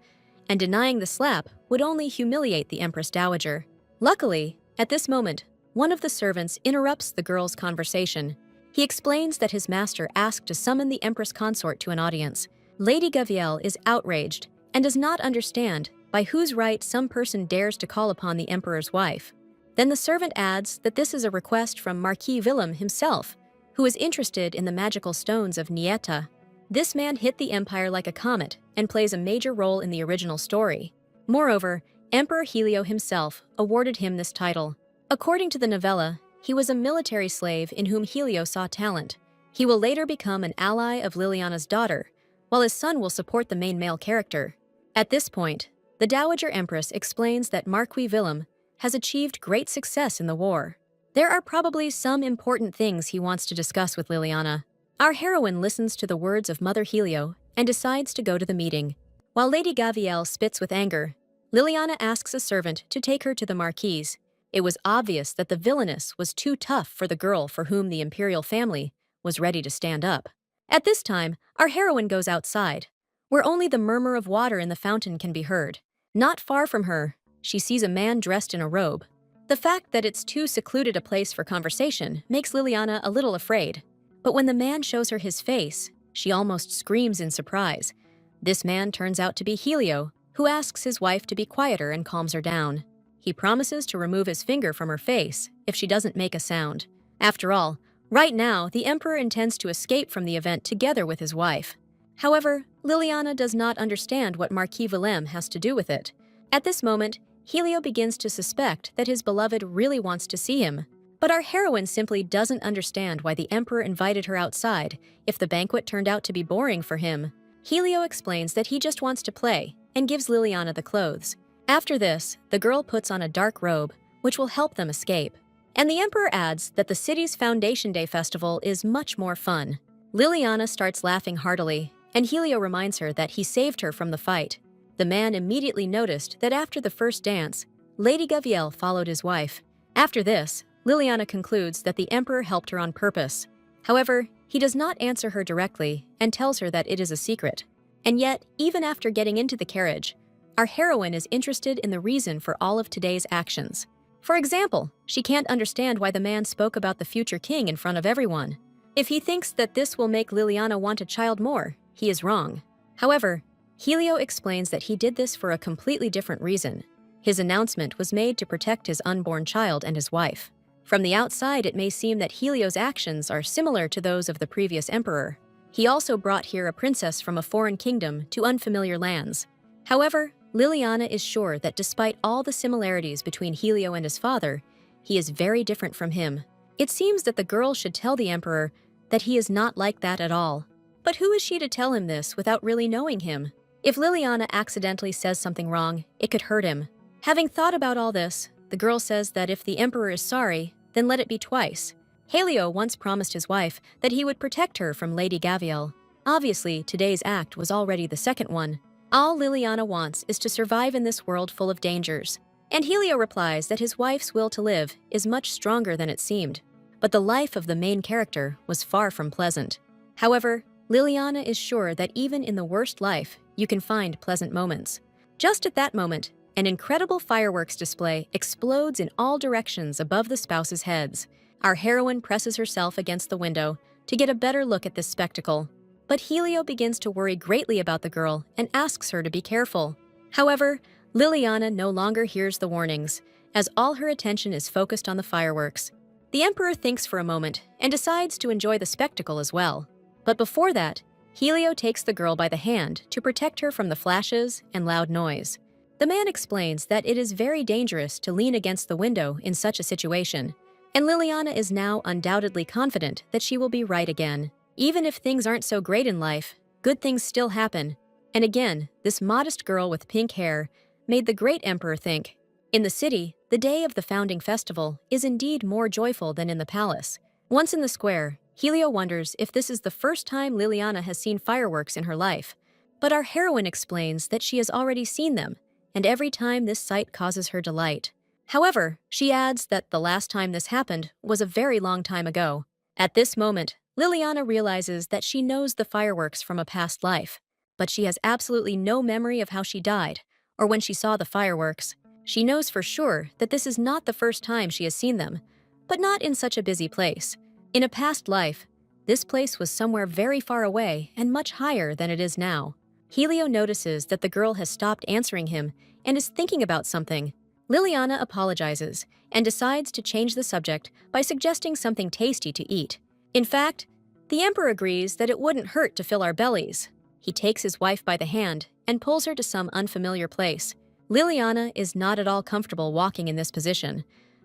and denying the slap would only humiliate the Empress Dowager. Luckily, at this moment, one of the servants interrupts the girl's conversation. He explains that his master asked to summon the Empress consort to an audience. Lady Gavielle is outraged and does not understand by whose right some person dares to call upon the emperor's wife. Then the servant adds that this is a request from Marquis Willem himself, who is interested in the magical stones of Nieta. This man hit the empire like a comet and plays a major role in the original story. Moreover, Emperor Helio himself awarded him this title. According to the novella, he was a military slave in whom Helio saw talent. He will later become an ally of Liliana's daughter, while his son will support the main male character. At this point, the Dowager Empress explains that Marquis Willem has achieved great success in the war. There are probably some important things he wants to discuss with Liliana. Our heroine listens to the words of Mother Helio and decides to go to the meeting. While Lady Gavielle spits with anger, Liliana asks a servant to take her to the Marquise. It was obvious that the villainess was too tough for the girl for whom the imperial family was ready to stand up. At this time, our heroine goes outside, where only the murmur of water in the fountain can be heard. Not far from her, she sees a man dressed in a robe. The fact that it's too secluded a place for conversation makes Liliana a little afraid. But when the man shows her his face, she almost screams in surprise. This man turns out to be Helio, who asks his wife to be quieter and calms her down. He promises to remove his finger from her face if she doesn't make a sound. After all, right now, the emperor intends to escape from the event together with his wife. However, Liliana does not understand what Marquis Willem has to do with it. At this moment, Helio begins to suspect that his beloved really wants to see him. But our heroine simply doesn't understand why the emperor invited her outside if the banquet turned out to be boring for him. Helio explains that he just wants to play and gives Liliana the clothes. After this, the girl puts on a dark robe, which will help them escape. And the emperor adds that the city's Foundation Day festival is much more fun. Liliana starts laughing heartily, and Helio reminds her that he saved her from the fight. The man immediately noticed that after the first dance, Lady Gavielle followed his wife. After this, Liliana concludes that the emperor helped her on purpose. However, he does not answer her directly and tells her that it is a secret. And yet, even after getting into the carriage, our heroine is interested in the reason for all of today's actions. For example, she can't understand why the man spoke about the future king in front of everyone. If he thinks that this will make Liliana want a child more, he is wrong. However, Helio explains that he did this for a completely different reason. His announcement was made to protect his unborn child and his wife. From the outside, it may seem that Helio's actions are similar to those of the previous emperor. He also brought here a princess from a foreign kingdom to unfamiliar lands. However, Liliana is sure that despite all the similarities between Helio and his father, he is very different from him. It seems that the girl should tell the emperor that he is not like that at all. But who is she to tell him this without really knowing him? If Liliana accidentally says something wrong, it could hurt him. Having thought about all this, the girl says that if the emperor is sorry, then let it be twice. Helio once promised his wife that he would protect her from Lady Gavielle. Obviously, today's act was already the second one. All Liliana wants is to survive in this world full of dangers. And Helio replies that his wife's will to live is much stronger than it seemed. But the life of the main character was far from pleasant. However, Liliana is sure that even in the worst life, you can find pleasant moments. Just at that moment, an incredible fireworks display explodes in all directions above the spouses' heads. Our heroine presses herself against the window to get a better look at this spectacle. But Helio begins to worry greatly about the girl and asks her to be careful. However, Liliana no longer hears the warnings, as all her attention is focused on the fireworks. The Emperor thinks for a moment and decides to enjoy the spectacle as well. But before that, Helio takes the girl by the hand to protect her from the flashes and loud noise. The man explains that it is very dangerous to lean against the window in such a situation, and Liliana is now undoubtedly confident that she will be right again. Even if things aren't so great in life, good things still happen. And again, this modest girl with pink hair made the great emperor think. In the city, the day of the founding festival is indeed more joyful than in the palace. Once in the square, Helio wonders if this is the first time Liliana has seen fireworks in her life. But our heroine explains that she has already seen them, and every time this sight causes her delight. However, she adds that the last time this happened was a very long time ago. At this moment, Liliana realizes that she knows the fireworks from a past life, but she has absolutely no memory of how she died or when she saw the fireworks. She knows for sure that this is not the first time she has seen them, but not in such a busy place. In a past life, this place was somewhere very far away and much higher than it is now. Helio notices that the girl has stopped answering him and is thinking about something. Liliana apologizes and decides to change the subject by suggesting something tasty to eat. In fact, the Emperor agrees that it wouldn't hurt to fill our bellies. He takes his wife by the hand and pulls her to some unfamiliar place. Liliana is not at all comfortable walking in this position,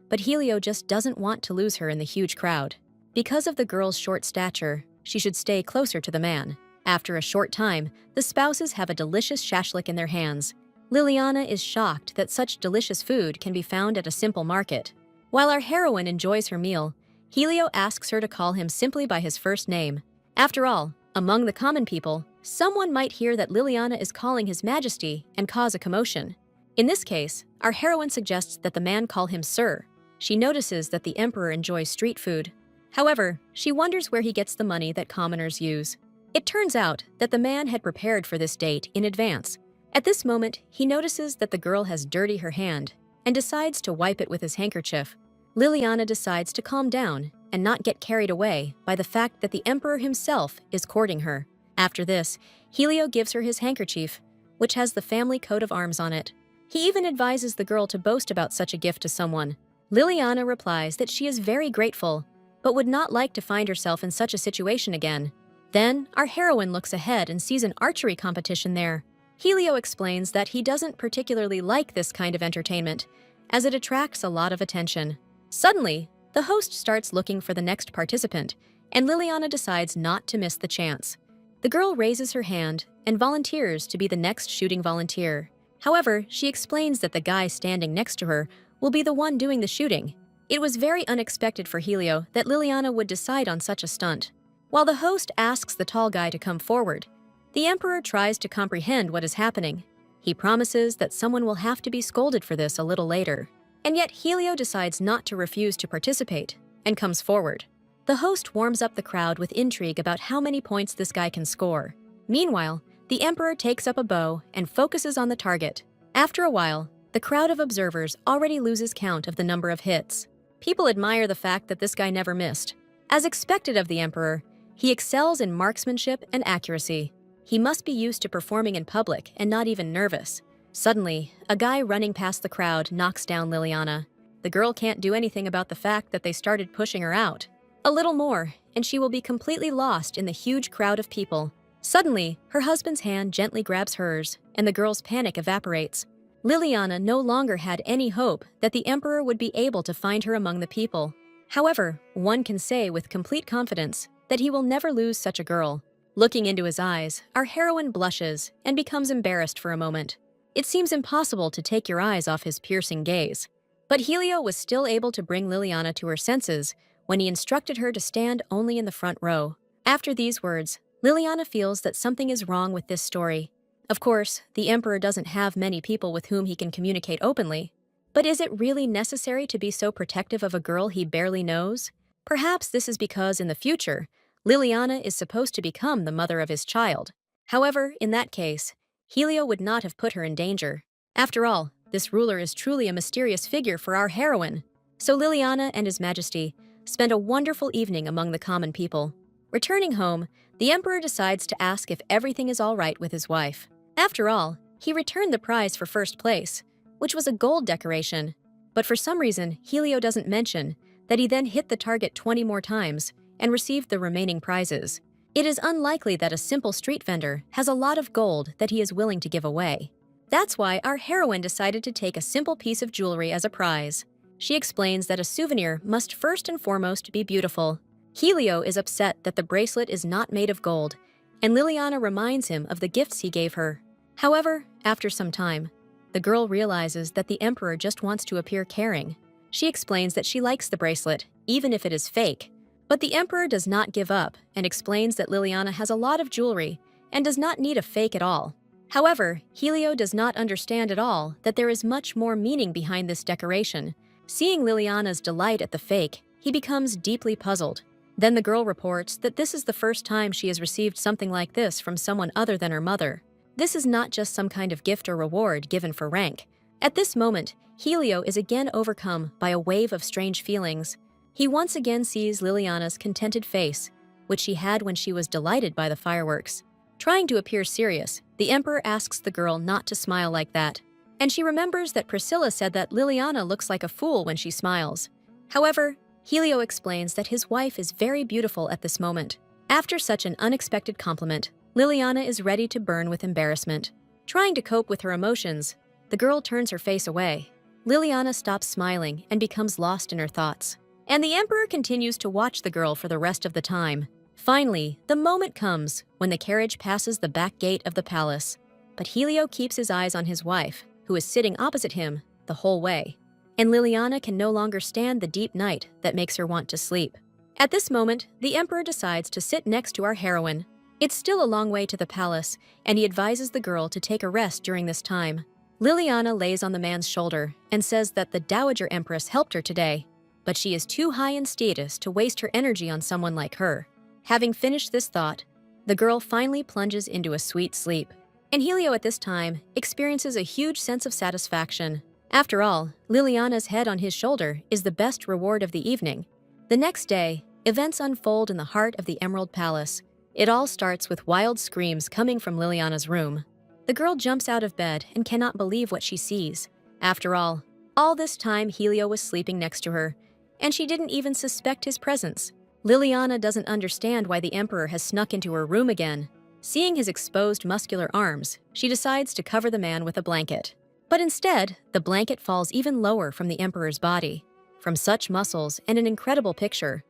but Helio just doesn't want to lose her in the huge crowd. Because of the girl's short stature, she should stay closer to the man. After a short time, the spouses have a delicious shashlik in their hands. Liliana is shocked that such delicious food can be found at a simple market. While our heroine enjoys her meal, Helio asks her to call him simply by his first name. After all, among the common people, someone might hear that Liliana is calling His Majesty and cause a commotion. In this case, our heroine suggests that the man call him Sir. She notices that the Emperor enjoys street food. However, she wonders where he gets the money that commoners use. It turns out that the man had prepared for this date in advance. At this moment, he notices that the girl has dirtied her hand and decides to wipe it with his handkerchief. Liliana decides to calm down and not get carried away by the fact that the Emperor himself is courting her. After this, Helio gives her his handkerchief, which has the family coat of arms on it. He even advises the girl to boast about such a gift to someone. Liliana replies that she is very grateful, but would not like to find herself in such a situation again. Then, our heroine looks ahead and sees an archery competition there. Helio explains that he doesn't particularly like this kind of entertainment, as it attracts a lot of attention. Suddenly, the host starts looking for the next participant, and Liliana decides not to miss the chance. The girl raises her hand and volunteers to be the next shooting volunteer. However, she explains that the guy standing next to her will be the one doing the shooting. It was very unexpected for Helio that Liliana would decide on such a stunt. While the host asks the tall guy to come forward, the Emperor tries to comprehend what is happening. He promises that someone will have to be scolded for this a little later. And yet Helio decides not to refuse to participate and comes forward. The host warms up the crowd with intrigue about how many points this guy can score. Meanwhile, the Emperor takes up a bow and focuses on the target. After a while, the crowd of observers already loses count of the number of hits. People admire the fact that this guy never missed. As expected of the Emperor, he excels in marksmanship and accuracy. He must be used to performing in public and not even nervous. Suddenly, a guy running past the crowd knocks down Liliana. The girl can't do anything about the fact that they started pushing her out. A little more, and she will be completely lost in the huge crowd of people. Suddenly, her husband's hand gently grabs hers, and the girl's panic evaporates. Liliana no longer had any hope that the Emperor would be able to find her among the people. However, one can say with complete confidence that he will never lose such a girl. Looking into his eyes, our heroine blushes and becomes embarrassed for a moment. It seems impossible to take your eyes off his piercing gaze. But Helio was still able to bring Liliana to her senses when he instructed her to stand only in the front row. After these words, Liliana feels that something is wrong with this story. Of course, the Emperor doesn't have many people with whom he can communicate openly. But is it really necessary to be so protective of a girl he barely knows? Perhaps this is because in the future, Liliana is supposed to become the mother of his child. However, in that case, Helio would not have put her in danger. After all, this ruler is truly a mysterious figure for our heroine. So Liliana and His Majesty spend a wonderful evening among the common people. Returning home, the emperor decides to ask if everything is all right with his wife. After all, he returned the prize for first place, which was a gold decoration. But for some reason, Helio doesn't mention that he then hit the target 20 more times and received the remaining prizes. It is unlikely that a simple street vendor has a lot of gold that he is willing to give away. That's why our heroine decided to take a simple piece of jewelry as a prize. She explains that a souvenir must first and foremost be beautiful. Helio is upset that the bracelet is not made of gold, and Liliana reminds him of the gifts he gave her. However, after some time, the girl realizes that the emperor just wants to appear caring. She explains that she likes the bracelet, even if it is fake. But the emperor does not give up and explains that Liliana has a lot of jewelry and does not need a fake at all. However, Helio does not understand at all that there is much more meaning behind this decoration. Seeing Liliana's delight at the fake, he becomes deeply puzzled. Then the girl reports that this is the first time she has received something like this from someone other than her mother. This is not just some kind of gift or reward given for rank. At this moment, Helio is again overcome by a wave of strange feelings. He once again sees Liliana's contented face, which she had when she was delighted by the fireworks. Trying to appear serious, the emperor asks the girl not to smile like that, and she remembers that Priscilla said that Liliana looks like a fool when she smiles. However, Helio explains that his wife is very beautiful at this moment. After such an unexpected compliment, Liliana is ready to burn with embarrassment. Trying to cope with her emotions, the girl turns her face away. Liliana stops smiling and becomes lost in her thoughts. And the emperor continues to watch the girl for the rest of the time. Finally, the moment comes when the carriage passes the back gate of the palace. But Helio keeps his eyes on his wife, who is sitting opposite him the whole way. And Liliana can no longer stand the deep night that makes her want to sleep. At this moment, the emperor decides to sit next to our heroine. It's still a long way to the palace, and he advises the girl to take a rest during this time. Liliana lays on the man's shoulder and says that the dowager empress helped her today, but she is too high in status to waste her energy on someone like her. Having finished this thought, the girl finally plunges into a sweet sleep. And Helio at this time experiences a huge sense of satisfaction. After all, Liliana's head on his shoulder is the best reward of the evening. The next day, events unfold in the heart of the Emerald Palace. It all starts with wild screams coming from Liliana's room. The girl jumps out of bed and cannot believe what she sees. After all this time Helio was sleeping next to her, and she didn't even suspect his presence. Liliana doesn't understand why the emperor has snuck into her room again. Seeing his exposed muscular arms, she decides to cover the man with a blanket. But instead, the blanket falls even lower from the emperor's body. From such muscles and an incredible picture,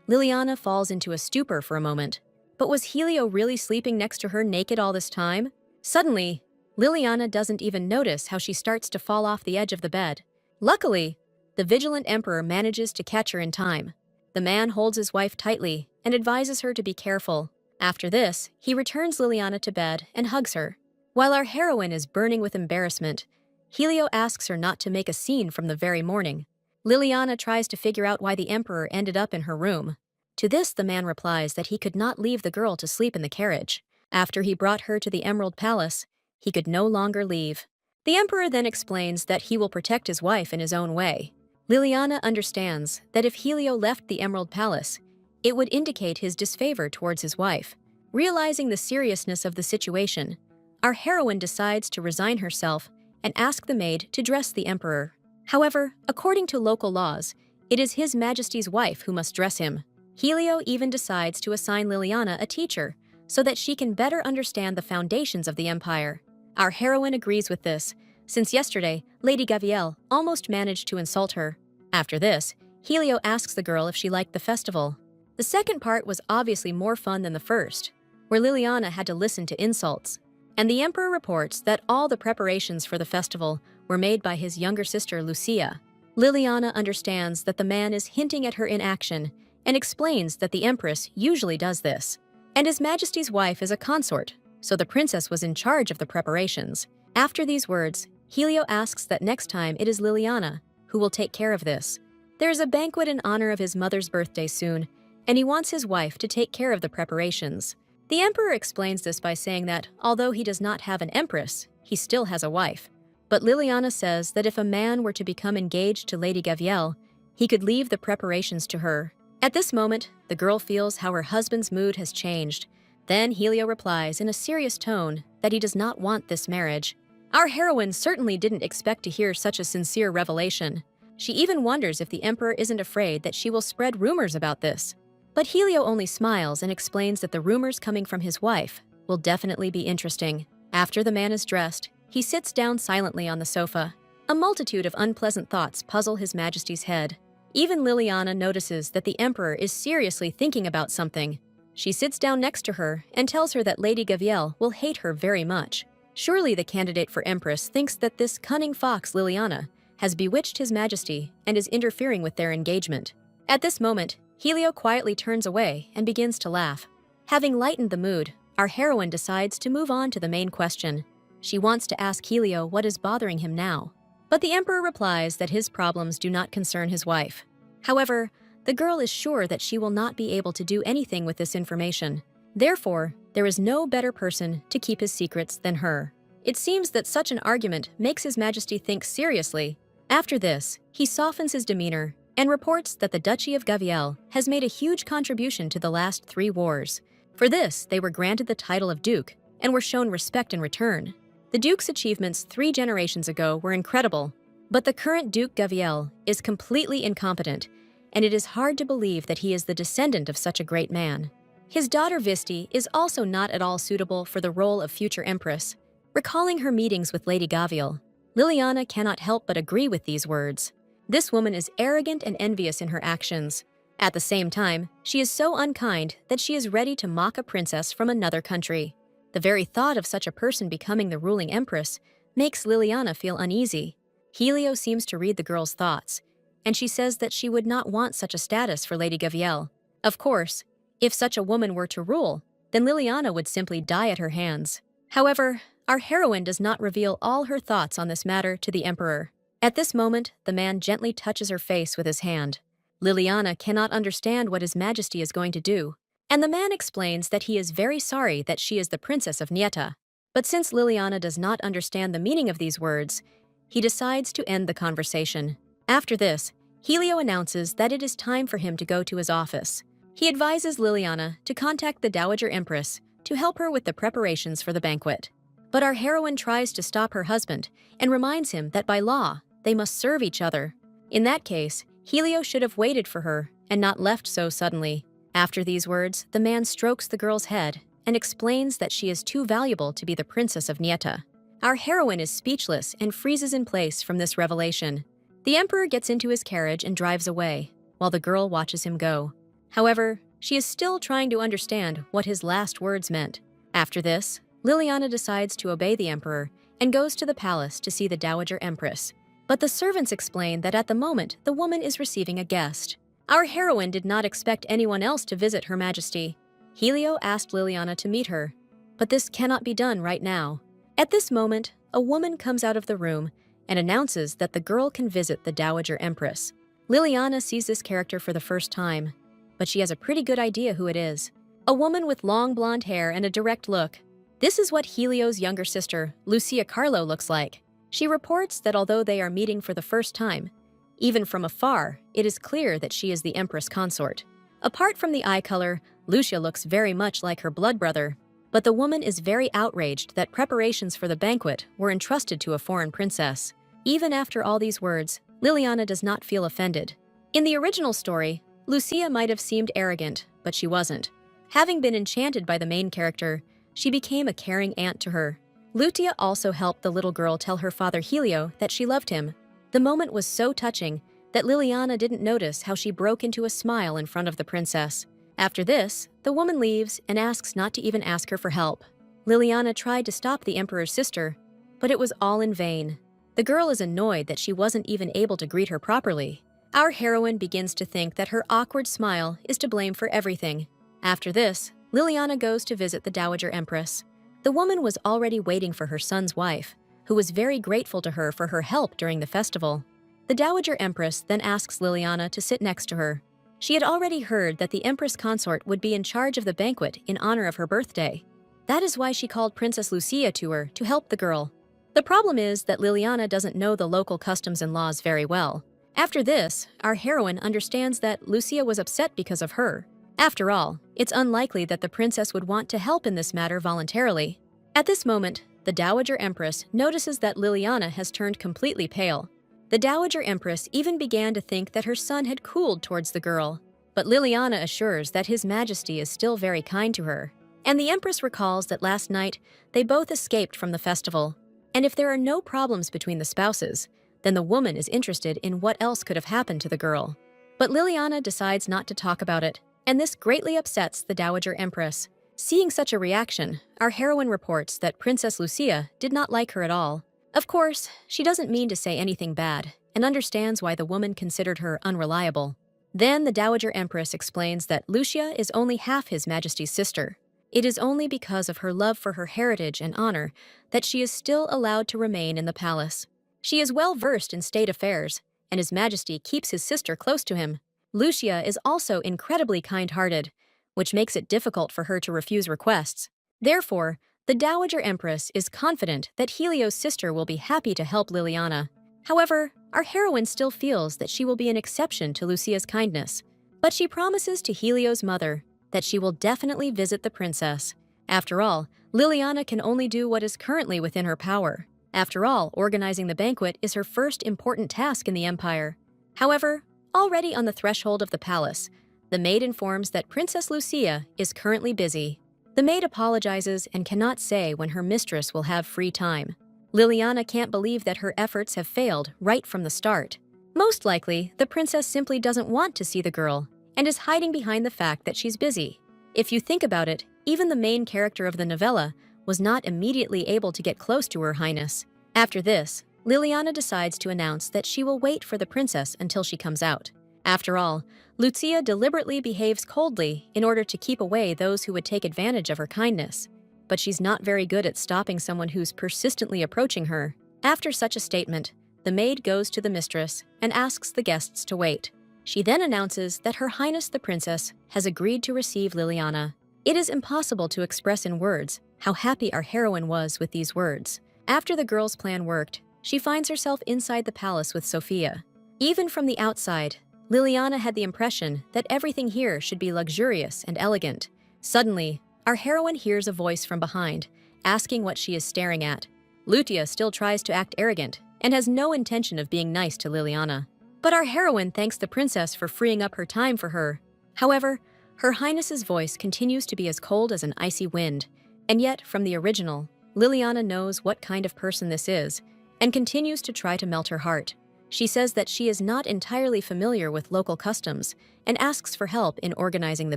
Liliana falls into a stupor for a moment. But was Helio really sleeping next to her naked all this time? Suddenly, Liliana doesn't even notice how she starts to fall off the edge of the bed. Luckily, the vigilant emperor manages to catch her in time. The man holds his wife tightly and advises her to be careful. After this, he returns Liliana to bed and hugs her. While our heroine is burning with embarrassment, Helio asks her not to make a scene from the very morning. Liliana tries to figure out why the emperor ended up in her room. To this, the man replies that he could not leave the girl to sleep in the carriage. After he brought her to the Emerald Palace, he could no longer leave. The emperor then explains that he will protect his wife in his own way. Liliana understands that if Helio left the Emerald Palace, it would indicate his disfavor towards his wife. Realizing the seriousness of the situation, our heroine decides to resign herself and ask the maid to dress the emperor. However, according to local laws, it is His Majesty's wife who must dress him. Helio even decides to assign Liliana a teacher so that she can better understand the foundations of the empire. Our heroine agrees with this, since yesterday, Lady Gavielle almost managed to insult her. After this, Helio asks the girl if she liked the festival. The second part was obviously more fun than the first, where Liliana had to listen to insults. And the emperor reports that all the preparations for the festival were made by his younger sister Lucia. Liliana understands that the man is hinting at her inaction and explains that the empress usually does this. And His Majesty's wife is a consort, so the princess was in charge of the preparations. After these words, Helio asks that next time it is Liliana who will take care of this. There is a banquet in honor of his mother's birthday soon, and he wants his wife to take care of the preparations. The emperor explains this by saying that although he does not have an empress, he still has a wife. But Liliana says that if a man were to become engaged to Lady Gaviel, he could leave the preparations to her. At this moment, the girl feels how her husband's mood has changed. Then Helio replies in a serious tone that he does not want this marriage. Our heroine certainly didn't expect to hear such a sincere revelation. She even wonders if the emperor isn't afraid that she will spread rumors about this. But Helio only smiles and explains that the rumors coming from his wife will definitely be interesting. After the man is dressed, he sits down silently on the sofa. A multitude of unpleasant thoughts puzzle His Majesty's head. Even Liliana notices that the emperor is seriously thinking about something. She sits down next to her and tells her that Lady Gaviel will hate her very much. Surely the candidate for Empress thinks that this cunning fox Liliana has bewitched His Majesty and is interfering with their engagement. At this moment, Helio quietly turns away and begins to laugh. Having lightened the mood, our heroine decides to move on to the main question. She wants to ask Helio what is bothering him now. But the emperor replies that his problems do not concern his wife. However, the girl is sure that she will not be able to do anything with this information. Therefore, there is no better person to keep his secrets than her. It seems that such an argument makes His Majesty think seriously. After this, he softens his demeanor and reports that the Duchy of Gaviel has made a huge contribution to the last 3 wars. For this, they were granted the title of Duke and were shown respect in return. The Duke's achievements 3 generations ago were incredible, but the current Duke Gaviel is completely incompetent, and it is hard to believe that he is the descendant of such a great man. His daughter Visty is also not at all suitable for the role of future Empress. Recalling her meetings with Lady Gaviel, Liliana cannot help but agree with these words. This woman is arrogant and envious in her actions. At the same time, she is so unkind that she is ready to mock a princess from another country. The very thought of such a person becoming the ruling empress makes Liliana feel uneasy. Helio seems to read the girl's thoughts, and she says that she would not want such a status for Lady Gaviel. Of course, if such a woman were to rule, then Liliana would simply die at her hands. However, our heroine does not reveal all her thoughts on this matter to the emperor. At this moment, the man gently touches her face with his hand. Liliana cannot understand what His Majesty is going to do, and the man explains that he is very sorry that she is the Princess of Nieta. But since Liliana does not understand the meaning of these words, he decides to end the conversation. After this, Helio announces that it is time for him to go to his office. He advises Liliana to contact the Dowager Empress to help her with the preparations for the banquet. But our heroine tries to stop her husband and reminds him that by law, they must serve each other. In that case, Helio should have waited for her and not left so suddenly. After these words, the man strokes the girl's head and explains that she is too valuable to be the Princess of Nieta. Our heroine is speechless and freezes in place from this revelation. The emperor gets into his carriage and drives away, while the girl watches him go. However, she is still trying to understand what his last words meant. After this, Liliana decides to obey the emperor and goes to the palace to see the Dowager Empress. But the servants explain that at the moment the woman is receiving a guest. Our heroine did not expect anyone else to visit Her Majesty. Helio asked Liliana to meet her, but this cannot be done right now. At this moment, a woman comes out of the room and announces that the girl can visit the Dowager Empress. Liliana sees this character for the first time, but she has a pretty good idea who it is. A woman with long blonde hair and a direct look. This is what Helio's younger sister, Lucia Carlo, looks like. She reports that although they are meeting for the first time, even from afar, it is clear that she is the Empress consort. Apart from the eye color, Lucia looks very much like her blood brother, but the woman is very outraged that preparations for the banquet were entrusted to a foreign princess. Even after all these words, Liliana does not feel offended. In the original story, Lucia might have seemed arrogant, but she wasn't. Having been enchanted by the main character, she became a caring aunt to her. Lucia also helped the little girl tell her father Helio that she loved him. The moment was so touching that Liliana didn't notice how she broke into a smile in front of the princess. After this, the woman leaves and asks not to even ask her for help. Liliana tried to stop the emperor's sister, but it was all in vain. The girl is annoyed that she wasn't even able to greet her properly. Our heroine begins to think that her awkward smile is to blame for everything. After this, Liliana goes to visit the Dowager Empress. The woman was already waiting for her son's wife, who was very grateful to her for her help during the festival. The Dowager Empress then asks Liliana to sit next to her. She had already heard that the Empress consort would be in charge of the banquet in honor of her birthday. That is why she called Princess Lucia to her to help the girl. The problem is that Liliana doesn't know the local customs and laws very well. After this, our heroine understands that Lucia was upset because of her. After all, it's unlikely that the princess would want to help in this matter voluntarily. At this moment, the Dowager Empress notices that Liliana has turned completely pale. The Dowager Empress even began to think that her son had cooled towards the girl, but Liliana assures that His Majesty is still very kind to her. And the Empress recalls that last night they both escaped from the festival. And if there are no problems between the spouses, then the woman is interested in what else could have happened to the girl. But Liliana decides not to talk about it, and this greatly upsets the Dowager Empress. Seeing such a reaction, our heroine reports that Princess Lucia did not like her at all. Of course, she doesn't mean to say anything bad, and understands why the woman considered her unreliable. Then the Dowager Empress explains that Lucia is only half His Majesty's sister. It is only because of her love for her heritage and honor that she is still allowed to remain in the palace. She is well versed in state affairs, and His Majesty keeps his sister close to him. Lucia is also incredibly kind-hearted, which makes it difficult for her to refuse requests. Therefore, the Dowager Empress is confident that Helio's sister will be happy to help Liliana. However, our heroine still feels that she will be an exception to Lucia's kindness, but she promises to Helio's mother that she will definitely visit the princess. After all, Liliana can only do what is currently within her power. After all, organizing the banquet is her first important task in the empire. However, already on the threshold of the palace, the maid informs that Princess Lucia is currently busy. The maid apologizes and cannot say when her mistress will have free time. Liliana can't believe that her efforts have failed right from the start. Most likely, the princess simply doesn't want to see the girl and is hiding behind the fact that she's busy. If you think about it, even the main character of the novella was not immediately able to get close to Her Highness. After this, Liliana decides to announce that she will wait for the princess until she comes out. After all, Lucia deliberately behaves coldly in order to keep away those who would take advantage of her kindness. But she's not very good at stopping someone who's persistently approaching her. After such a statement, the maid goes to the mistress and asks the guests to wait. She then announces that Her Highness the Princess has agreed to receive Liliana. It is impossible to express in words how happy our heroine was with these words. After the girl's plan worked, she finds herself inside the palace with Sophia. Even from the outside, Liliana had the impression that everything here should be luxurious and elegant. Suddenly, our heroine hears a voice from behind, asking what she is staring at. Lucia still tries to act arrogant and has no intention of being nice to Liliana. But our heroine thanks the princess for freeing up her time for her. However, Her Highness's voice continues to be as cold as an icy wind, and yet, from the original, Liliana knows what kind of person this is and continues to try to melt her heart. She says that she is not entirely familiar with local customs and asks for help in organizing the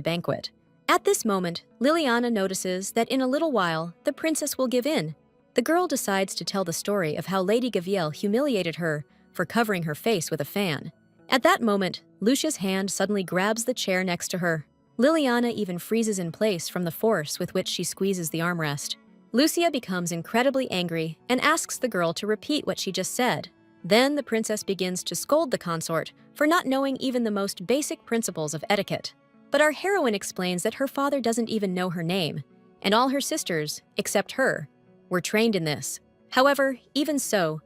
banquet. At this moment, Liliana notices that in a little while, the princess will give in. The girl decides to tell the story of how Lady Gaviel humiliated her for covering her face with a fan. At that moment, Lucia's hand suddenly grabs the chair next to her. Liliana even freezes in place from the force with which she squeezes the armrest. Lucia becomes incredibly angry and asks the girl to repeat what she just said. Then the princess begins to scold the consort for not knowing even the most basic principles of etiquette. But our heroine explains that her father doesn't even know her name, and all her sisters, except her, were trained in this. However, even so,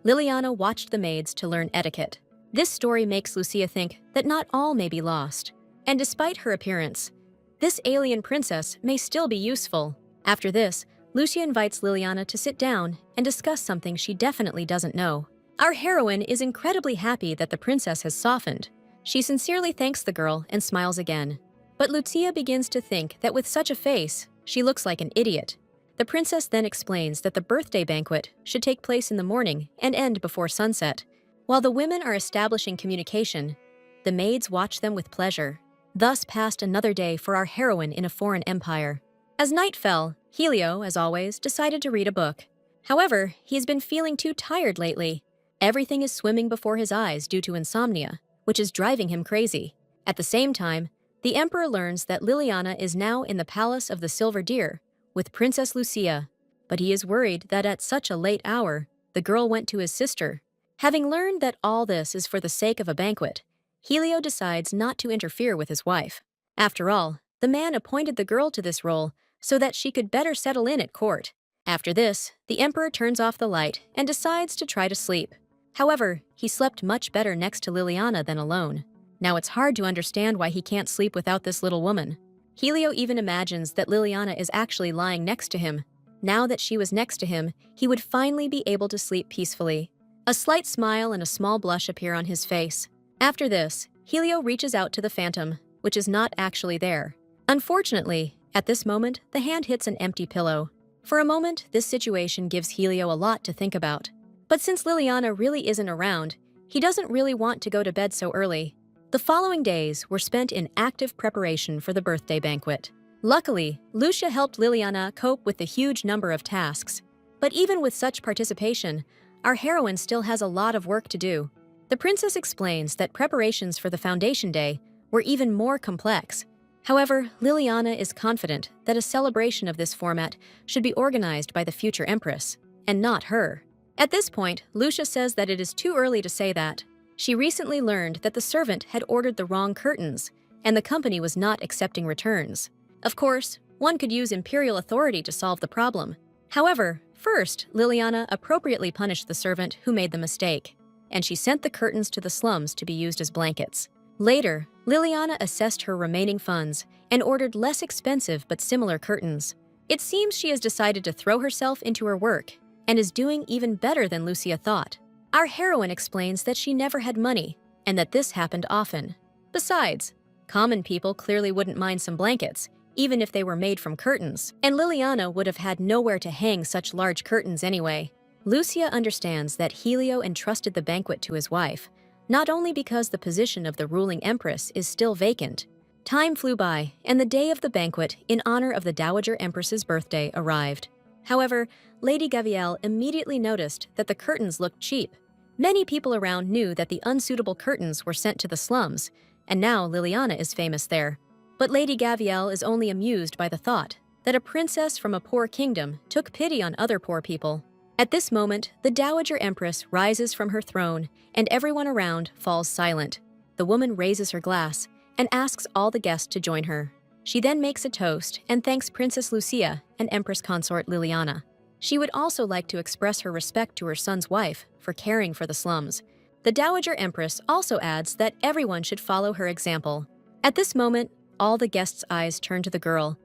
Liliana watched the maids to learn etiquette. This story makes Lucia think that not all may be lost, and despite her appearance, this alien princess may still be useful. After this, Lucia invites Liliana to sit down and discuss something she definitely doesn't know. Our heroine is incredibly happy that the princess has softened. She sincerely thanks the girl and smiles again. But Lucia begins to think that with such a face, she looks like an idiot. The princess then explains that the birthday banquet should take place in the morning and end before sunset. While the women are establishing communication, the maids watch them with pleasure. Thus passed another day for our heroine in a foreign empire. As night fell, Helio, as always, decided to read a book. However, he has been feeling too tired lately. Everything is swimming before his eyes due to insomnia, which is driving him crazy. At the same time, the emperor learns that Liliana is now in the palace of the Silver Deer with Princess Lucia, but he is worried that at such a late hour, the girl went to his sister. Having learned that all this is for the sake of a banquet, Helio decides not to interfere with his wife. After all, the man appointed the girl to this role so that she could better settle in at court. After this, the emperor turns off the light and decides to try to sleep. However, he slept much better next to Liliana than alone. Now it's hard to understand why he can't sleep without this little woman. Helio even imagines that Liliana is actually lying next to him. Now that she was next to him, he would finally be able to sleep peacefully. A slight smile and a small blush appear on his face. After this, Helio reaches out to the phantom, which is not actually there. Unfortunately, at this moment, the hand hits an empty pillow. For a moment, this situation gives Helio a lot to think about. But since Liliana really isn't around, he doesn't really want to go to bed so early. The following days were spent in active preparation for the birthday banquet. Luckily, Lucia helped Liliana cope with the huge number of tasks. But even with such participation, our heroine still has a lot of work to do. The princess explains that preparations for the foundation day were even more complex. However, Liliana is confident that a celebration of this format should be organized by the future empress, and not her. At this point, Lucia says that it is too early to say that. She recently learned that the servant had ordered the wrong curtains, and the company was not accepting returns. Of course, one could use imperial authority to solve the problem. However, first, Liliana appropriately punished the servant who made the mistake, and she sent the curtains to the slums to be used as blankets. Later, Liliana assessed her remaining funds and ordered less expensive but similar curtains. It seems she has decided to throw herself into her work and is doing even better than Lucia thought. Our heroine explains that she never had money and that this happened often. Besides, common people clearly wouldn't mind some blankets, even if they were made from curtains, and Liliana would have had nowhere to hang such large curtains anyway. Lucia understands that Helio entrusted the banquet to his wife, not only because the position of the ruling empress is still vacant. Time flew by, and the day of the banquet in honor of the Dowager Empress's birthday arrived. However, Lady Gavielle immediately noticed that the curtains looked cheap. Many people around knew that the unsuitable curtains were sent to the slums, and now Liliana is famous there. But Lady Gavielle is only amused by the thought that a princess from a poor kingdom took pity on other poor people. At this moment, the Dowager Empress rises from her throne, and everyone around falls silent. The woman raises her glass and asks all the guests to join her. She then makes a toast and thanks Princess Lucia and Empress Consort Liliana. She would also like to express her respect to her son's wife for caring for the slums. The Dowager Empress also adds that everyone should follow her example. At this moment, all the guests' eyes turn to the girl,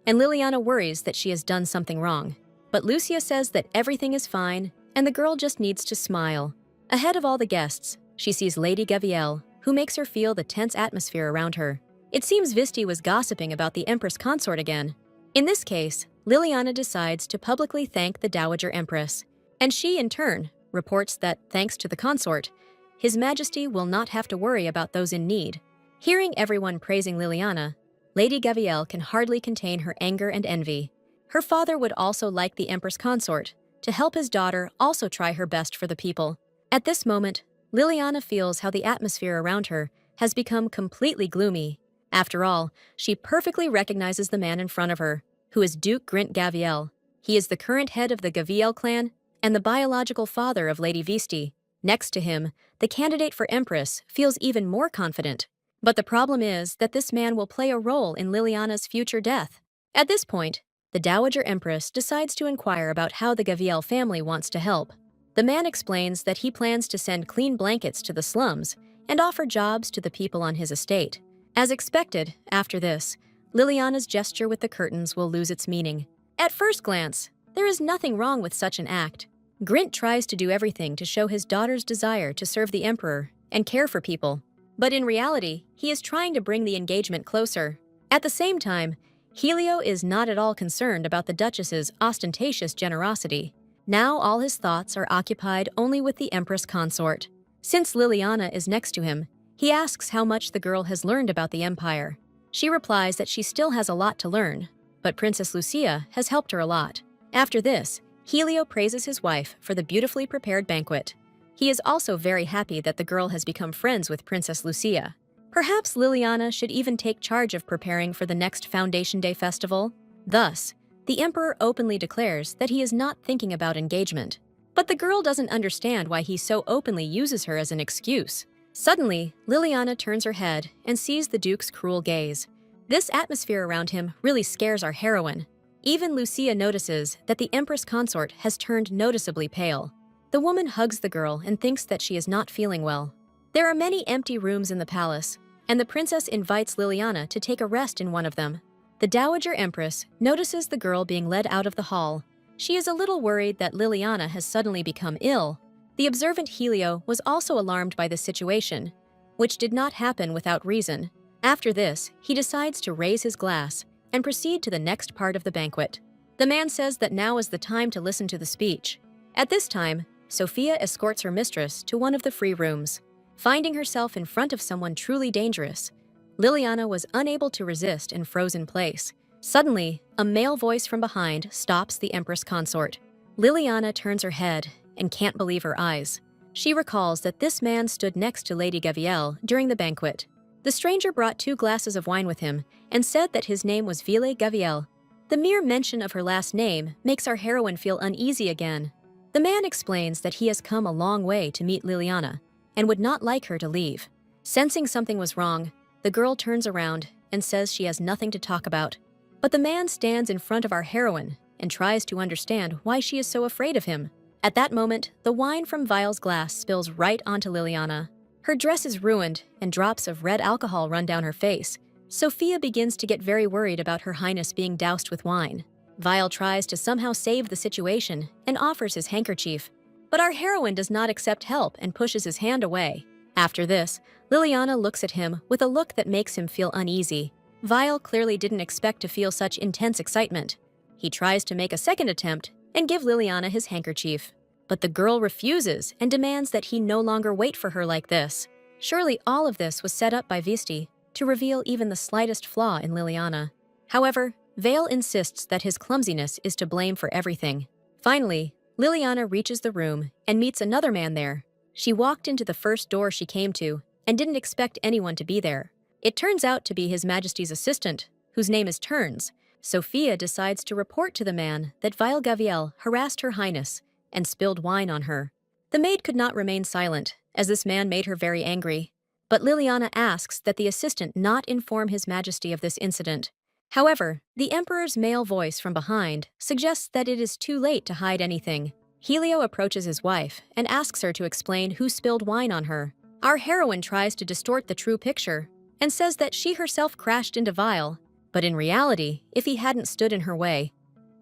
and Liliana worries that she has done something wrong. But Lucia says that everything is fine, and the girl just needs to smile. Ahead of all the guests, she sees Lady Gavielle, who makes her feel the tense atmosphere around her. It seems Visty was gossiping about the Empress Consort again. In this case, Liliana decides to publicly thank the Dowager Empress, and she, in turn, reports that, thanks to the consort, His Majesty will not have to worry about those in need. Hearing everyone praising Liliana, Lady Gavielle can hardly contain her anger and envy. Her father would also like the Empress Consort to help his daughter also try her best for the people. At this moment, Liliana feels how the atmosphere around her has become completely gloomy. After all, she perfectly recognizes the man in front of her, who is Duke Grint Gavielle. He is the current head of the Gavielle clan and the biological father of Lady Visty. Next to him, the candidate for Empress feels even more confident. But the problem is that this man will play a role in Liliana's future death. At this point, the Dowager Empress decides to inquire about how the Gavielle family wants to help. The man explains that he plans to send clean blankets to the slums and offer jobs to the people on his estate. As expected, after this, Liliana's gesture with the curtains will lose its meaning. At first glance, there is nothing wrong with such an act. Grint tries to do everything to show his daughter's desire to serve the emperor and care for people. But in reality, he is trying to bring the engagement closer. At the same time, Helio is not at all concerned about the Duchess's ostentatious generosity. Now all his thoughts are occupied only with the Empress Consort. Since Liliana is next to him, he asks how much the girl has learned about the Empire. She replies that she still has a lot to learn, but Princess Lucia has helped her a lot. After this, Helio praises his wife for the beautifully prepared banquet. He is also very happy that the girl has become friends with Princess Lucia. Perhaps Liliana should even take charge of preparing for the next Foundation Day festival. Thus, the Emperor openly declares that he is not thinking about engagement. But the girl doesn't understand why he so openly uses her as an excuse. Suddenly, Liliana turns her head and sees the Duke's cruel gaze. This atmosphere around him really scares our heroine. Even Lucia notices that the Empress consort has turned noticeably pale. The woman hugs the girl and thinks that she is not feeling well. There are many empty rooms in the palace, and the princess invites Liliana to take a rest in one of them. The dowager Empress notices the girl being led out of the hall. She is a little worried that Liliana has suddenly become ill. The observant Helio was also alarmed by this situation, which did not happen without reason. After this, he decides to raise his glass and proceed to the next part of the banquet. The man says that now is the time to listen to the speech. At this time, Sophia escorts her mistress to one of the free rooms. Finding herself in front of someone truly dangerous, Liliana was unable to resist and froze in place. Suddenly, a male voice from behind stops the Empress consort. Liliana turns her head and can't believe her eyes. She recalls that this man stood next to Lady Gavielle during the banquet. The stranger brought 2 glasses of wine with him and said that his name was Ville Gavielle. The mere mention of her last name makes our heroine feel uneasy again. The man explains that he has come a long way to meet Liliana and would not like her to leave. Sensing something was wrong, the girl turns around and says she has nothing to talk about. But the man stands in front of our heroine and tries to understand why she is so afraid of him. At that moment, the wine from Ville's glass spills right onto Liliana. Her dress is ruined and drops of red alcohol run down her face. Sophia begins to get very worried about her highness being doused with wine. Vile tries to somehow save the situation and offers his handkerchief, but our heroine does not accept help and pushes his hand away. After this, Liliana looks at him with a look that makes him feel uneasy. Vile clearly didn't expect to feel such intense excitement. He tries to make a second attempt and give Liliana his handkerchief, but the girl refuses and demands that he no longer wait for her like this. Surely all of this was set up by Visty to reveal even the slightest flaw in Liliana. However, Bale insists that his clumsiness is to blame for everything. Finally, Liliana reaches the room and meets another man there. She walked into the first door she came to and didn't expect anyone to be there. It turns out to be His Majesty's assistant, whose name is Turns. Sophia decides to report to the man that Ville Gavielle harassed her highness and spilled wine on her. The maid could not remain silent, as this man made her very angry. But Liliana asks that the assistant not inform His Majesty of this incident. However, the Emperor's male voice from behind suggests that it is too late to hide anything. Helio approaches his wife and asks her to explain who spilled wine on her. Our heroine tries to distort the true picture and says that she herself crashed into Vile, but in reality, if he hadn't stood in her way,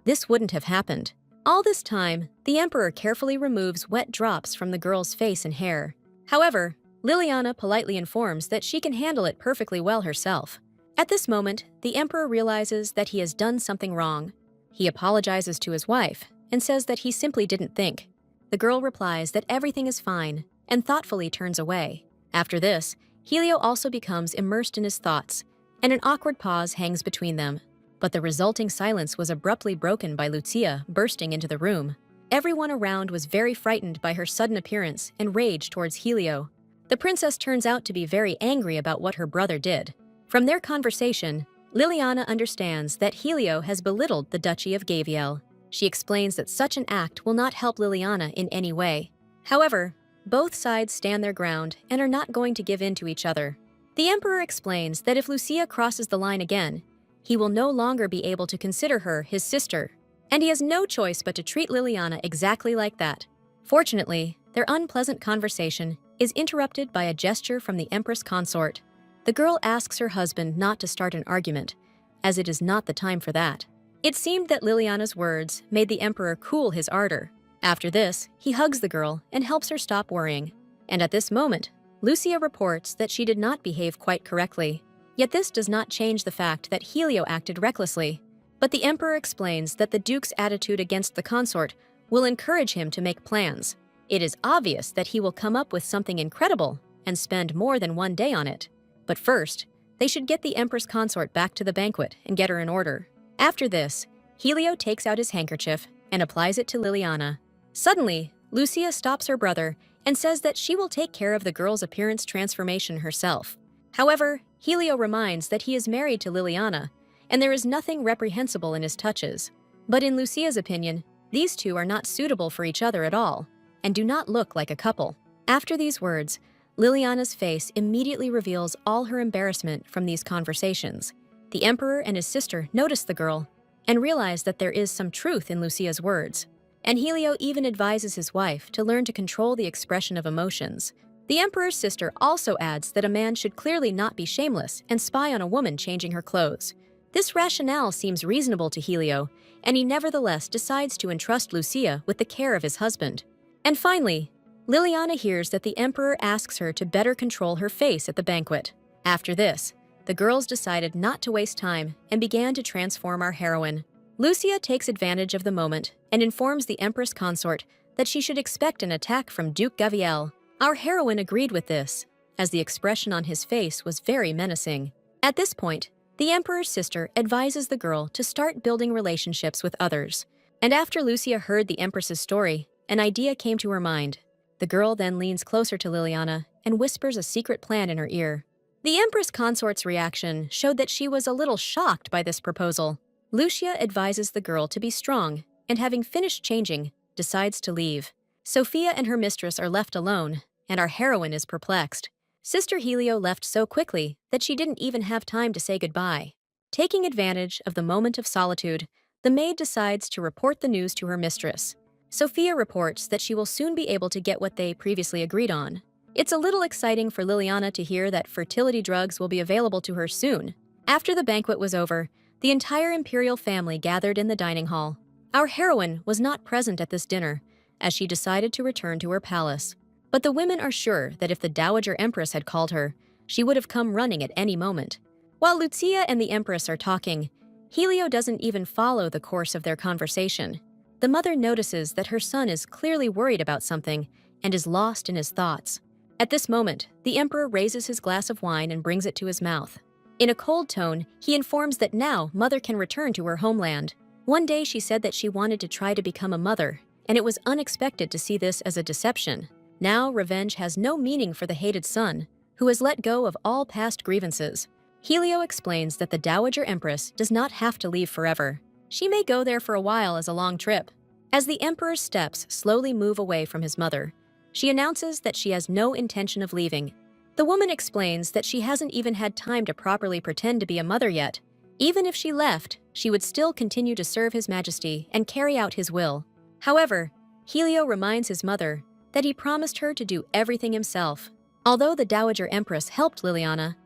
this wouldn't have happened. All this time, the Emperor carefully removes wet drops from the girl's face and hair. However, Liliana politely informs that she can handle it perfectly well herself. At this moment, the Emperor realizes that he has done something wrong. He apologizes to his wife and says that he simply didn't think. The girl replies that everything is fine and thoughtfully turns away. After this, Helio also becomes immersed in his thoughts, and an awkward pause hangs between them. But the resulting silence was abruptly broken by Lucia bursting into the room. Everyone around was very frightened by her sudden appearance and raged towards Helio. The princess turns out to be very angry about what her brother did. From their conversation, Liliana understands that Helio has belittled the Duchy of Gavielle. She explains that such an act will not help Liliana in any way. However, both sides stand their ground and are not going to give in to each other. The Emperor explains that if Lucia crosses the line again, he will no longer be able to consider her his sister, and he has no choice but to treat Liliana exactly like that. Fortunately, their unpleasant conversation is interrupted by a gesture from the Empress consort. The girl asks her husband not to start an argument, as it is not the time for that. It seemed that Liliana's words made the Emperor cool his ardor. After this, he hugs the girl and helps her stop worrying. And at this moment, Lucia reports that she did not behave quite correctly. Yet this does not change the fact that Helio acted recklessly. But the Emperor explains that the Duke's attitude against the consort will encourage him to make plans. It is obvious that he will come up with something incredible and spend more than one day on it. But first, they should get the Empress consort back to the banquet and get her in order. After this, Helio takes out his handkerchief and applies it to Liliana. Suddenly, Lucia stops her brother and says that she will take care of the girl's appearance transformation herself. However, Helio reminds that he is married to Liliana, and there is nothing reprehensible in his touches. But in Lucia's opinion, these two are not suitable for each other at all, and do not look like a couple. After these words, Liliana's face immediately reveals all her embarrassment from these conversations. The emperor and his sister notice the girl and realize that there is some truth in Lucia's words. And Helio even advises his wife to learn to control the expression of emotions. The emperor's sister also adds that a man should clearly not be shameless and spy on a woman changing her clothes. This rationale seems reasonable to Helio, and he nevertheless decides to entrust Lucia with the care of his husband. And finally, Liliana hears that the emperor asks her to better control her face at the banquet. After this, the girls decided not to waste time and began to transform our heroine. Lucia takes advantage of the moment and informs the Empress consort that she should expect an attack from Duke Gaviel. Our heroine agreed with this, as the expression on his face was very menacing. At this point, the Emperor's sister advises the girl to start building relationships with others. And after Lucia heard the Empress's story, an idea came to her mind. The girl then leans closer to Liliana and whispers a secret plan in her ear. The Empress consort's reaction showed that she was a little shocked by this proposal. Lucia advises the girl to be strong, and having finished changing, decides to leave. Sophia and her mistress are left alone, and our heroine is perplexed. Sister Helio left so quickly that she didn't even have time to say goodbye. Taking advantage of the moment of solitude, the maid decides to report the news to her mistress. Sophia reports that she will soon be able to get what they previously agreed on. It's a little exciting for Liliana to hear that fertility drugs will be available to her soon. After the banquet was over, the entire imperial family gathered in the dining hall. Our heroine was not present at this dinner, as she decided to return to her palace. But the women are sure that if the Dowager Empress had called her, she would have come running at any moment. While Lucia and the Empress are talking, Helio doesn't even follow the course of their conversation. The mother notices that her son is clearly worried about something and is lost in his thoughts. At this moment, the Emperor raises his glass of wine and brings it to his mouth. In a cold tone, he informs that now Mother can return to her homeland. One day she said that she wanted to try to become a mother, and it was unexpected to see this as a deception. Now revenge has no meaning for the hated son, who has let go of all past grievances. Helio explains that the Dowager Empress does not have to leave forever. She may go there for a while as a long trip. As the Emperor's steps slowly move away from his mother, she announces that she has no intention of leaving. The woman explains that she hasn't even had time to properly pretend to be a mother yet. Even if she left, she would still continue to serve His Majesty and carry out his will. However, Helio reminds his mother that he promised her to do everything himself. Although the Dowager Empress helped Liliana,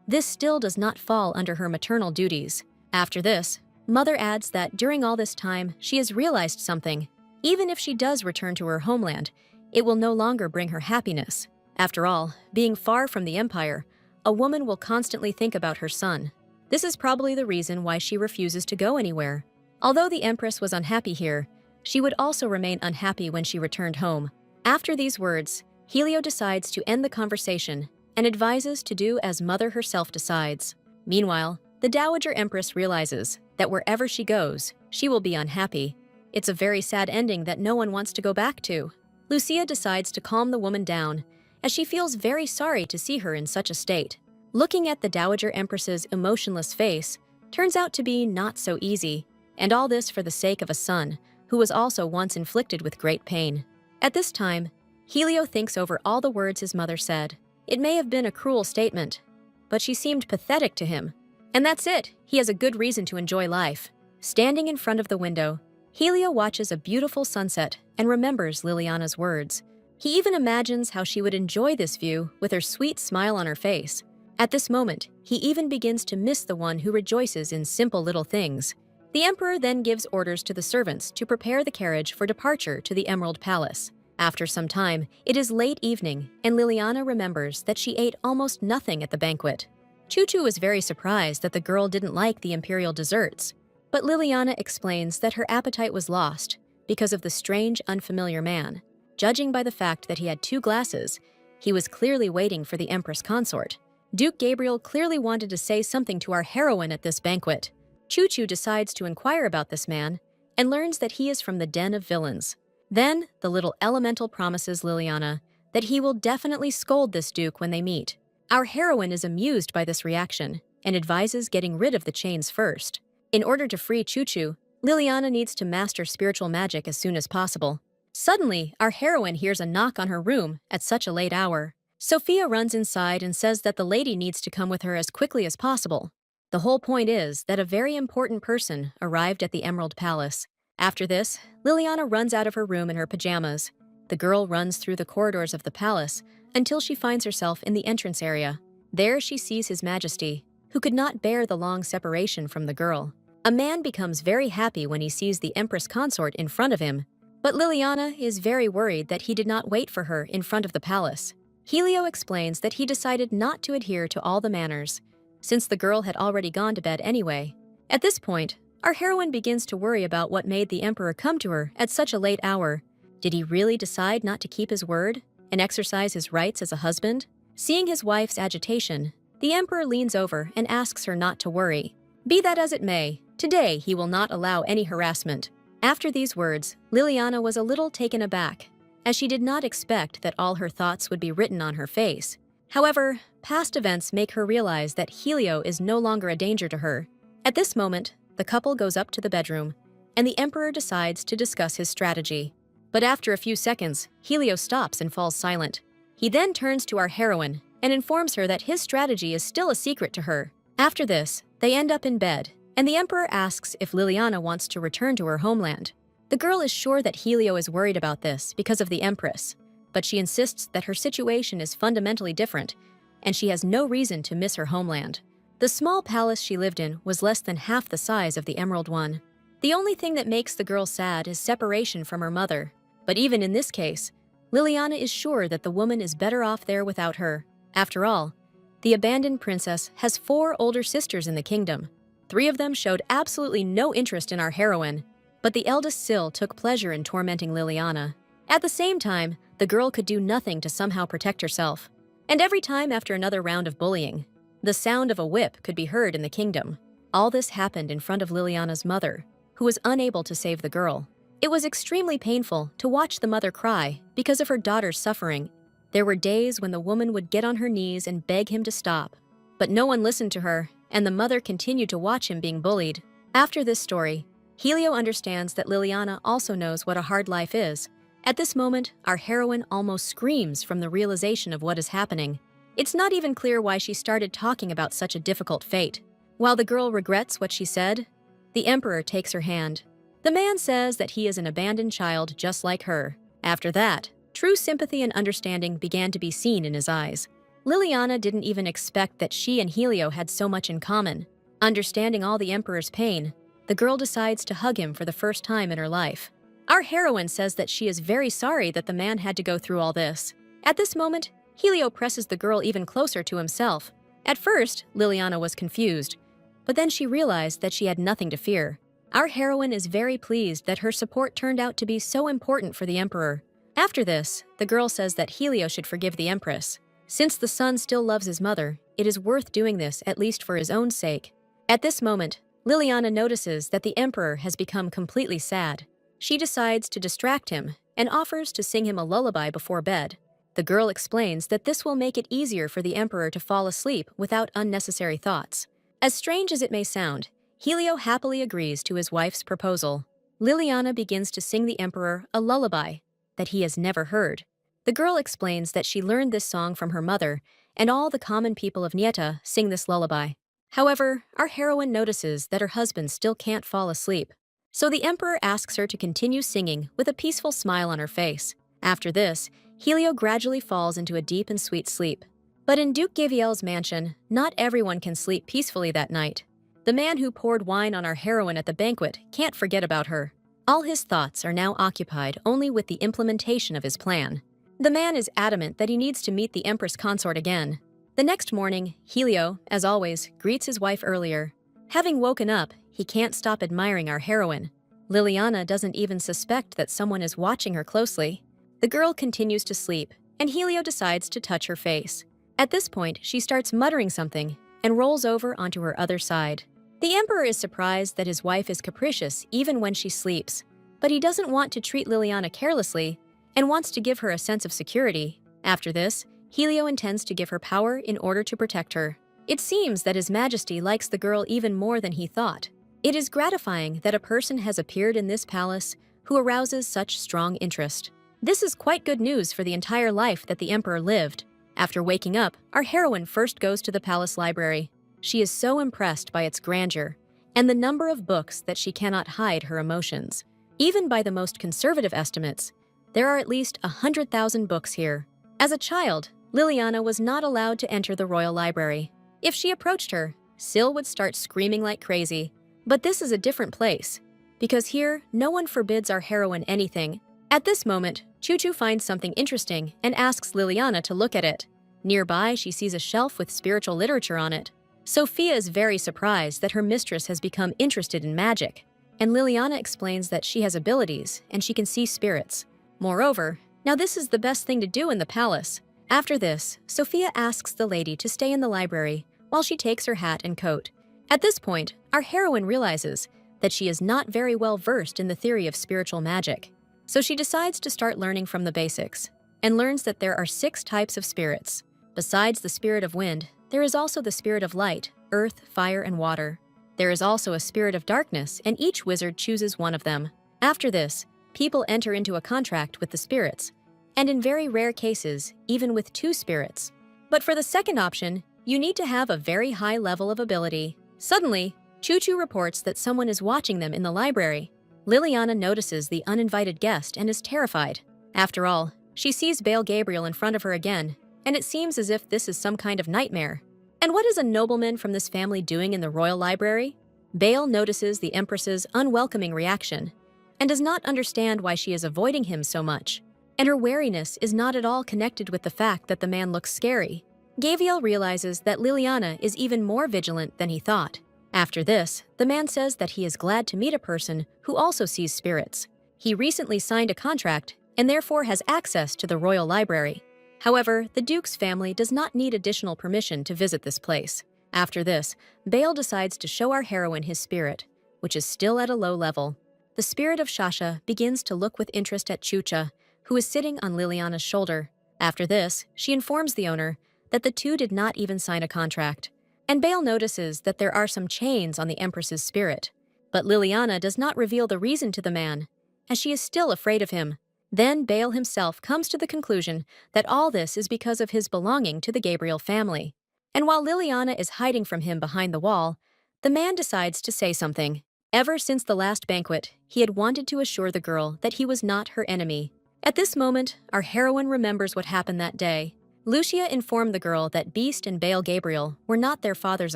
this still does not fall under her maternal duties. After this, Mother adds that during all this time, she has realized something. Even if she does return to her homeland, it will no longer bring her happiness. After all, being far from the Empire, a woman will constantly think about her son. This is probably the reason why she refuses to go anywhere. Although the Empress was unhappy here, she would also remain unhappy when she returned home. After these words, Helio decides to end the conversation and advises to do as Mother herself decides. Meanwhile, the Dowager Empress realizes that wherever she goes, she will be unhappy. It's a very sad ending that no one wants to go back to. Lucia decides to calm the woman down, as she feels very sorry to see her in such a state. Looking at the Dowager Empress's emotionless face turns out to be not so easy, and all this for the sake of a son who was also once inflicted with great pain. At this time, Helio thinks over all the words his mother said. It may have been a cruel statement, but she seemed pathetic to him. And that's it. He has a good reason to enjoy life. Standing in front of the window, Helio watches a beautiful sunset and remembers Liliana's words. He even imagines how she would enjoy this view with her sweet smile on her face. At this moment, he even begins to miss the one who rejoices in simple little things. The Emperor then gives orders to the servants to prepare the carriage for departure to the Emerald Palace. After some time, it is late evening, and Liliana remembers that she ate almost nothing at the banquet. Chuchu was very surprised that the girl didn't like the imperial desserts, but Liliana explains that her appetite was lost because of the strange, unfamiliar man. Judging by the fact that he had 2 glasses, he was clearly waiting for the Empress consort. Duke Gabriel clearly wanted to say something to our heroine at this banquet. Chuchu decides to inquire about this man and learns that he is from the den of villains. Then, the little elemental promises Liliana that he will definitely scold this duke when they meet. Our heroine is amused by this reaction and advises getting rid of the chains first. In order to free Chuchu, Liliana needs to master spiritual magic as soon as possible. Suddenly, our heroine hears a knock on her room at such a late hour. Sophia runs inside and says that the lady needs to come with her as quickly as possible. The whole point is that a very important person arrived at the Emerald Palace. After this, Liliana runs out of her room in her pajamas. The girl runs through the corridors of the palace until she finds herself in the entrance area. There she sees His Majesty, who could not bear the long separation from the girl. A man becomes very happy when he sees the Empress consort in front of him, but Liliana is very worried that he did not wait for her in front of the palace. Helio explains that he decided not to adhere to all the manners, since the girl had already gone to bed anyway. At this point, our heroine begins to worry about what made the Emperor come to her at such a late hour. Did he really decide not to keep his word and exercise his rights as a husband? Seeing his wife's agitation, the Emperor leans over and asks her not to worry. Be that as it may, today he will not allow any harassment. After these words, Liliana was a little taken aback, as she did not expect that all her thoughts would be written on her face. However, past events make her realize that Helio is no longer a danger to her. At this moment, the couple goes up to the bedroom, and the Emperor decides to discuss his strategy. But after a few seconds, Helio stops and falls silent. He then turns to our heroine and informs her that his strategy is still a secret to her. After this, they end up in bed, and the Emperor asks if Liliana wants to return to her homeland. The girl is sure that Helio is worried about this because of the Empress, but she insists that her situation is fundamentally different, and she has no reason to miss her homeland. The small palace she lived in was less than half the size of the Emerald one. The only thing that makes the girl sad is separation from her mother. But even in this case, Liliana is sure that the woman is better off there without her. After all, the abandoned princess has 4 older sisters in the kingdom. 3 of them showed absolutely no interest in our heroine, but the eldest Sil took pleasure in tormenting Liliana. At the same time, the girl could do nothing to somehow protect herself. And every time after another round of bullying, the sound of a whip could be heard in the kingdom. All this happened in front of Liliana's mother, who was unable to save the girl. It was extremely painful to watch the mother cry because of her daughter's suffering. There were days when the woman would get on her knees and beg him to stop, but no one listened to her, and the mother continued to watch him being bullied. After this story, Helio understands that Liliana also knows what a hard life is. At this moment, our heroine almost screams from the realization of what is happening. It's not even clear why she started talking about such a difficult fate. While the girl regrets what she said, the Emperor takes her hand. The man says that he is an abandoned child just like her. After that, true sympathy and understanding began to be seen in his eyes. Liliana didn't even expect that she and Helio had so much in common. Understanding all the Emperor's pain, the girl decides to hug him for the first time in her life. Our heroine says that she is very sorry that the man had to go through all this. At this moment, Helio presses the girl even closer to himself. At first, Liliana was confused, but then she realized that she had nothing to fear. Our heroine is very pleased that her support turned out to be so important for the Emperor. After this, the girl says that Helio should forgive the Empress. Since the son still loves his mother, it is worth doing this at least for his own sake. At this moment, Liliana notices that the Emperor has become completely sad. She decides to distract him and offers to sing him a lullaby before bed. The girl explains that this will make it easier for the Emperor to fall asleep without unnecessary thoughts. As strange as it may sound, Helio happily agrees to his wife's proposal. Liliana begins to sing the Emperor a lullaby that he has never heard. The girl explains that she learned this song from her mother, and all the common people of Nieta sing this lullaby. However, our heroine notices that her husband still can't fall asleep. So the Emperor asks her to continue singing with a peaceful smile on her face. After this, Helio gradually falls into a deep and sweet sleep. But in Duke Gaviel's mansion, not everyone can sleep peacefully that night. The man who poured wine on our heroine at the banquet can't forget about her. All his thoughts are now occupied only with the implementation of his plan. The man is adamant that he needs to meet the Empress consort again. The next morning, Helio, as always, greets his wife earlier. Having woken up, he can't stop admiring our heroine. Liliana doesn't even suspect that someone is watching her closely. The girl continues to sleep, and Helio decides to touch her face. At this point, she starts muttering something and rolls over onto her other side. The Emperor is surprised that his wife is capricious even when she sleeps, but he doesn't want to treat Liliana carelessly and wants to give her a sense of security. After this, Helio intends to give her power in order to protect her. It seems that His Majesty likes the girl even more than he thought. It is gratifying that a person has appeared in this palace who arouses such strong interest. This is quite good news for the entire life that the Emperor lived. After waking up, our heroine first goes to the palace library. She is so impressed by its grandeur and the number of books that she cannot hide her emotions. Even by the most conservative estimates, there are at least 100,000 books here. As a child, Liliana was not allowed to enter the royal library. If she approached her, Sil would start screaming like crazy. But this is a different place, because here, no one forbids our heroine anything. At this moment, Choo-Choo finds something interesting and asks Liliana to look at it. Nearby, she sees a shelf with spiritual literature on it. Sophia is very surprised that her mistress has become interested in magic, and Liliana explains that she has abilities and she can see spirits. Moreover, now this is the best thing to do in the palace. After this, Sophia asks the lady to stay in the library while she takes her hat and coat. At this point, our heroine realizes that she is not very well versed in the theory of spiritual magic. So she decides to start learning from the basics, and learns that there are 6 types of spirits. Besides the spirit of wind, there is also the spirit of light, earth, fire, and water. There is also a spirit of darkness, and each wizard chooses one of them. After this, people enter into a contract with the spirits, and in very rare cases, even with 2 spirits. But for the second option, you need to have a very high level of ability. Suddenly, Choo-Choo reports that someone is watching them in the library. Liliana notices the uninvited guest and is terrified. After all, she sees Bale Gabriel in front of her again, and it seems as if this is some kind of nightmare. And what is a nobleman from this family doing in the royal library? Bale notices the Empress's unwelcoming reaction and does not understand why she is avoiding him so much. And her wariness is not at all connected with the fact that the man looks scary. Gabriel realizes that Liliana is even more vigilant than he thought. After this, the man says that he is glad to meet a person who also sees spirits. He recently signed a contract and therefore has access to the royal library. However, the Duke's family does not need additional permission to visit this place. After this, Bale decides to show our heroine his spirit, which is still at a low level. The spirit of Shasha begins to look with interest at Chucha, who is sitting on Liliana's shoulder. After this, she informs the owner that the 2 did not even sign a contract. And Bale notices that there are some chains on the Empress's spirit. But Liliana does not reveal the reason to the man, as she is still afraid of him. Then Bale himself comes to the conclusion that all this is because of his belonging to the Gabriel family. And while Liliana is hiding from him behind the wall, the man decides to say something. Ever since the last banquet, he had wanted to assure the girl that he was not her enemy. At this moment, our heroine remembers what happened that day. Lucia informed the girl that Beast and Bale Gabriel were not their father's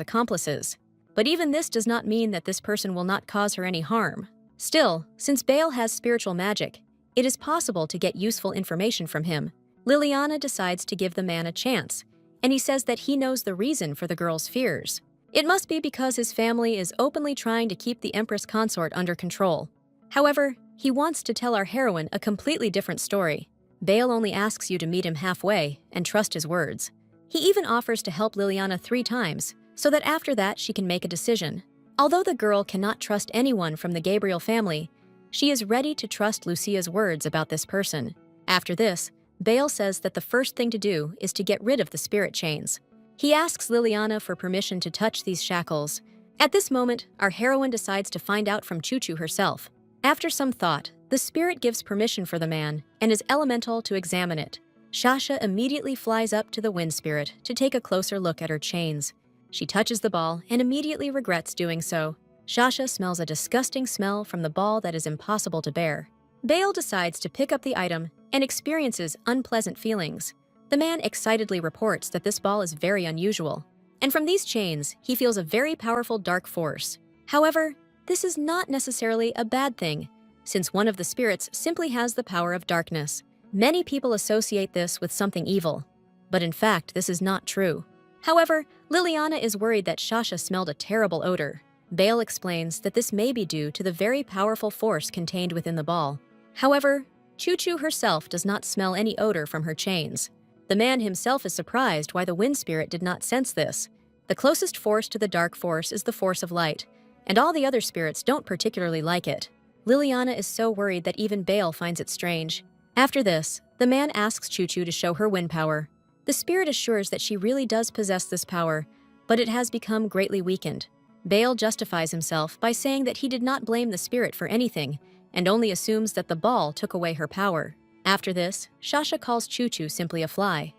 accomplices. But even this does not mean that this person will not cause her any harm. Still, since Bale has spiritual magic, it is possible to get useful information from him. Liliana decides to give the man a chance, and he says that he knows the reason for the girl's fears. It must be because his family is openly trying to keep the Empress consort under control. However, he wants to tell our heroine a completely different story. Bale only asks you to meet him halfway and trust his words. He even offers to help Liliana 3 times, so that after that she can make a decision. Although the girl cannot trust anyone from the Gabriel family, she is ready to trust Lucia's words about this person. After this, Bale says that the first thing to do is to get rid of the spirit chains. He asks Liliana for permission to touch these shackles. At this moment, our heroine decides to find out from Choo-Choo herself. After some thought, the spirit gives permission for the man and is elemental to examine it. Shasha immediately flies up to the wind spirit to take a closer look at her chains. She touches the ball and immediately regrets doing so. Shasha smells a disgusting smell from the ball that is impossible to bear. Bale decides to pick up the item and experiences unpleasant feelings. The man excitedly reports that this ball is very unusual, and from these chains, he feels a very powerful dark force. However, this is not necessarily a bad thing, since one of the spirits simply has the power of darkness. Many people associate this with something evil, but in fact, this is not true. However, Liliana is worried that Shasha smelled a terrible odor. Bale explains that this may be due to the very powerful force contained within the ball. However, Choo-Choo herself does not smell any odor from her chains. The man himself is surprised why the wind spirit did not sense this. The closest force to the dark force is the force of light, and all the other spirits don't particularly like it. Liliana is so worried that even Bale finds it strange. After this, the man asks Choo-Choo to show her wind power. The spirit assures that she really does possess this power, but it has become greatly weakened. Bale justifies himself by saying that he did not blame the spirit for anything, and only assumes that the ball took away her power. After this, Shasha calls Choo-Choo simply a fly.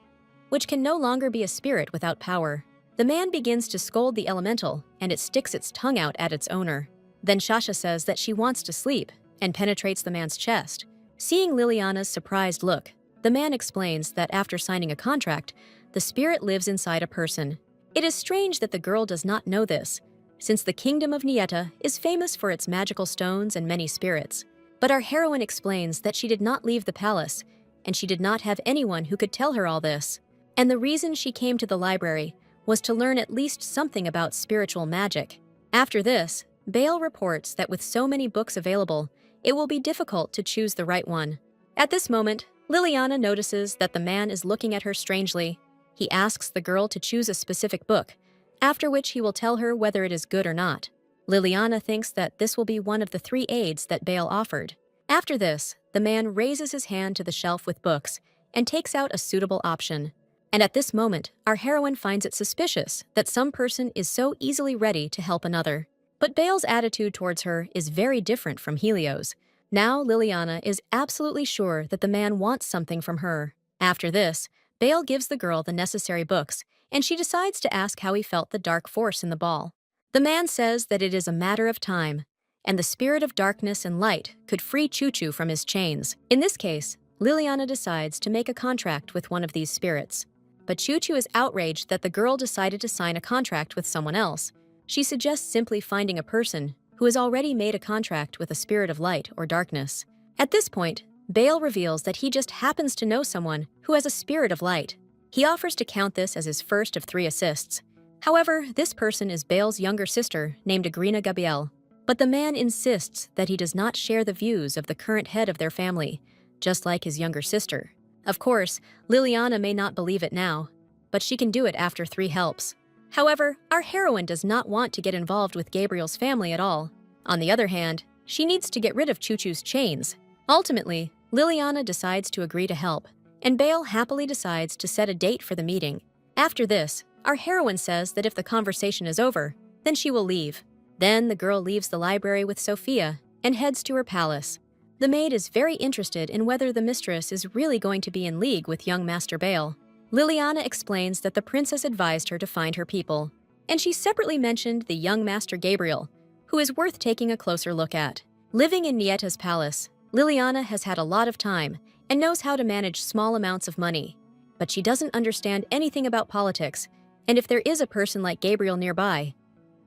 which can no longer be a spirit without power. The man begins to scold the elemental, and it sticks its tongue out at its owner. Then Shasha says that she wants to sleep, and penetrates the man's chest. Seeing Liliana's surprised look, the man explains that after signing a contract, the spirit lives inside a person. It is strange that the girl does not know this, since the kingdom of Nieta is famous for its magical stones and many spirits. But our heroine explains that she did not leave the palace, and she did not have anyone who could tell her all this. And the reason she came to the library was to learn at least something about spiritual magic. After this, Bale reports that with so many books available, it will be difficult to choose the right one. At this moment, Liliana notices that the man is looking at her strangely. He asks the girl to choose a specific book, after which he will tell her whether it is good or not. Liliana thinks that this will be one of the 3 aids that Bale offered. After this, the man raises his hand to the shelf with books and takes out a suitable option. And at this moment, our heroine finds it suspicious that some person is so easily ready to help another. But Bale's attitude towards her is very different from Helio's. Now Liliana is absolutely sure that the man wants something from her. After this, Bale gives the girl the necessary books, and she decides to ask how he felt the dark force in the ball. The man says that it is a matter of time, and the spirit of darkness and light could free Choo-Choo from his chains. In this case, Liliana decides to make a contract with one of these spirits. But Choo-Choo is outraged that the girl decided to sign a contract with someone else. She suggests simply finding a person who has already made a contract with a spirit of light or darkness. At this point, Bale reveals that he just happens to know someone who has a spirit of light. He offers to count this as his first of 3 assists. However, this person is Bale's younger sister named Agrina Gabrielle. But the man insists that he does not share the views of the current head of their family, just like his younger sister. Of course, Liliana may not believe it now, but she can do it after 3 helps. However, our heroine does not want to get involved with Gabriel's family at all. On the other hand, she needs to get rid of Choo-Choo's chains. Ultimately, Liliana decides to agree to help, and Bale happily decides to set a date for the meeting. After this, our heroine says that if the conversation is over, then she will leave. Then the girl leaves the library with Sophia and heads to her palace. The maid is very interested in whether the mistress is really going to be in league with young Master Bale. Liliana explains that the princess advised her to find her people, and she separately mentioned the young Master Gabriel, who is worth taking a closer look at. Living in Nieta's palace, Liliana has had a lot of time and knows how to manage small amounts of money. But she doesn't understand anything about politics, and if there is a person like Gabriel nearby,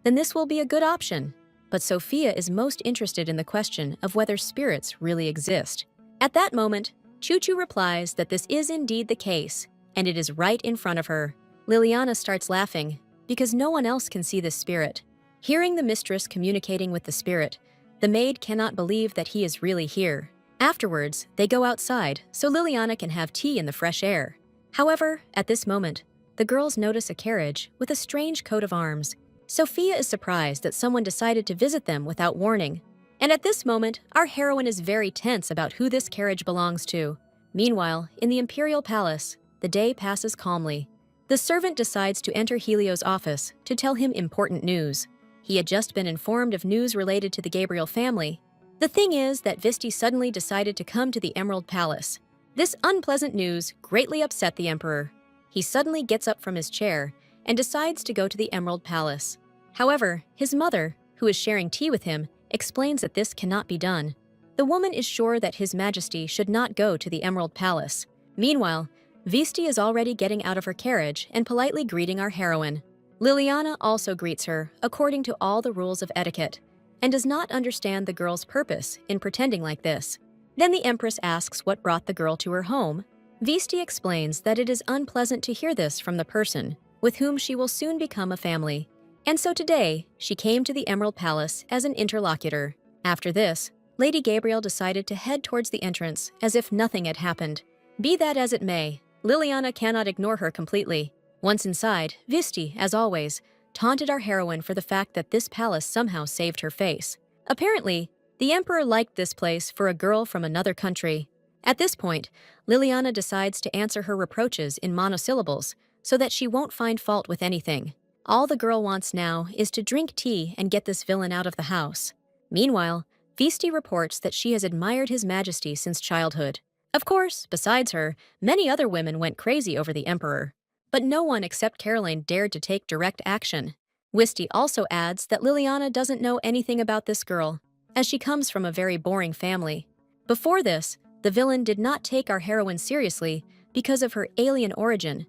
then this will be a good option. But Sophia is most interested in the question of whether spirits really exist. At that moment, Choo-Choo replies that this is indeed the case, and it is right in front of her. Liliana starts laughing, because no one else can see this spirit. Hearing the mistress communicating with the spirit, the maid cannot believe that he is really here. Afterwards, they go outside so Liliana can have tea in the fresh air. However, at this moment, the girls notice a carriage with a strange coat of arms. Sophia is surprised that someone decided to visit them without warning. And at this moment, our heroine is very tense about who this carriage belongs to. Meanwhile, in the imperial palace, the day passes calmly. The servant decides to enter Helio's office to tell him important news. He had just been informed of news related to the Gabriel family. The thing is that Visty suddenly decided to come to the Emerald Palace. This unpleasant news greatly upset the emperor. He suddenly gets up from his chair and decides to go to the Emerald Palace. However, his mother, who is sharing tea with him, explains that this cannot be done. The woman is sure that His Majesty should not go to the Emerald Palace. Meanwhile, Visty is already getting out of her carriage and politely greeting our heroine. Liliana also greets her according to all the rules of etiquette, and does not understand the girl's purpose in pretending like this. Then the Empress asks what brought the girl to her home. Visty explains that it is unpleasant to hear this from the person with whom she will soon become a family. And so today, she came to the Emerald Palace as an interlocutor. After this, Lady Gabriel decided to head towards the entrance as if nothing had happened. Be that as it may, Liliana cannot ignore her completely. Once inside, Visty, as always, taunted our heroine for the fact that this palace somehow saved her face. Apparently, the emperor liked this place for a girl from another country. At this point, Liliana decides to answer her reproaches in monosyllables so that she won't find fault with anything. All the girl wants now is to drink tea and get this villain out of the house. Meanwhile, Visty reports that she has admired His Majesty since childhood. Of course, besides her, many other women went crazy over the emperor. But no one except Caroline dared to take direct action. Visty also adds that Liliana doesn't know anything about this girl, as she comes from a very boring family. Before this, the villain did not take our heroine seriously because of her alien origin,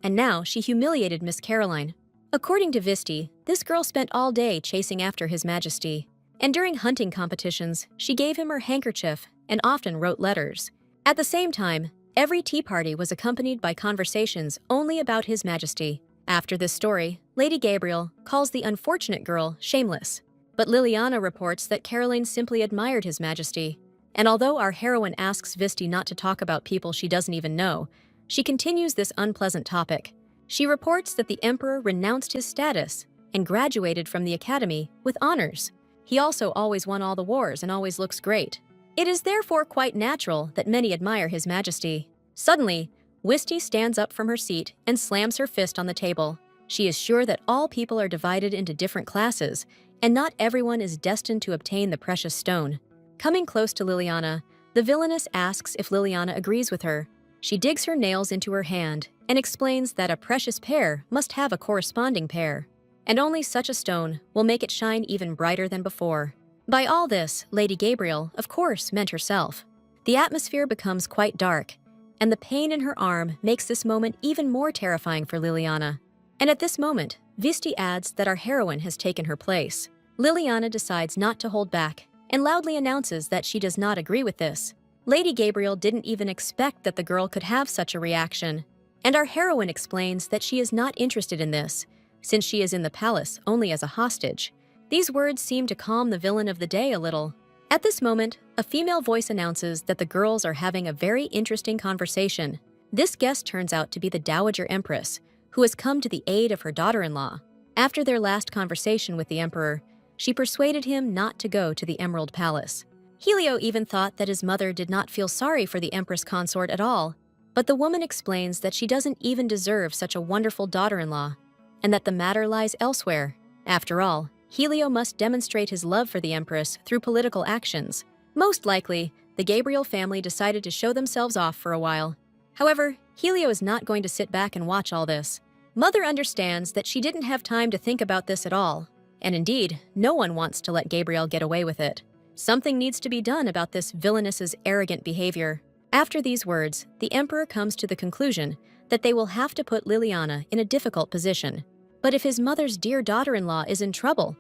and now she humiliated Miss Caroline. According to Visty, this girl spent all day chasing after His Majesty, and during hunting competitions, she gave him her handkerchief and often wrote letters. At the same time, every tea party was accompanied by conversations only about His Majesty. After this story, Lady Gabriel calls the unfortunate girl shameless, but Liliana reports that Caroline simply admired His Majesty. And although our heroine asks Visty not to talk about people she doesn't even know, she continues this unpleasant topic. She reports that the emperor renounced his status and graduated from the academy with honors. He also always won all the wars and always looks great. It is therefore quite natural that many admire His Majesty. Suddenly, Visty stands up from her seat and slams her fist on the table. She is sure that all people are divided into different classes, and not everyone is destined to obtain the precious stone. Coming close to Liliana, the villainess asks if Liliana agrees with her. She digs her nails into her hand and explains that a precious pair must have a corresponding pair, and only such a stone will make it shine even brighter than before. By all this, Lady Gabriel, of course, meant herself. The atmosphere becomes quite dark, and the pain in her arm makes this moment even more terrifying for Liliana. And at this moment, Visty adds that our heroine has taken her place. Liliana decides not to hold back and loudly announces that she does not agree with this. Lady Gabriel didn't even expect that the girl could have such a reaction, and our heroine explains that she is not interested in this, since she is in the palace only as a hostage. These words seem to calm the villain of the day a little. At this moment, a female voice announces that the girls are having a very interesting conversation. This guest turns out to be the Dowager Empress, who has come to the aid of her daughter-in-law. After their last conversation with the emperor, she persuaded him not to go to the Emerald Palace. Helio even thought that his mother did not feel sorry for the Empress consort at all, but the woman explains that she doesn't even deserve such a wonderful daughter-in-law, and that the matter lies elsewhere. After all, Helio must demonstrate his love for the Empress through political actions. Most likely, the Gabriel family decided to show themselves off for a while. However, Helio is not going to sit back and watch all this. Mother understands that she didn't have time to think about this at all, and indeed, no one wants to let Gabriel get away with it. Something needs to be done about this villainess's arrogant behavior. After these words, the emperor comes to the conclusion that they will have to put Liliana in a difficult position. But if his mother's dear daughter-in-law is in trouble,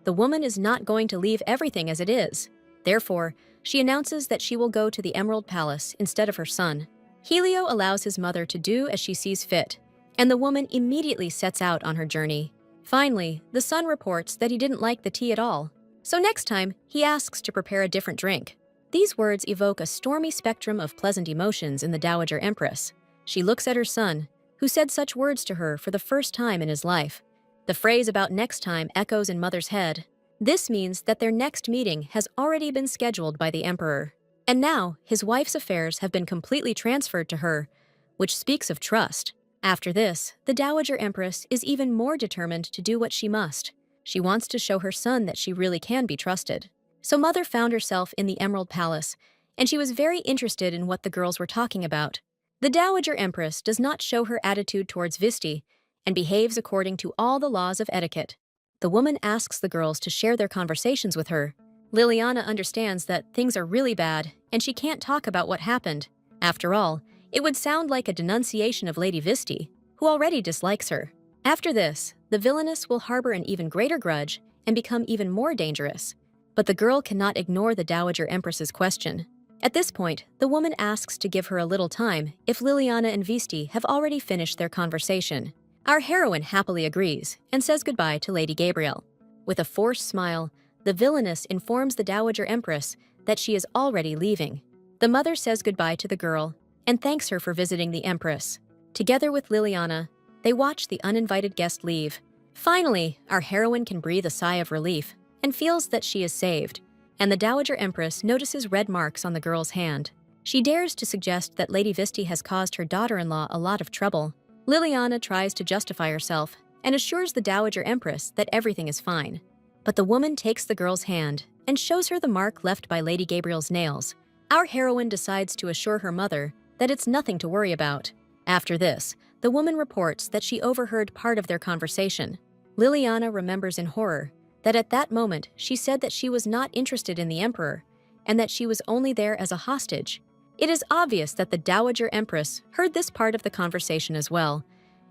the woman is not going to leave everything as it is. Therefore, she announces that she will go to the Emerald Palace instead of her son. Helio allows his mother to do as she sees fit, and the woman immediately sets out on her journey. Finally, the son reports that he didn't like the tea at all, so next time, he asks to prepare a different drink. These words evoke a stormy spectrum of pleasant emotions in the Dowager Empress. She looks at her son, who said such words to her for the first time in his life. The phrase about next time echoes in Mother's head. This means that their next meeting has already been scheduled by the emperor. And now, his wife's affairs have been completely transferred to her, which speaks of trust. After this, the Dowager Empress is even more determined to do what she must. She wants to show her son that she really can be trusted. So Mother found herself in the Emerald Palace, and she was very interested in what the girls were talking about. The Dowager Empress does not show her attitude towards Visty and behaves according to all the laws of etiquette. The woman asks the girls to share their conversations with her. Liliana understands that things are really bad, and she can't talk about what happened. After all, it would sound like a denunciation of Lady Visty, who already dislikes her. After this, the villainess will harbor an even greater grudge and become even more dangerous. But the girl cannot ignore the Dowager Empress's question. At this point, the woman asks to give her a little time if Liliana and Visty have already finished their conversation. Our heroine happily agrees and says goodbye to Lady Gabriel. With a forced smile, the villainess informs the Dowager Empress that she is already leaving. The mother says goodbye to the girl and thanks her for visiting the Empress. Together with Liliana, they watch the uninvited guest leave. Finally, our heroine can breathe a sigh of relief and feels that she is saved, and the Dowager Empress notices red marks on the girl's hand. She dares to suggest that Lady Visty has caused her daughter-in-law a lot of trouble. Liliana tries to justify herself and assures the Dowager Empress that everything is fine. But the woman takes the girl's hand and shows her the mark left by Lady Gabriel's nails. Our heroine decides to assure her mother that it's nothing to worry about. After this, the woman reports that she overheard part of their conversation. Liliana remembers in horror that at that moment she said that she was not interested in the emperor and that she was only there as a hostage. It is obvious that the dowager empress heard this part of the conversation as well,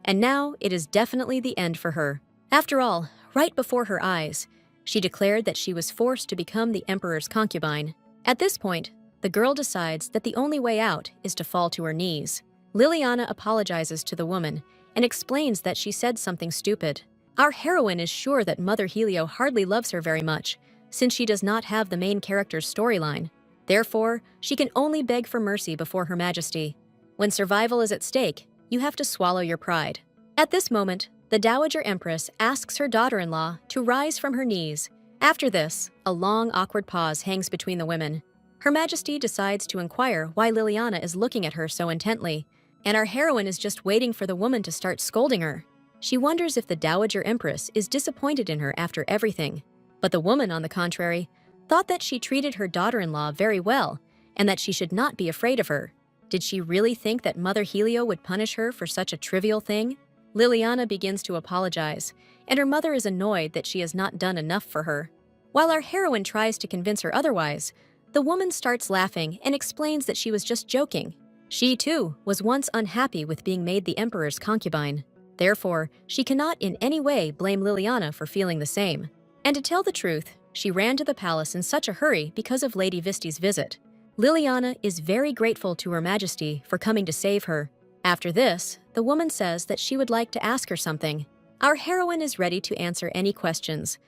and now it is definitely the end for her. After all, right before her eyes, she declared that she was forced to become the emperor's concubine. At this point, the girl decides that the only way out is to fall to her knees. Liliana apologizes to the woman and explains that she said something stupid. Our heroine is sure that Mother Helio hardly loves her very much, since she does not have the main character's storyline. Therefore, she can only beg for mercy before Her Majesty. When survival is at stake, you have to swallow your pride. At this moment, the Dowager Empress asks her daughter-in-law to rise from her knees. After this, a long, awkward pause hangs between the women. Her Majesty decides to inquire why Liliana is looking at her so intently, and our heroine is just waiting for the woman to start scolding her. She wonders if the Dowager Empress is disappointed in her after everything. But the woman, on the contrary, thought that she treated her daughter-in-law very well and that she should not be afraid of her. Did she really think that Mother Helio would punish her for such a trivial thing? Liliana begins to apologize, and her mother is annoyed that she has not done enough for her. While our heroine tries to convince her otherwise, the woman starts laughing and explains that she was just joking. She, too, was once unhappy with being made the emperor's concubine. Therefore, she cannot in any way blame Liliana for feeling the same. And to tell the truth, she ran to the palace in such a hurry because of Lady Visty's visit. Liliana is very grateful to Her Majesty for coming to save her. After this, the woman says that she would like to ask her something. Our heroine is ready to answer any questions,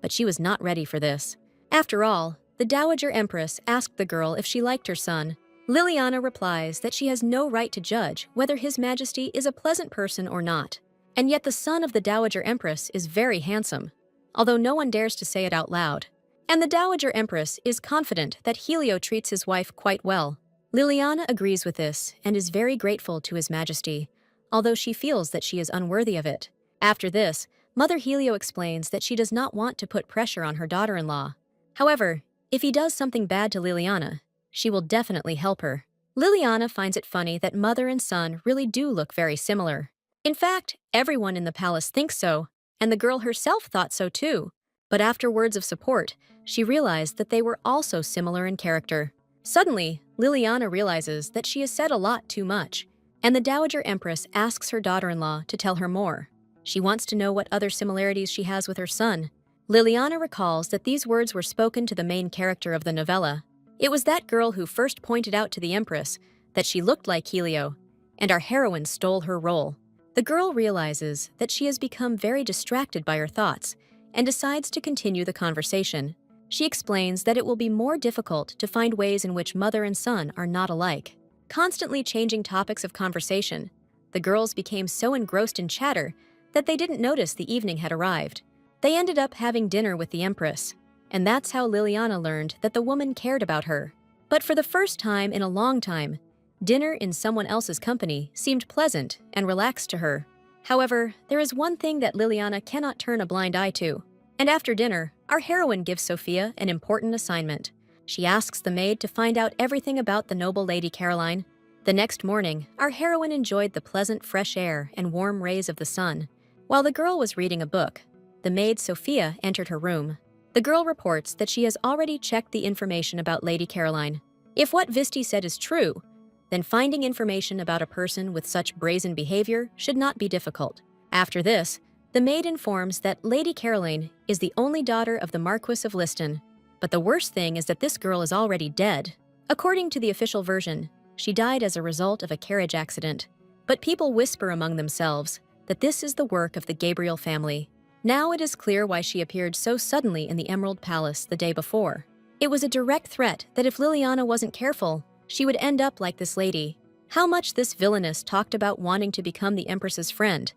but she was not ready for this. After all, the Dowager Empress asked the girl if she liked her son. Liliana replies that she has no right to judge whether His Majesty is a pleasant person or not. And yet the son of the Dowager Empress is very handsome, although no one dares to say it out loud. And the Dowager Empress is confident that Helio treats his wife quite well. Liliana agrees with this and is very grateful to His Majesty, although she feels that she is unworthy of it. After this, Mother Helio explains that she does not want to put pressure on her daughter-in-law. However, if he does something bad to Liliana, she will definitely help her. Liliana finds it funny that mother and son really do look very similar. In fact, everyone in the palace thinks so, and the girl herself thought so too. But after words of support, she realized that they were also similar in character. Suddenly, Liliana realizes that she has said a lot too much, and the Dowager Empress asks her daughter-in-law to tell her more. She wants to know what other similarities she has with her son. Liliana recalls that these words were spoken to the main character of the novella. It was that girl who first pointed out to the Empress that she looked like Helio, and our heroine stole her role. The girl realizes that she has become very distracted by her thoughts and decides to continue the conversation. She explains that it will be more difficult to find ways in which mother and son are not alike. Constantly changing topics of conversation, the girls became so engrossed in chatter that they didn't notice the evening had arrived. They ended up having dinner with the Empress, and that's how Liliana learned that the woman cared about her. But for the first time in a long time, dinner in someone else's company seemed pleasant and relaxed to her. However, there is one thing that Liliana cannot turn a blind eye to. And after dinner, our heroine gives Sophia an important assignment. She asks the maid to find out everything about the noble Lady Caroline. The next morning, our heroine enjoyed the pleasant fresh air and warm rays of the sun. While the girl was reading a book, the maid Sophia entered her room. The girl reports that she has already checked the information about Lady Caroline. If what Visty said is true, then finding information about a person with such brazen behavior should not be difficult. After this, the maid informs that Lady Caroline is the only daughter of the Marquis of Liston. But the worst thing is that this girl is already dead. According to the official version, she died as a result of a carriage accident. But people whisper among themselves that this is the work of the Gabriel family. Now it is clear why she appeared so suddenly in the Emerald Palace the day before. It was a direct threat that if Liliana wasn't careful, she would end up like this lady. How much this villainess talked about wanting to become the Empress's friend,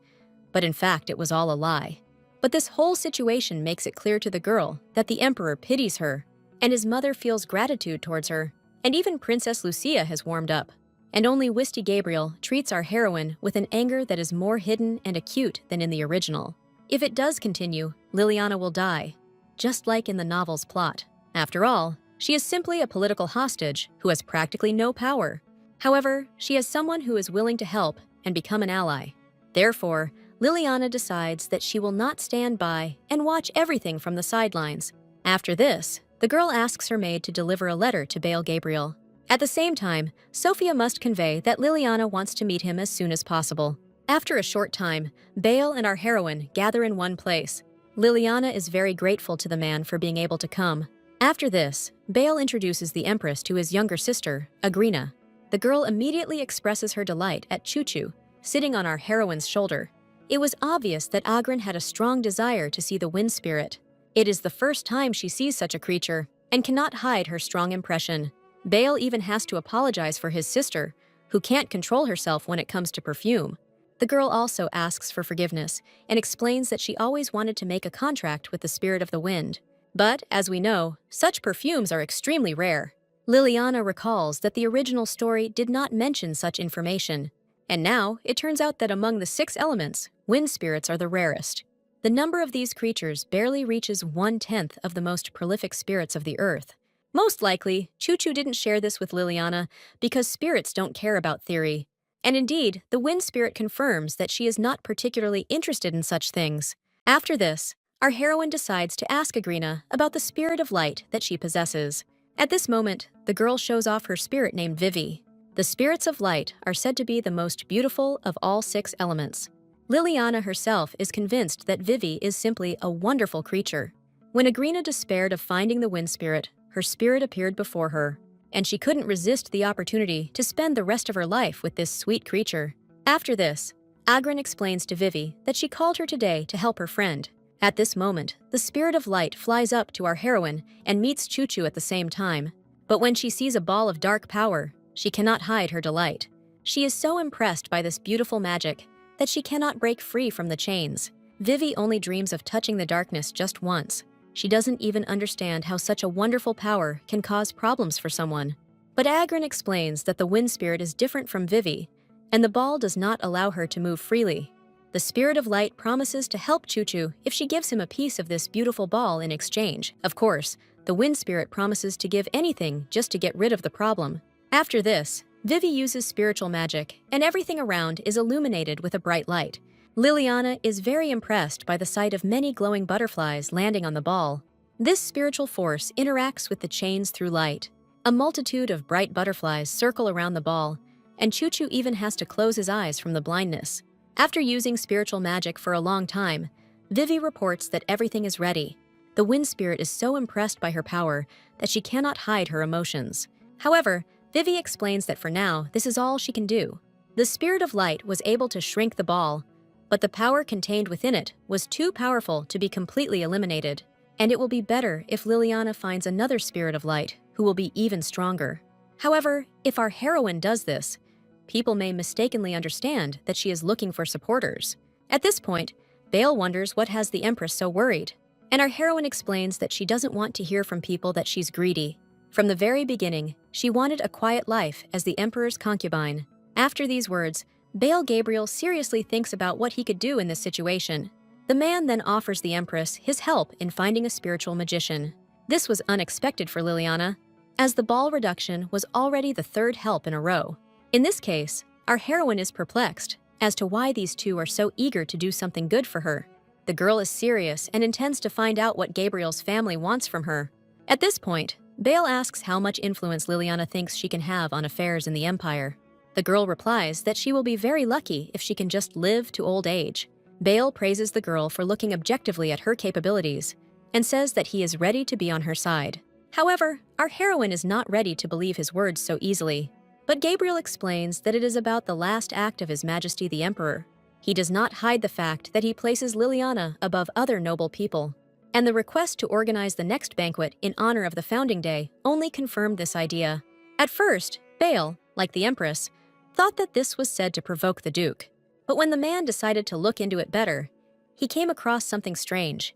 but in fact it was all a lie. But this whole situation makes it clear to the girl that the Emperor pities her, and his mother feels gratitude towards her, and even Princess Lucia has warmed up. And only Visty Gabriel treats our heroine with an anger that is more hidden and acute than in the original. If it does continue, Liliana will die, just like in the novel's plot. After all, She is simply a political hostage who has practically no power. However, she has someone who is willing to help and become an ally. Therefore, Liliana decides that she will not stand by and watch everything from the sidelines. After this, the girl asks her maid to deliver a letter to Bale Gabriel. At the same time, Sophia must convey that Liliana wants to meet him as soon as possible. After a short time, Bale and our heroine gather in one place. Liliana is very grateful to the man for being able to come. After this, Bale introduces the Empress to his younger sister, Agrina. The girl immediately expresses her delight at Choo-Choo, sitting on our heroine's shoulder. It was obvious that Agrin had a strong desire to see the wind spirit. It is the first time she sees such a creature, and cannot hide her strong impression. Bale even has to apologize for his sister, who can't control herself when it comes to perfume. The girl also asks for forgiveness, and explains that she always wanted to make a contract with the spirit of the wind. But, as we know, such perfumes are extremely rare. Liliana recalls that the original story did not mention such information, and now it turns out that among the 6 elements, wind spirits are the rarest. The number of these creatures barely reaches 1/10 of the most prolific spirits of the earth. Most likely, Choo-Choo didn't share this with Liliana because spirits don't care about theory. And indeed, the wind spirit confirms that she is not particularly interested in such things. After this, our heroine decides to ask Agrina about the spirit of light that she possesses. At this moment, the girl shows off her spirit named Vivi. The spirits of light are said to be the most beautiful of all 6 elements. Liliana herself is convinced that Vivi is simply a wonderful creature. When Agrina despaired of finding the wind spirit, her spirit appeared before her, and she couldn't resist the opportunity to spend the rest of her life with this sweet creature. After this, Agrin explains to Vivi that she called her today to help her friend. At this moment, the spirit of light flies up to our heroine and meets Choo-Choo at the same time. But when she sees a ball of dark power, she cannot hide her delight. She is so impressed by this beautiful magic that she cannot break free from the chains. Vivi only dreams of touching the darkness just once. She doesn't even understand how such a wonderful power can cause problems for someone. But Agrin explains that the wind spirit is different from Vivi, and the ball does not allow her to move freely. The spirit of light promises to help Choo-Choo if she gives him a piece of this beautiful ball in exchange. Of course, the wind spirit promises to give anything just to get rid of the problem. After this, Vivi uses spiritual magic, and everything around is illuminated with a bright light. Liliana is very impressed by the sight of many glowing butterflies landing on the ball. This spiritual force interacts with the chains through light. A multitude of bright butterflies circle around the ball, and Choo-Choo even has to close his eyes from the blindness. After using spiritual magic for a long time, Vivi reports that everything is ready. The wind spirit is so impressed by her power that she cannot hide her emotions. However, Vivi explains that for now, this is all she can do. The spirit of light was able to shrink the ball, but the power contained within it was too powerful to be completely eliminated, and it will be better if Liliana finds another spirit of light who will be even stronger. However, if our heroine does this, people may mistakenly understand that she is looking for supporters. At this point, Bale wonders what has the Empress so worried, and our heroine explains that she doesn't want to hear from people that she's greedy. From the very beginning, she wanted a quiet life as the Emperor's concubine. After these words, Bale Gabriel seriously thinks about what he could do in this situation. The man then offers the Empress his help in finding a spiritual magician. This was unexpected for Liliana, as the ball reduction was already the 3rd help in a row. In this case, our heroine is perplexed as to why these two are so eager to do something good for her. The girl is serious and intends to find out what Gabriel's family wants from her. At this point, Bale asks how much influence Liliana thinks she can have on affairs in the Empire. The girl replies that she will be very lucky if she can just live to old age. Bale praises the girl for looking objectively at her capabilities and says that he is ready to be on her side. However, our heroine is not ready to believe his words so easily. But Gabriel explains that it is about the last act of His Majesty the Emperor. He does not hide the fact that he places Liliana above other noble people, and the request to organize the next banquet in honor of the founding day only confirmed this idea. At first, Bale, like the Empress, thought that this was said to provoke the Duke. But when the man decided to look into it better, he came across something strange.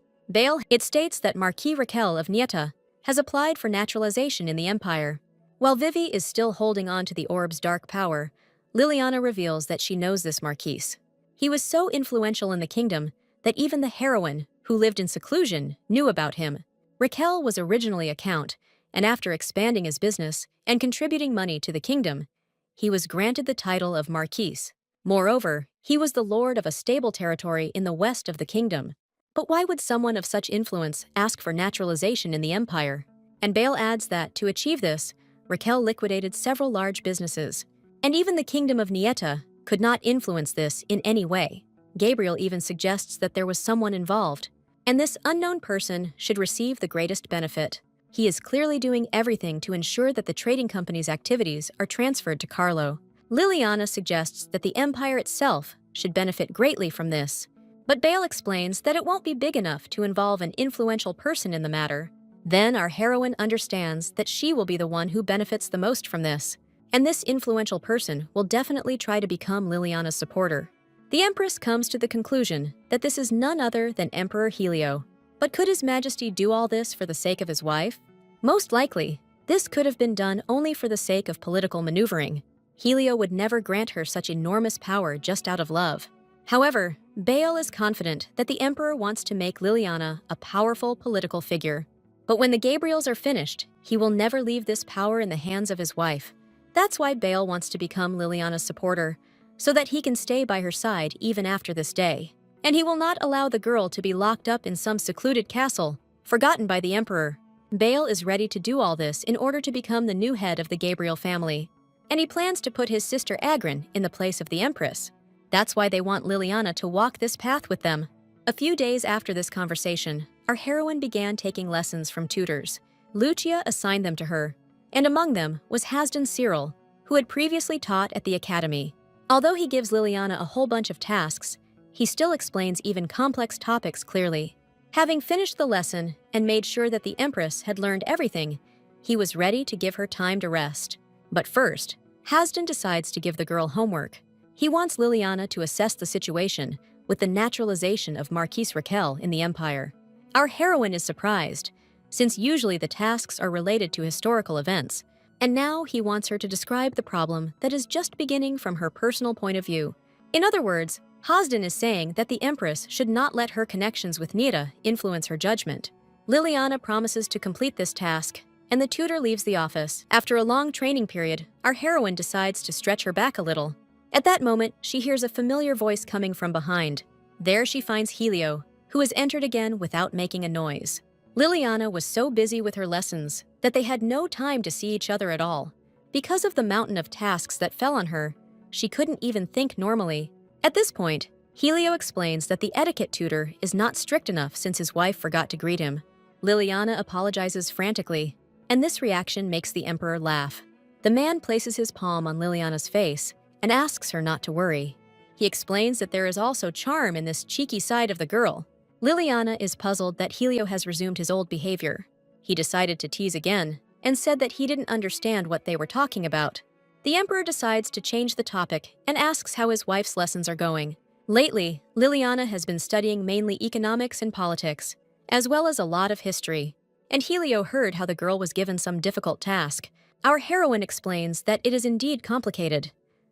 It states that Marquis Raquel of Nieta has applied for naturalization in the Empire. While Vivi is still holding on to the orb's dark power, Liliana reveals that she knows this Marquis. He was so influential in the kingdom that even the heroine, who lived in seclusion, knew about him. Raquel was originally a count, and after expanding his business and contributing money to the kingdom, he was granted the title of Marquis. Moreover, he was the lord of a stable territory in the west of the kingdom. But why would someone of such influence ask for naturalization in the empire? And Bale adds that, to achieve this, Raquel liquidated several large businesses, and even the kingdom of Nieta could not influence this in any way. Gabriel even suggests that there was someone involved, and this unknown person should receive the greatest benefit. He is clearly doing everything to ensure that the trading company's activities are transferred to Carlo. Liliana suggests that the empire itself should benefit greatly from this, but Bale explains that it won't be big enough to involve an influential person in the matter. Then our heroine understands that she will be the one who benefits the most from this, and this influential person will definitely try to become Liliana's supporter. The Empress comes to the conclusion that this is none other than Emperor Helio. But could His Majesty do all this for the sake of his wife? Most likely, this could have been done only for the sake of political maneuvering. Helio would never grant her such enormous power just out of love. However, Bale is confident that the Emperor wants to make Liliana a powerful political figure. But when the Gabriels are finished, he will never leave this power in the hands of his wife. That's why Bale wants to become Liliana's supporter, so that he can stay by her side even after this day. And he will not allow the girl to be locked up in some secluded castle, forgotten by the Emperor. Bale is ready to do all this in order to become the new head of the Gabriel family, and he plans to put his sister Agrin in the place of the Empress. That's why they want Liliana to walk this path with them. A few days after this conversation, our heroine began taking lessons from tutors. Lucia assigned them to her, and among them was Hasdin Cyril, who had previously taught at the academy. Although he gives Liliana a whole bunch of tasks, he still explains even complex topics clearly. Having finished the lesson and made sure that the Empress had learned everything, he was ready to give her time to rest. But first, Hasdin decides to give the girl homework. He wants Liliana to assess the situation with the naturalization of Marquis Raquel in the Empire. Our heroine is surprised, since usually the tasks are related to historical events, and now he wants her to describe the problem that is just beginning from her personal point of view. In other words, Hasdin is saying that the Empress should not let her connections with Nita influence her judgment. Liliana promises to complete this task, and the tutor leaves the office. After a long training period, our heroine decides to stretch her back a little. At that moment, she hears a familiar voice coming from behind. There she finds Helio, who has entered again without making a noise. Liliana was so busy with her lessons that they had no time to see each other at all. Because of the mountain of tasks that fell on her, she couldn't even think normally. At this point, Helio explains that the etiquette tutor is not strict enough since his wife forgot to greet him. Liliana apologizes frantically, and this reaction makes the Emperor laugh. The man places his palm on Liliana's face and asks her not to worry. He explains that there is also charm in this cheeky side of the girl. Liliana is puzzled that Helio has resumed his old behavior. He decided to tease again and said that he didn't understand what they were talking about. The Emperor decides to change the topic and asks how his wife's lessons are going. Lately, Liliana has been studying mainly economics and politics, as well as a lot of history. And Helio heard how the girl was given some difficult task. Our heroine explains that it is indeed complicated,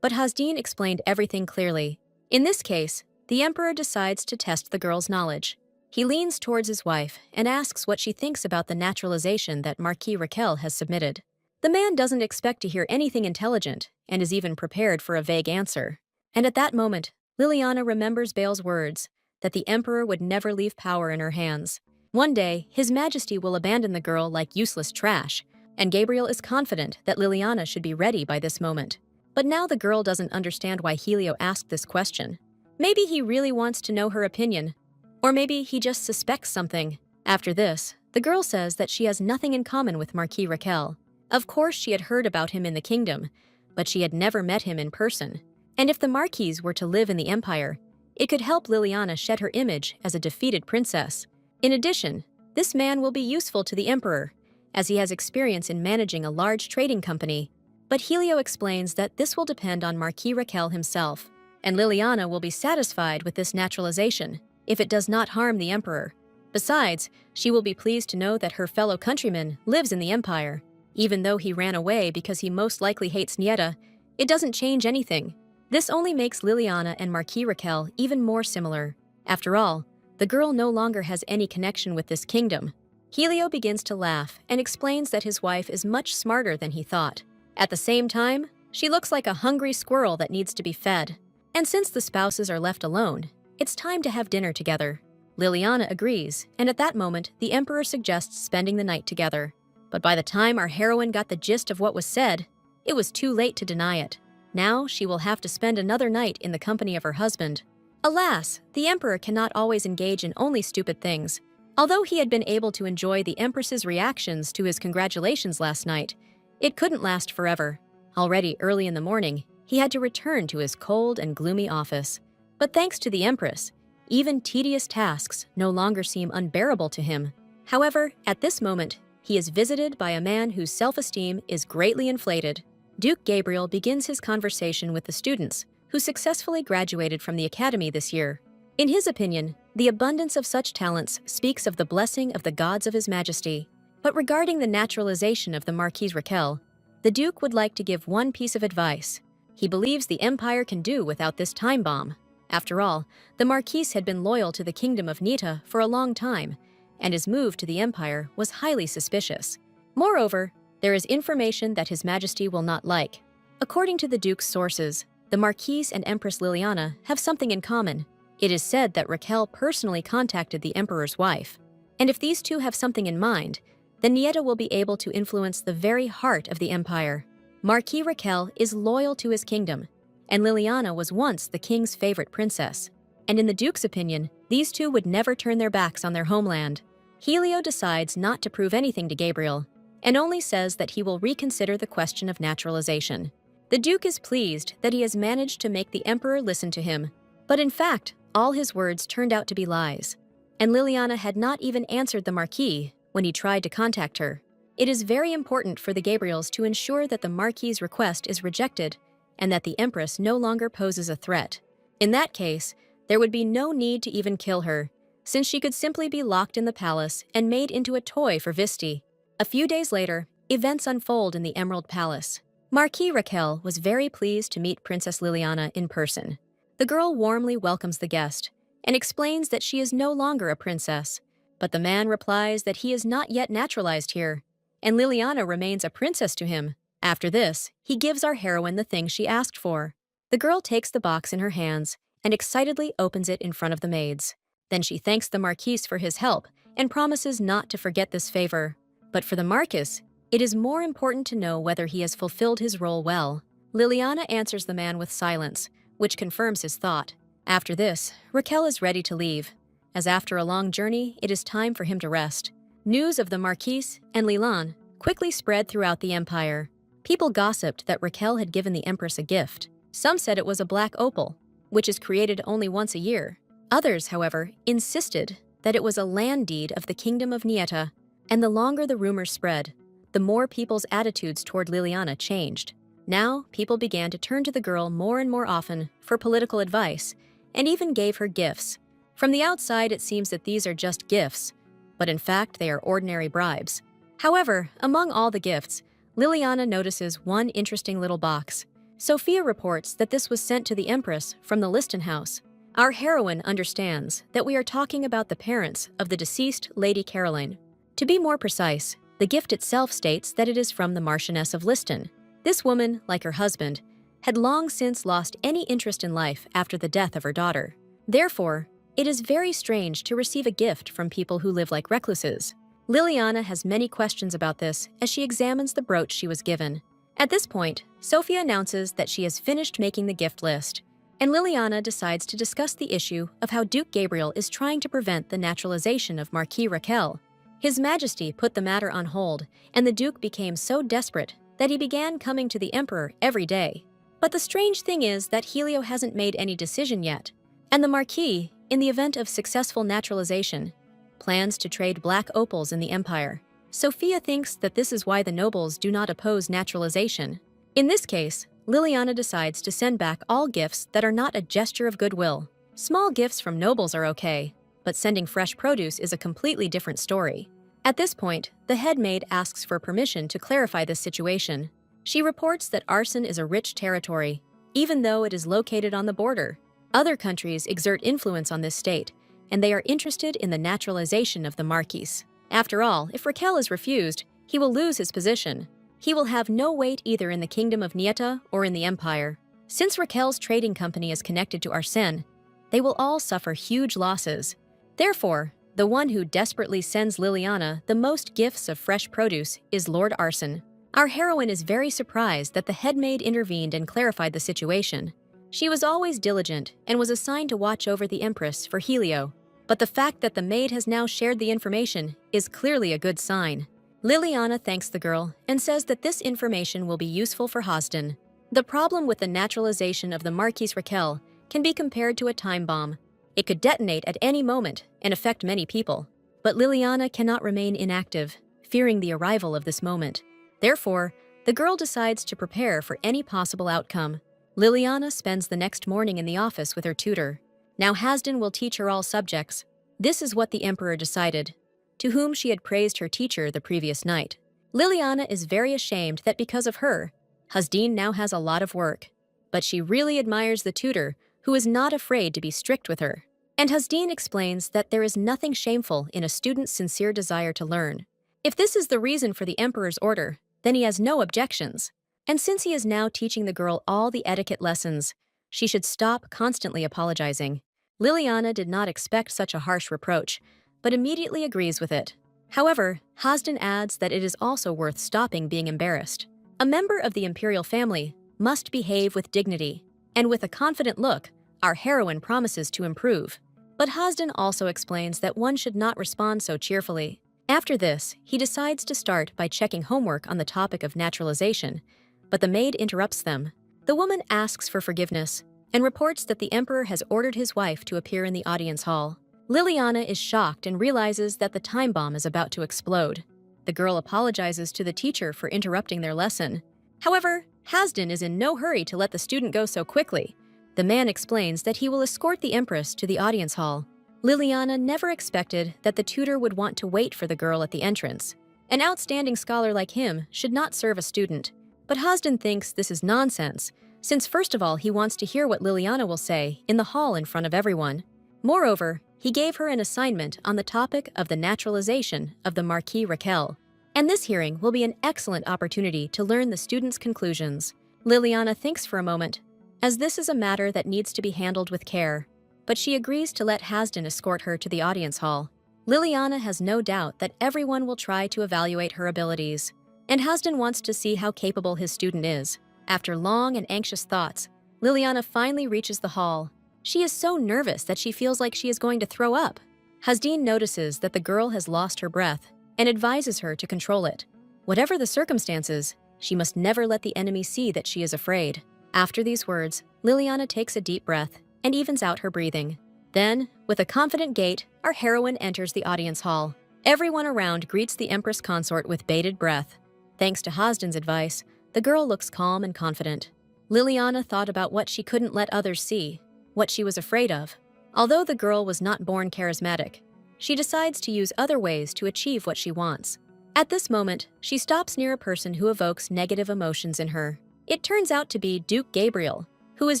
but Hasdin explained everything clearly. In this case, the Emperor decides to test the girl's knowledge. He leans towards his wife and asks what she thinks about the naturalization that Marquis Raquel has submitted. The man doesn't expect to hear anything intelligent and is even prepared for a vague answer. And at that moment, Liliana remembers Bale's words that the Emperor would never leave power in her hands. One day, His Majesty will abandon the girl like useless trash, and Gabriel is confident that Liliana should be ready by this moment. But now the girl doesn't understand why Helio asked this question. Maybe he really wants to know her opinion, or maybe he just suspects something. After this, the girl says that she has nothing in common with Marquis Raquel. Of course, she had heard about him in the kingdom, but she had never met him in person. And if the Marquis were to live in the Empire, it could help Liliana shed her image as a defeated princess. In addition, this man will be useful to the Emperor, as he has experience in managing a large trading company. But Helio explains that this will depend on Marquis Raquel himself, and Liliana will be satisfied with this naturalization if it does not harm the Emperor. Besides, she will be pleased to know that her fellow countryman lives in the Empire. Even though he ran away because he most likely hates Nieta, it doesn't change anything. This only makes Liliana and Marquis Raquel even more similar. After all, the girl no longer has any connection with this kingdom. Helio begins to laugh and explains that his wife is much smarter than he thought. At the same time, she looks like a hungry squirrel that needs to be fed. And since the spouses are left alone, it's time to have dinner together. Liliana agrees, and at that moment, the Emperor suggests spending the night together. But by the time our heroine got the gist of what was said, it was too late to deny it. Now she will have to spend another night in the company of her husband. Alas, the Emperor cannot always engage in only stupid things. Although he had been able to enjoy the Empress's reactions to his congratulations last night, it couldn't last forever. Already early in the morning, he had to return to his cold and gloomy office. But thanks to the Empress, even tedious tasks no longer seem unbearable to him. However, at this moment, he is visited by a man whose self-esteem is greatly inflated. Duke Gabriel begins his conversation with the students who successfully graduated from the academy this year. In his opinion, the abundance of such talents speaks of the blessing of the gods of His Majesty. But regarding the naturalization of the Marquise Raquel, the Duke would like to give one piece of advice. He believes the Empire can do without this time bomb. After all, the Marquise had been loyal to the Kingdom of Nita for a long time, and his move to the Empire was highly suspicious. Moreover, there is information that His Majesty will not like. According to the Duke's sources, the Marquise and Empress Liliana have something in common. It is said that Raquel personally contacted the Emperor's wife. And if these two have something in mind, then Nieta will be able to influence the very heart of the Empire. Marquis Raquel is loyal to his kingdom, and Liliana was once the king's favorite princess. And in the Duke's opinion, these two would never turn their backs on their homeland. Helio decides not to prove anything to Gabriel, and only says that he will reconsider the question of naturalization. The Duke is pleased that he has managed to make the Emperor listen to him, but in fact, all his words turned out to be lies. And Liliana had not even answered the Marquis when he tried to contact her. It is very important for the Gabriels to ensure that the Marquis's request is rejected and that the Empress no longer poses a threat. In that case, there would be no need to even kill her, since she could simply be locked in the palace and made into a toy for Visty. A few days later, events unfold in the Emerald Palace. Marquis Raquel was very pleased to meet Princess Liliana in person. The girl warmly welcomes the guest and explains that she is no longer a princess, but the man replies that he is not yet naturalized here, and Liliana remains a princess to him. After this, he gives our heroine the thing she asked for. The girl takes the box in her hands and excitedly opens it in front of the maids. Then she thanks the Marquise for his help and promises not to forget this favor. But for the Marquis, it is more important to know whether he has fulfilled his role well. Liliana answers the man with silence, which confirms his thought. After this, Raquel is ready to leave, as after a long journey, it is time for him to rest. News of the Marquise and Liliana quickly spread throughout the empire. People gossiped that Raquel had given the Empress a gift. Some said it was a black opal, which is created only once a year. Others, however, insisted that it was a land deed of the Kingdom of Nieta, and the longer the rumors spread, the more people's attitudes toward Liliana changed. Now, people began to turn to the girl more and more often for political advice, and even gave her gifts. From the outside, it seems that these are just gifts, but in fact, they are ordinary bribes. However, among all the gifts, Liliana notices one interesting little box. Sophia reports that this was sent to the Empress from the Liston house. Our heroine understands that we are talking about the parents of the deceased Lady Caroline. To be more precise, the gift itself states that it is from the Marchioness of Liston. This woman, like her husband, had long since lost any interest in life after the death of her daughter. Therefore, it is very strange to receive a gift from people who live like recluses. Liliana has many questions about this as she examines the brooch she was given. At this point, Sophia announces that she has finished making the gift list, and Liliana decides to discuss the issue of how Duke Gabriel is trying to prevent the naturalization of Marquis Raquel. His Majesty put the matter on hold, and the Duke became so desperate that he began coming to the Emperor every day. But the strange thing is that Helio hasn't made any decision yet, and the Marquis, in the event of successful naturalization, plans to trade black opals in the Empire. Sophia thinks that this is why the nobles do not oppose naturalization. In this case, Liliana decides to send back all gifts that are not a gesture of goodwill. Small gifts from nobles are okay, but sending fresh produce is a completely different story. At this point, the head maid asks for permission to clarify this situation. She reports that arson is a rich territory, even though it is located on the border. Other countries exert influence on this state, and they are interested in the naturalization of the Marquis. After all, if Raquel is refused, he will lose his position. He will have no weight either in the kingdom of Nieta or in the empire. Since Raquel's trading company is connected to Arsène, they will all suffer huge losses. Therefore, the one who desperately sends Liliana the most gifts of fresh produce is Lord Arsène. Our heroine is very surprised that the head maid intervened and clarified the situation. She was always diligent and was assigned to watch over the Empress for Helio. But the fact that the maid has now shared the information is clearly a good sign. Liliana thanks the girl and says that this information will be useful for Hosden. The problem with the naturalization of the Marquise Raquel can be compared to a time bomb. It could detonate at any moment and affect many people. But Liliana cannot remain inactive, fearing the arrival of this moment. Therefore, the girl decides to prepare for any possible outcome. Liliana spends the next morning in the office with her tutor. Now Hosden will teach her all subjects. This is what the emperor decided, to whom she had praised her teacher the previous night. Liliana is very ashamed that because of her, Hosden now has a lot of work. But she really admires the tutor, who is not afraid to be strict with her. And Hosden explains that there is nothing shameful in a student's sincere desire to learn. If this is the reason for the emperor's order, then he has no objections. And since he is now teaching the girl all the etiquette lessons, she should stop constantly apologizing. Liliana did not expect such a harsh reproach, but immediately agrees with it. However, Hosden adds that it is also worth stopping being embarrassed. A member of the imperial family must behave with dignity, and with a confident look, our heroine promises to improve. But Hosden also explains that one should not respond so cheerfully. After this, he decides to start by checking homework on the topic of naturalization, but the maid interrupts them. The woman asks for forgiveness and reports that the emperor has ordered his wife to appear in the audience hall. Liliana is shocked and realizes that the time bomb is about to explode. The girl apologizes to the teacher for interrupting their lesson. However, Hosden is in no hurry to let the student go so quickly. The man explains that he will escort the Empress to the audience hall. Liliana never expected that the tutor would want to wait for the girl at the entrance. An outstanding scholar like him should not serve a student. But Hosden thinks this is nonsense, since first of all he wants to hear what Liliana will say in the hall in front of everyone. Moreover, he gave her an assignment on the topic of the naturalization of the Marquise Raquel. And this hearing will be an excellent opportunity to learn the student's conclusions. Liliana thinks for a moment, as this is a matter that needs to be handled with care, but she agrees to let Hosden escort her to the audience hall. Liliana has no doubt that everyone will try to evaluate her abilities, and Hosden wants to see how capable his student is. After long and anxious thoughts, Liliana finally reaches the hall. She is so nervous that she feels like she is going to throw up. Hosden notices that the girl has lost her breath and advises her to control it. Whatever the circumstances, she must never let the enemy see that she is afraid. After these words, Liliana takes a deep breath and evens out her breathing. Then, with a confident gait, our heroine enters the audience hall. Everyone around greets the Empress consort with bated breath. Thanks to Hosden's advice, the girl looks calm and confident. Liliana thought about what she couldn't let others see, what she was afraid of. Although the girl was not born charismatic, she decides to use other ways to achieve what she wants. At this moment, she stops near a person who evokes negative emotions in her. It turns out to be Duke Gabriel, who is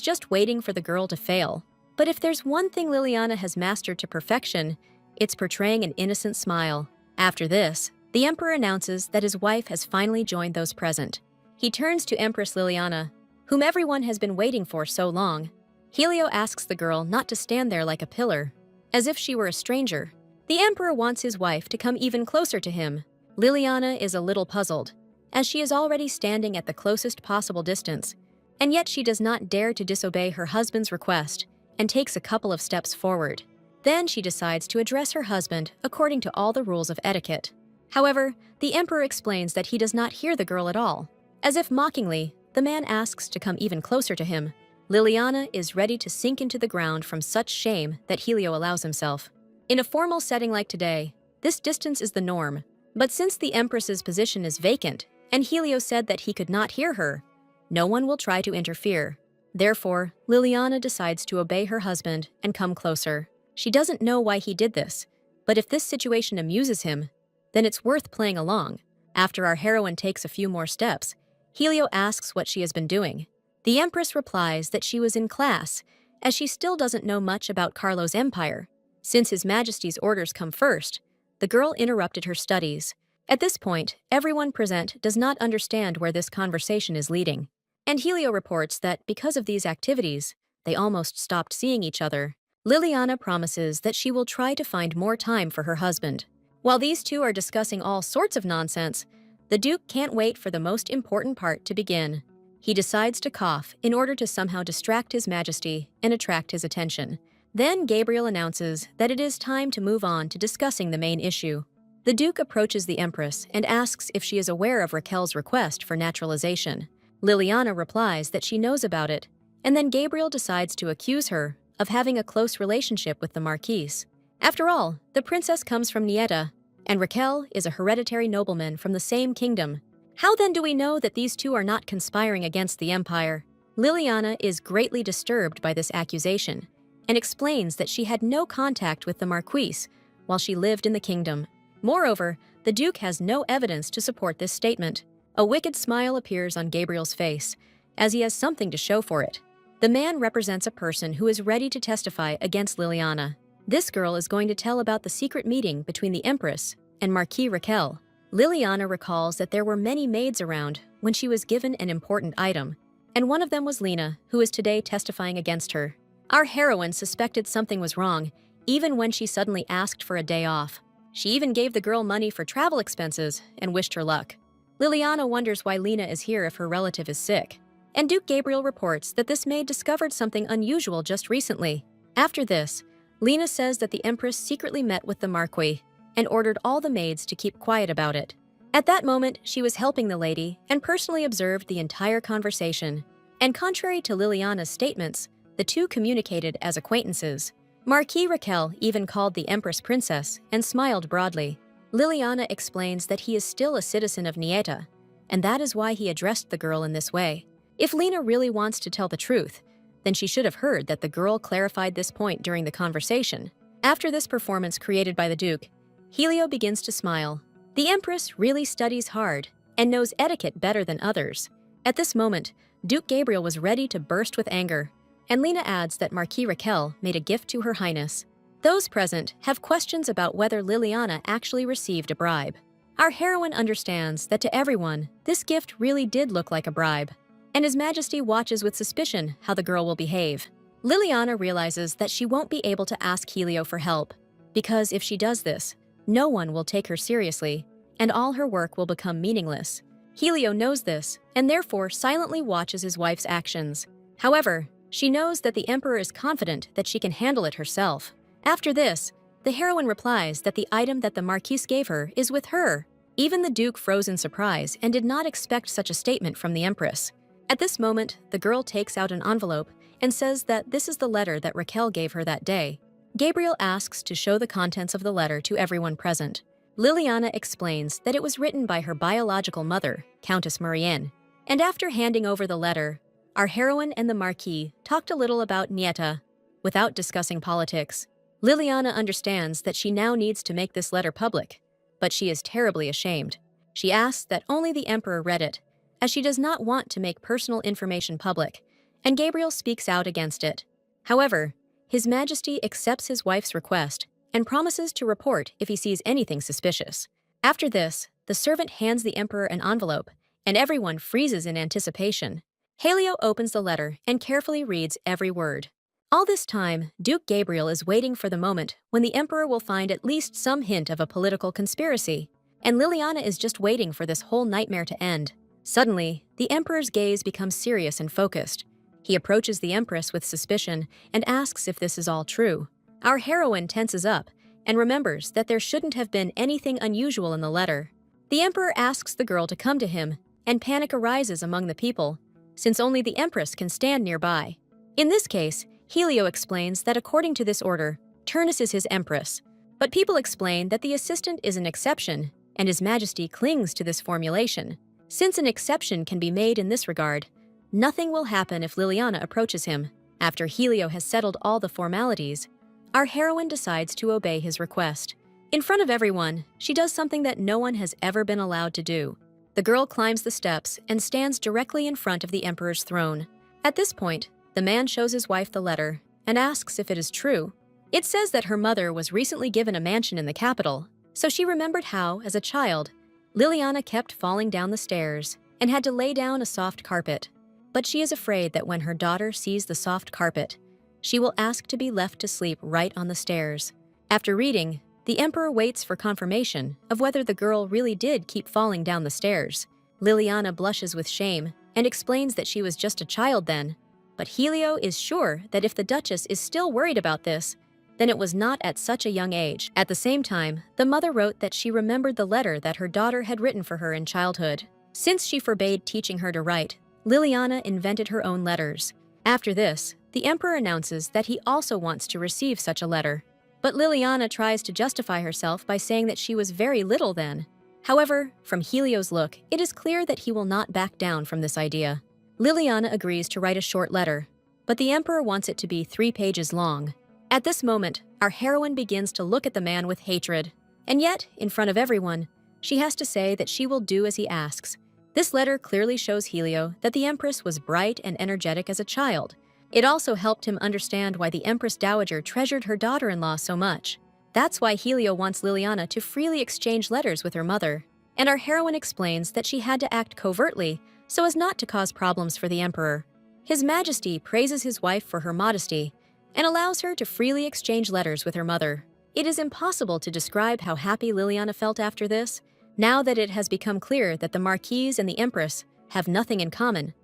just waiting for the girl to fail. But if there's one thing Liliana has mastered to perfection, it's portraying an innocent smile. After this, the emperor announces that his wife has finally joined those present. He turns to Empress Liliana, whom everyone has been waiting for so long. Helio asks the girl not to stand there like a pillar, as if she were a stranger. The emperor wants his wife to come even closer to him. Liliana is a little puzzled, as she is already standing at the closest possible distance, and yet she does not dare to disobey her husband's request and takes a couple of steps forward. Then she decides to address her husband according to all the rules of etiquette. However, the emperor explains that he does not hear the girl at all. As if mockingly, the man asks to come even closer to him. Liliana is ready to sink into the ground from such shame that Helio allows himself. In a formal setting like today, this distance is the norm. But since the Empress's position is vacant, and Helio said that he could not hear her, no one will try to interfere. Therefore, Liliana decides to obey her husband and come closer. She doesn't know why he did this, but if this situation amuses him, then it's worth playing along. After our heroine takes a few more steps, Helio asks what she has been doing. The Empress replies that she was in class, as she still doesn't know much about Carlo's empire. Since His Majesty's orders come first, the girl interrupted her studies. At this point, everyone present does not understand where this conversation is leading. And Helio reports that because of these activities, they almost stopped seeing each other. Liliana promises that she will try to find more time for her husband. While these two are discussing all sorts of nonsense, the Duke can't wait for the most important part to begin. He decides to cough in order to somehow distract His Majesty and attract his attention. Then Gabriel announces that it is time to move on to discussing the main issue. The Duke approaches the Empress and asks if she is aware of Raquel's request for naturalization. Liliana replies that she knows about it, and then Gabriel decides to accuse her of having a close relationship with the Marquise. After all, the princess comes from Nieta, and Raquel is a hereditary nobleman from the same kingdom. How then do we know that these two are not conspiring against the empire? Liliana is greatly disturbed by this accusation and explains that she had no contact with the Marquise while she lived in the kingdom. Moreover, the Duke has no evidence to support this statement. A wicked smile appears on Gabriel's face, as he has something to show for it. The man represents a person who is ready to testify against Liliana. This girl is going to tell about the secret meeting between the Empress and Marquis Raquel. Liliana recalls that there were many maids around when she was given an important item, and one of them was Lena, who is today testifying against her. Our heroine suspected something was wrong, even when she suddenly asked for a day off. She even gave the girl money for travel expenses and wished her luck. Liliana wonders why Lena is here if her relative is sick. And Duke Gabriel reports that this maid discovered something unusual just recently. After this, Lena says that the Empress secretly met with the Marquis and ordered all the maids to keep quiet about it. At that moment, she was helping the lady and personally observed the entire conversation. And contrary to Liliana's statements, the two communicated as acquaintances. Marquis Raquel even called the Empress princess and smiled broadly. Liliana explains that he is still a citizen of Nieta, and that is why he addressed the girl in this way. If Lena really wants to tell the truth, then she should have heard that the girl clarified this point during the conversation. After this performance created by the Duke, Helio begins to smile. The Empress really studies hard and knows etiquette better than others. At this moment, Duke Gabriel was ready to burst with anger, and Lena adds that Marquis Raquel made a gift to Her Highness. Those present have questions about whether Liliana actually received a bribe. Our heroine understands that to everyone, this gift really did look like a bribe, and His Majesty watches with suspicion how the girl will behave. Liliana realizes that she won't be able to ask Helio for help, because if she does this, no one will take her seriously, and all her work will become meaningless. Helio knows this, and therefore silently watches his wife's actions. However, she knows that the Emperor is confident that she can handle it herself. After this, the heroine replies that the item that the Marquise gave her is with her. Even the Duke froze in surprise and did not expect such a statement from the Empress. At this moment, the girl takes out an envelope and says that this is the letter that Raquel gave her that day. Gabriel asks to show the contents of the letter to everyone present. Liliana explains that it was written by her biological mother, Countess Marianne. And after handing over the letter, our heroine and the Marquis talked a little about Nieta, without discussing politics. Liliana understands that she now needs to make this letter public, but she is terribly ashamed. She asks that only the Emperor read it, as she does not want to make personal information public, and Gabriel speaks out against it. However, His Majesty accepts his wife's request and promises to report if he sees anything suspicious. After this, the servant hands the Emperor an envelope, and everyone freezes in anticipation. Helio opens the letter and carefully reads every word. All this time, Duke Gabriel is waiting for the moment when the Emperor will find at least some hint of a political conspiracy, and Liliana is just waiting for this whole nightmare to end. Suddenly, the Emperor's gaze becomes serious and focused. He approaches the Empress with suspicion and asks if this is all true. Our heroine tenses up and remembers that there shouldn't have been anything unusual in the letter. The Emperor asks the girl to come to him, and panic arises among the people, since only the Empress can stand nearby. In this case, Helio explains that according to this order, Turnus is his Empress, but people explain that the assistant is an exception, and His Majesty clings to this formulation. Since an exception can be made in this regard, nothing will happen if Liliana approaches him. After Helio has settled all the formalities, our heroine decides to obey his request. In front of everyone, she does something that no one has ever been allowed to do. The girl climbs the steps and stands directly in front of the Emperor's throne. At this point, the man shows his wife the letter and asks if it is true. It says that her mother was recently given a mansion in the capital, So she remembered how, as a child, Liliana kept falling down the stairs and had to lay down a soft carpet. But she is afraid that when her daughter sees the soft carpet, she will ask to be left to sleep right on the stairs. After reading, the emperor waits for confirmation of whether the girl really did keep falling down the stairs. Liliana blushes with shame and explains that she was just a child then. But Helio is sure that if the Duchess is still worried about this, then it was not at such a young age. At the same time, the mother wrote that she remembered the letter that her daughter had written for her in childhood. Since she forbade teaching her to write, Liliana invented her own letters. After this, the emperor announces that he also wants to receive such a letter. But Liliana tries to justify herself by saying that she was very little then. However, from Helio's look, it is clear that he will not back down from this idea. Liliana agrees to write a short letter, but the emperor wants it to be 3 pages long. At this moment, our heroine begins to look at the man with hatred. And yet, in front of everyone, she has to say that she will do as he asks. This letter clearly shows Helio that the Empress was bright and energetic as a child. It also helped him understand why the Empress Dowager treasured her daughter-in-law so much. That's why Helio wants Liliana to freely exchange letters with her mother. And our heroine explains that she had to act covertly so as not to cause problems for the emperor. His Majesty praises his wife for her modesty and allows her to freely exchange letters with her mother. It is impossible to describe how happy Liliana felt after this, now that it has become clear that the Marquise and the Empress have nothing in common.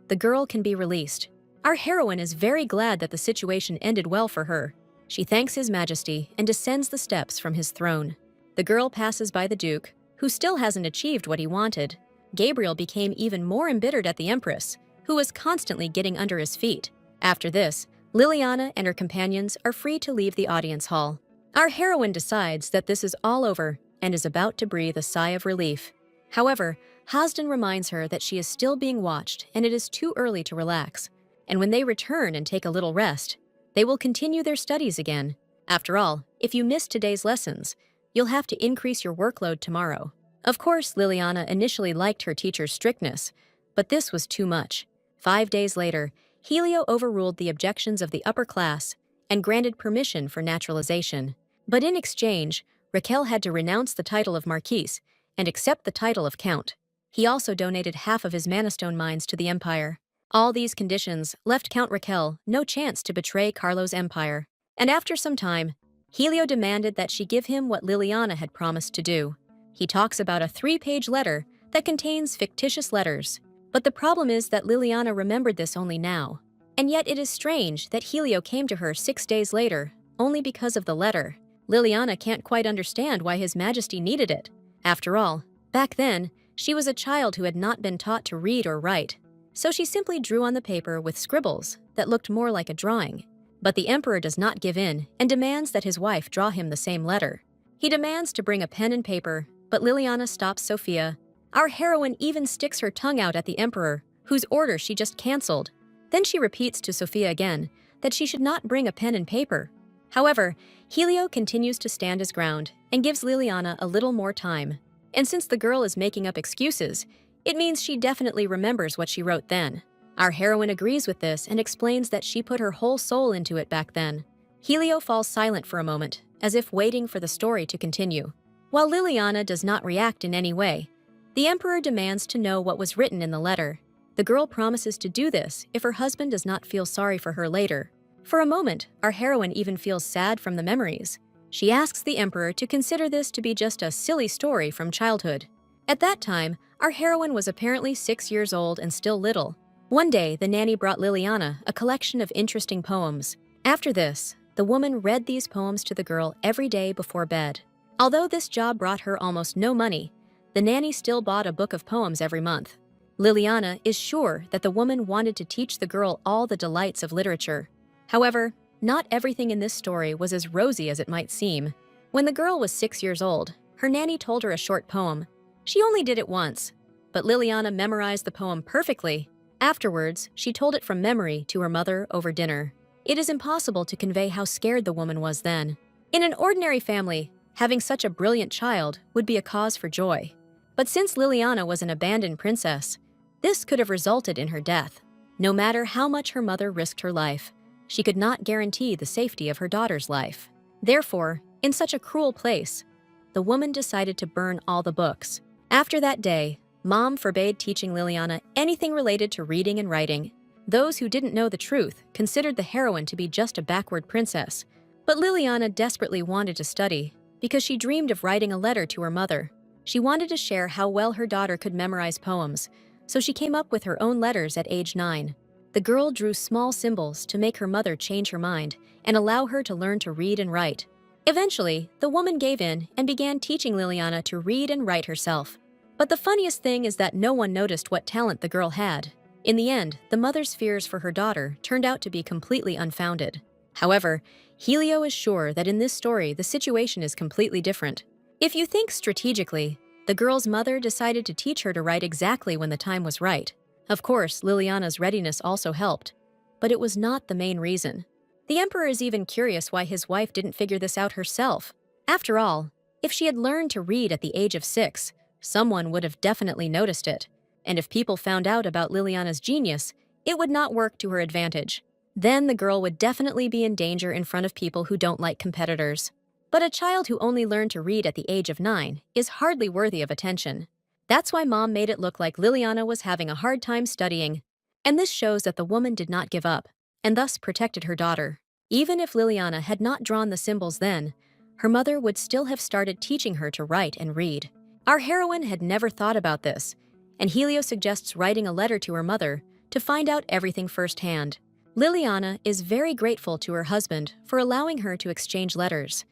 The girl can be released. Our heroine is very glad that the situation ended well for her. She thanks His Majesty and descends the steps from his throne. The girl passes by the Duke, who still hasn't achieved what he wanted. Gabriel became even more embittered at the Empress, who was constantly getting under his feet. After this, Liliana and her companions are free to leave the audience hall. Our heroine decides that this is all over and is about to breathe a sigh of relief. However, Hasdan reminds her that she is still being watched and it is too early to relax. And when they return and take a little rest, they will continue their studies again. After all, if you missed today's lessons, you'll have to increase your workload tomorrow. Of course, Liliana initially liked her teacher's strictness, but this was too much. 5 days later, Helio overruled the objections of the upper class and granted permission for naturalization. But in exchange, Raquel had to renounce the title of Marquise and accept the title of Count. He also donated half of his Manastone mines to the empire. All these conditions left Count Raquel no chance to betray Carlo's empire. And after some time, Helio demanded that she give him what Liliana had promised to do. He talks about a 3-page letter that contains fictitious letters. But the problem is that Liliana remembered this only now. And yet it is strange that Helio came to her 6 days later, only because of the letter. Liliana can't quite understand why His Majesty needed it. After all, back then, she was a child who had not been taught to read or write. So she simply drew on the paper with scribbles that looked more like a drawing. But the emperor does not give in and demands that his wife draw him the same letter. He demands to bring a pen and paper, but Liliana stops Sophia. Our heroine even sticks her tongue out at the emperor, whose order she just cancelled. Then she repeats to Sophia again that she should not bring a pen and paper. However, Helio continues to stand his ground and gives Liliana a little more time. And since the girl is making up excuses, it means she definitely remembers what she wrote then. Our heroine agrees with this and explains that she put her whole soul into it back then. Helio falls silent for a moment, as if waiting for the story to continue. While Liliana does not react in any way, the emperor demands to know what was written in the letter. The girl promises to do this if her husband does not feel sorry for her later. For a moment, our heroine even feels sad from the memories. She asks the emperor to consider this to be just a silly story from childhood. At that time, our heroine was apparently 6 years old and still little. One day, the nanny brought Liliana a collection of interesting poems. After this, the woman read these poems to the girl every day before bed. Although this job brought her almost no money, the nanny still bought a book of poems every month. Liliana is sure that the woman wanted to teach the girl all the delights of literature. However, not everything in this story was as rosy as it might seem. When the girl was 6 years old, her nanny told her a short poem. She only did it once, but Liliana memorized the poem perfectly. Afterwards, she told it from memory to her mother over dinner. It is impossible to convey how scared the woman was then. In an ordinary family, having such a brilliant child would be a cause for joy. But since Liliana was an abandoned princess, this could have resulted in her death. No matter how much her mother risked her life, she could not guarantee the safety of her daughter's life. Therefore, in such a cruel place, the woman decided to burn all the books. After that day, Mom forbade teaching Liliana anything related to reading and writing. Those who didn't know the truth considered the heroine to be just a backward princess. But Liliana desperately wanted to study because she dreamed of writing a letter to her mother. She wanted to share how well her daughter could memorize poems, so she came up with her own letters at age 9. The girl drew small symbols to make her mother change her mind and allow her to learn to read and write. Eventually, the woman gave in and began teaching Liliana to read and write herself. But the funniest thing is that no one noticed what talent the girl had. In the end, the mother's fears for her daughter turned out to be completely unfounded. However, Helio is sure that in this story the situation is completely different. If you think strategically, the girl's mother decided to teach her to write exactly when the time was right. Of course, Liliana's readiness also helped, but it was not the main reason. The emperor is even curious why his wife didn't figure this out herself. After all, if she had learned to read at the age of 6, someone would have definitely noticed it. And if people found out about Liliana's genius, it would not work to her advantage. Then the girl would definitely be in danger in front of people who don't like competitors. But a child who only learned to read at the age of 9 is hardly worthy of attention. That's why Mom made it look like Liliana was having a hard time studying. And this shows that the woman did not give up, and thus protected her daughter. Even if Liliana had not drawn the symbols then, her mother would still have started teaching her to write and read. Our heroine had never thought about this, and Helio suggests writing a letter to her mother to find out everything firsthand. Liliana is very grateful to her husband for allowing her to exchange letters,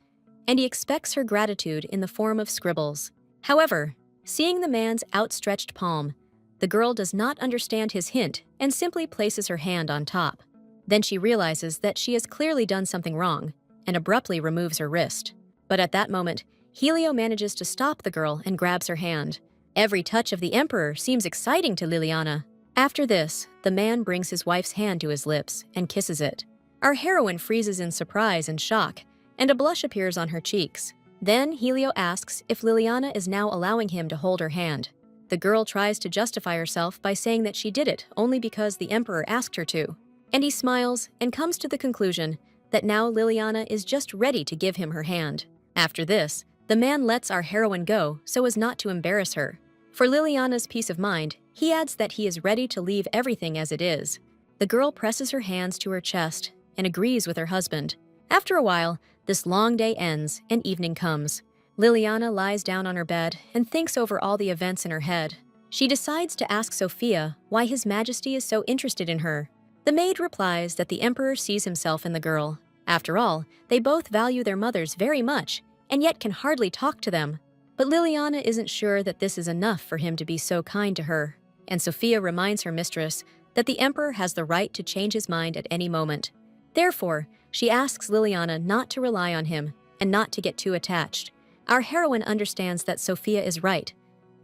and he expects her gratitude in the form of scribbles. However, seeing the man's outstretched palm, the girl does not understand his hint and simply places her hand on top. Then she realizes that she has clearly done something wrong and abruptly removes her wrist. But at that moment, Helio manages to stop the girl and grabs her hand. Every touch of the emperor seems exciting to Liliana. After this, the man brings his wife's hand to his lips and kisses it. Our heroine freezes in surprise and shock, and a blush appears on her cheeks. Then Helio asks if Liliana is now allowing him to hold her hand. The girl tries to justify herself by saying that she did it only because the emperor asked her to. And he smiles and comes to the conclusion that now Liliana is just ready to give him her hand. After this, the man lets our heroine go so as not to embarrass her. For Liliana's peace of mind, he adds that he is ready to leave everything as it is. The girl presses her hands to her chest and agrees with her husband. After a while, this long day ends and evening comes. Liliana lies down on her bed and thinks over all the events in her head. She decides to ask Sophia why His Majesty is so interested in her. The maid replies that the emperor sees himself in the girl. After all, they both value their mothers very much, and yet can hardly talk to them. But Liliana isn't sure that this is enough for him to be so kind to her, and Sophia reminds her mistress that the emperor has the right to change his mind at any moment. Therefore, she asks Liliana not to rely on him and not to get too attached. Our heroine understands that Sophia is right,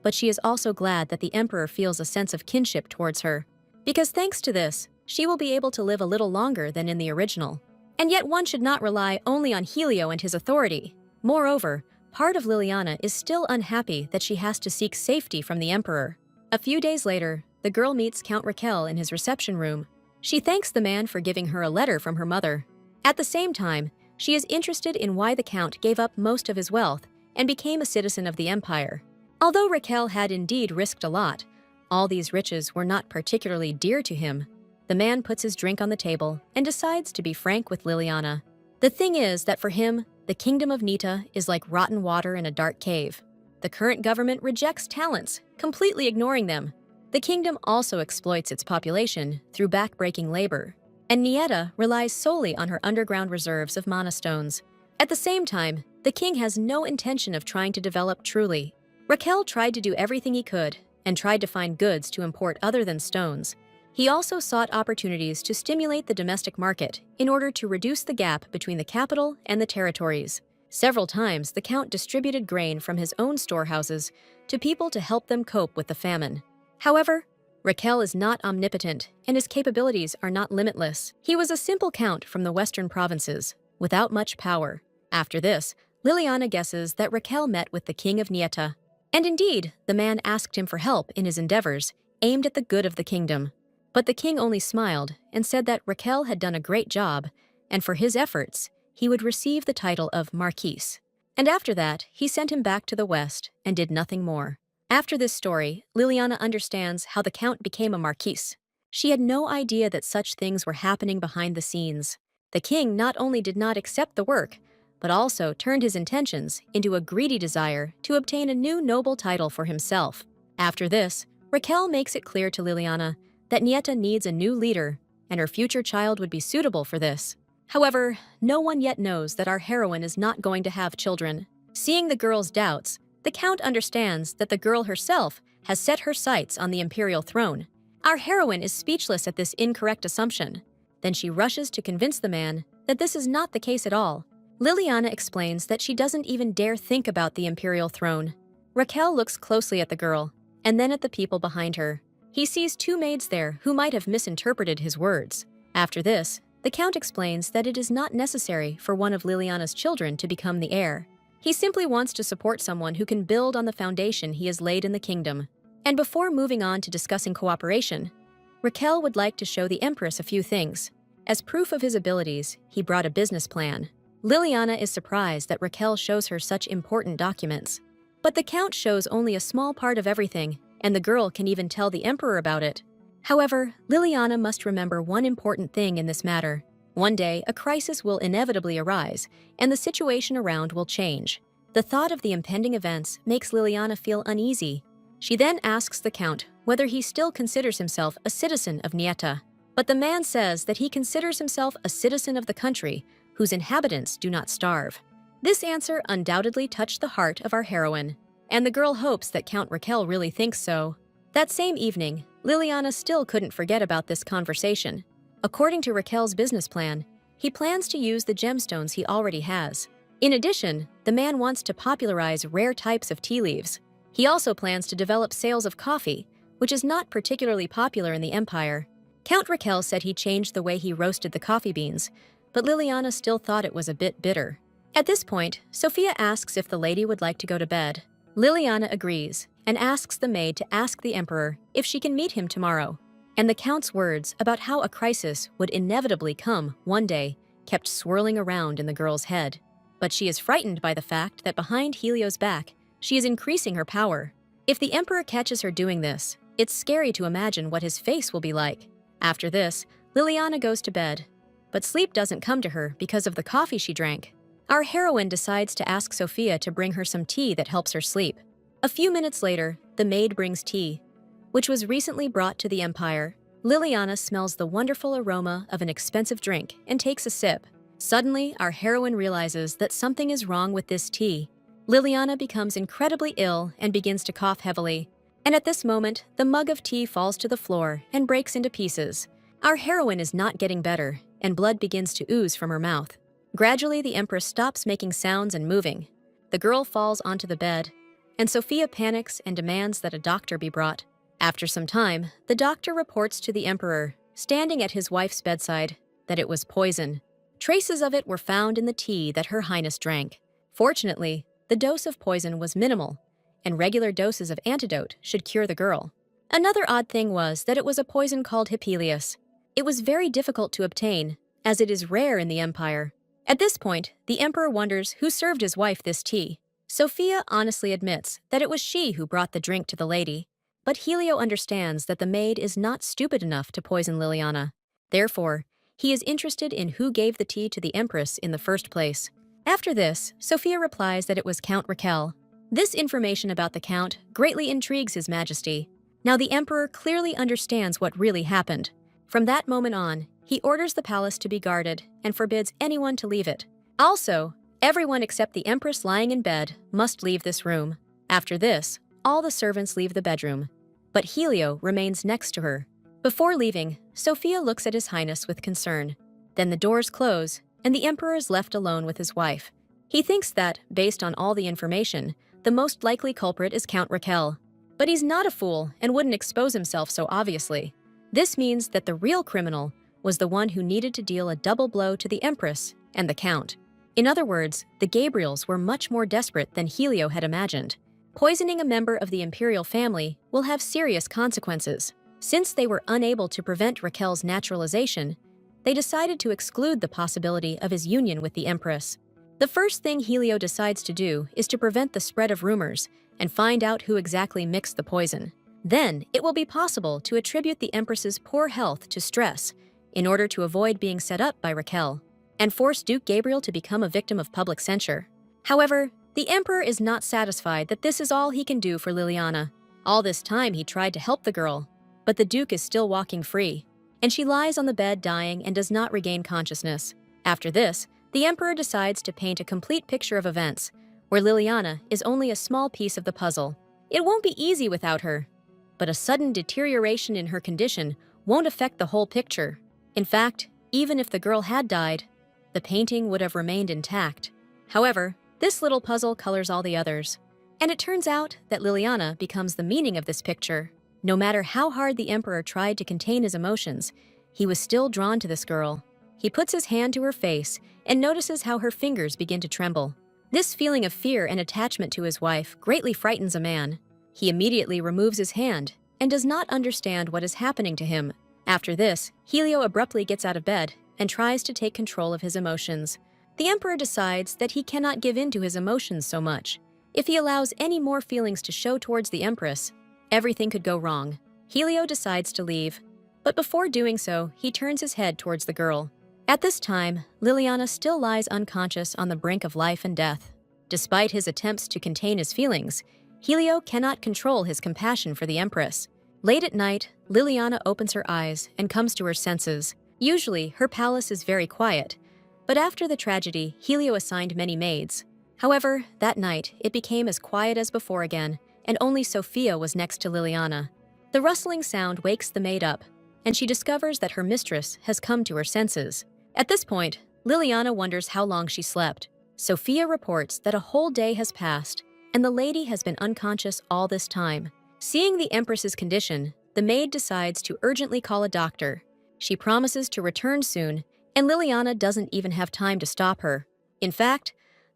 but she is also glad that the emperor feels a sense of kinship towards her, because thanks to this, she will be able to live a little longer than in the original. And yet one should not rely only on Helio and his authority. Moreover, part of Liliana is still unhappy that she has to seek safety from the emperor. A few days later, the girl meets Count Raquel in his reception room. She thanks the man for giving her a letter from her mother. At the same time, she is interested in why the count gave up most of his wealth and became a citizen of the empire. Although Raquel had indeed risked a lot, all these riches were not particularly dear to him. The man puts his drink on the table and decides to be frank with Liliana. The thing is that for him, the kingdom of Nita is like rotten water in a dark cave. The current government rejects talents, completely ignoring them. The kingdom also exploits its population through backbreaking labor, and Nieta relies solely on her underground reserves of mana stones. At the same time, the king has no intention of trying to develop truly. Raquel tried to do everything he could and tried to find goods to import other than stones. He also sought opportunities to stimulate the domestic market in order to reduce the gap between the capital and the territories. Several times, the count distributed grain from his own storehouses to people to help them cope with the famine. However, Raquel is not omnipotent, and his capabilities are not limitless. He was a simple count from the western provinces, without much power. After this, Liliana guesses that Raquel met with the king of Nieta. And indeed, the man asked him for help in his endeavors, aimed at the good of the kingdom. But the king only smiled and said that Raquel had done a great job, and for his efforts, he would receive the title of Marquise. And after that, he sent him back to the west and did nothing more. After this story, Liliana understands how the Count became a marquise. She had no idea that such things were happening behind the scenes. The king not only did not accept the work, but also turned his intentions into a greedy desire to obtain a new noble title for himself. After this, Raquel makes it clear to Liliana that Nieta needs a new leader, and her future child would be suitable for this. However, no one yet knows that our heroine is not going to have children. Seeing the girl's doubts, the Count understands that the girl herself has set her sights on the imperial throne. Our heroine is speechless at this incorrect assumption. Then she rushes to convince the man that this is not the case at all. Liliana explains that she doesn't even dare think about the imperial throne. Raquel looks closely at the girl, and then at the people behind her. He sees two maids there who might have misinterpreted his words. After this, the Count explains that it is not necessary for one of Liliana's children to become the heir. He simply wants to support someone who can build on the foundation he has laid in the kingdom. And before moving on to discussing cooperation, Raquel would like to show the Empress a few things. As proof of his abilities, he brought a business plan. Liliana is surprised that Raquel shows her such important documents. But the Count shows only a small part of everything, and the girl can even tell the Emperor about it. However, Liliana must remember one important thing in this matter. One day, a crisis will inevitably arise, and the situation around will change. The thought of the impending events makes Liliana feel uneasy. She then asks the Count whether he still considers himself a citizen of Nieta. But the man says that he considers himself a citizen of the country whose inhabitants do not starve. This answer undoubtedly touched the heart of our heroine, and the girl hopes that Count Raquel really thinks so. That same evening, Liliana still couldn't forget about this conversation. According to Raquel's business plan, he plans to use the gemstones he already has. In addition, the man wants to popularize rare types of tea leaves. He also plans to develop sales of coffee, which is not particularly popular in the empire. Count Raquel said he changed the way he roasted the coffee beans, but Liliana still thought it was a bit bitter. At this point, Sophia asks if the lady would like to go to bed. Liliana agrees and asks the maid to ask the Emperor if she can meet him tomorrow. And the Count's words about how a crisis would inevitably come one day kept swirling around in the girl's head. But she is frightened by the fact that behind Helio's back, she is increasing her power. If the Emperor catches her doing this, it's scary to imagine what his face will be like. After this, Liliana goes to bed, but sleep doesn't come to her because of the coffee she drank. Our heroine decides to ask Sophia to bring her some tea that helps her sleep. A few minutes later, the maid brings tea, which was recently brought to the Empire. Liliana smells the wonderful aroma of an expensive drink and takes a sip. Suddenly, our heroine realizes that something is wrong with this tea. Liliana becomes incredibly ill and begins to cough heavily. And at this moment, the mug of tea falls to the floor and breaks into pieces. Our heroine is not getting better, and blood begins to ooze from her mouth. Gradually, the Empress stops making sounds and moving. The girl falls onto the bed, and Sophia panics and demands that a doctor be brought. After some time, the doctor reports to the Emperor, standing at his wife's bedside, that it was poison. Traces of it were found in the tea that Her Highness drank. Fortunately, the dose of poison was minimal, and regular doses of antidote should cure the girl. Another odd thing was that it was a poison called Hippelius. It was very difficult to obtain, as it is rare in the Empire. At this point, the Emperor wonders who served his wife this tea. Sophia honestly admits that it was she who brought the drink to the lady, but Helio understands that the maid is not stupid enough to poison Liliana. Therefore, he is interested in who gave the tea to the Empress in the first place. After this, Sophia replies that it was Count Raquel. This information about the Count greatly intrigues His Majesty. Now the Emperor clearly understands what really happened. From that moment on, he orders the palace to be guarded and forbids anyone to leave it. Also, everyone except the Empress lying in bed must leave this room. After this, all the servants leave the bedroom, but Helio remains next to her. Before leaving, Sophia looks at His Highness with concern. Then the doors close, and the Emperor is left alone with his wife. He thinks that, based on all the information, the most likely culprit is Count Raquel. But he's not a fool and wouldn't expose himself so obviously. This means that the real criminal was the one who needed to deal a double blow to the Empress and the Count. In other words, the Gabriels were much more desperate than Helio had imagined. Poisoning a member of the imperial family will have serious consequences. Since they were unable to prevent Raquel's naturalization, they decided to exclude the possibility of his union with the Empress. The first thing Helio decides to do is to prevent the spread of rumors and find out who exactly mixed the poison. Then, it will be possible to attribute the Empress's poor health to stress in order to avoid being set up by Raquel and force Duke Gabriel to become a victim of public censure. However, the Emperor is not satisfied that this is all he can do for Liliana. All this time he tried to help the girl, but the Duke is still walking free, and she lies on the bed dying and does not regain consciousness. After this, the Emperor decides to paint a complete picture of events, where Liliana is only a small piece of the puzzle. It won't be easy without her, but a sudden deterioration in her condition won't affect the whole picture. In fact, even if the girl had died, the painting would have remained intact. However, this little puzzle colors all the others, and it turns out that Liliana becomes the meaning of this picture. No matter how hard the Emperor tried to contain his emotions, he was still drawn to this girl. He puts his hand to her face and notices how her fingers begin to tremble. This feeling of fear and attachment to his wife greatly frightens a man. He immediately removes his hand and does not understand what is happening to him. After this, Helio abruptly gets out of bed and tries to take control of his emotions. The Emperor decides that he cannot give in to his emotions so much. If he allows any more feelings to show towards the Empress, everything could go wrong. Helio decides to leave, but before doing so, he turns his head towards the girl. At this time, Liliana still lies unconscious on the brink of life and death. Despite his attempts to contain his feelings, Helio cannot control his compassion for the Empress. Late at night, Liliana opens her eyes and comes to her senses. Usually, her palace is very quiet, but after the tragedy, Helio assigned many maids. However, that night, it became as quiet as before again, and only Sophia was next to Liliana. The rustling sound wakes the maid up, and she discovers that her mistress has come to her senses. At this point, Liliana wonders how long she slept. Sophia reports that a whole day has passed, and the lady has been unconscious all this time. Seeing the Empress's condition, the maid decides to urgently call a doctor. She promises to return soon, and Liliana doesn't even have time to stop her. In fact,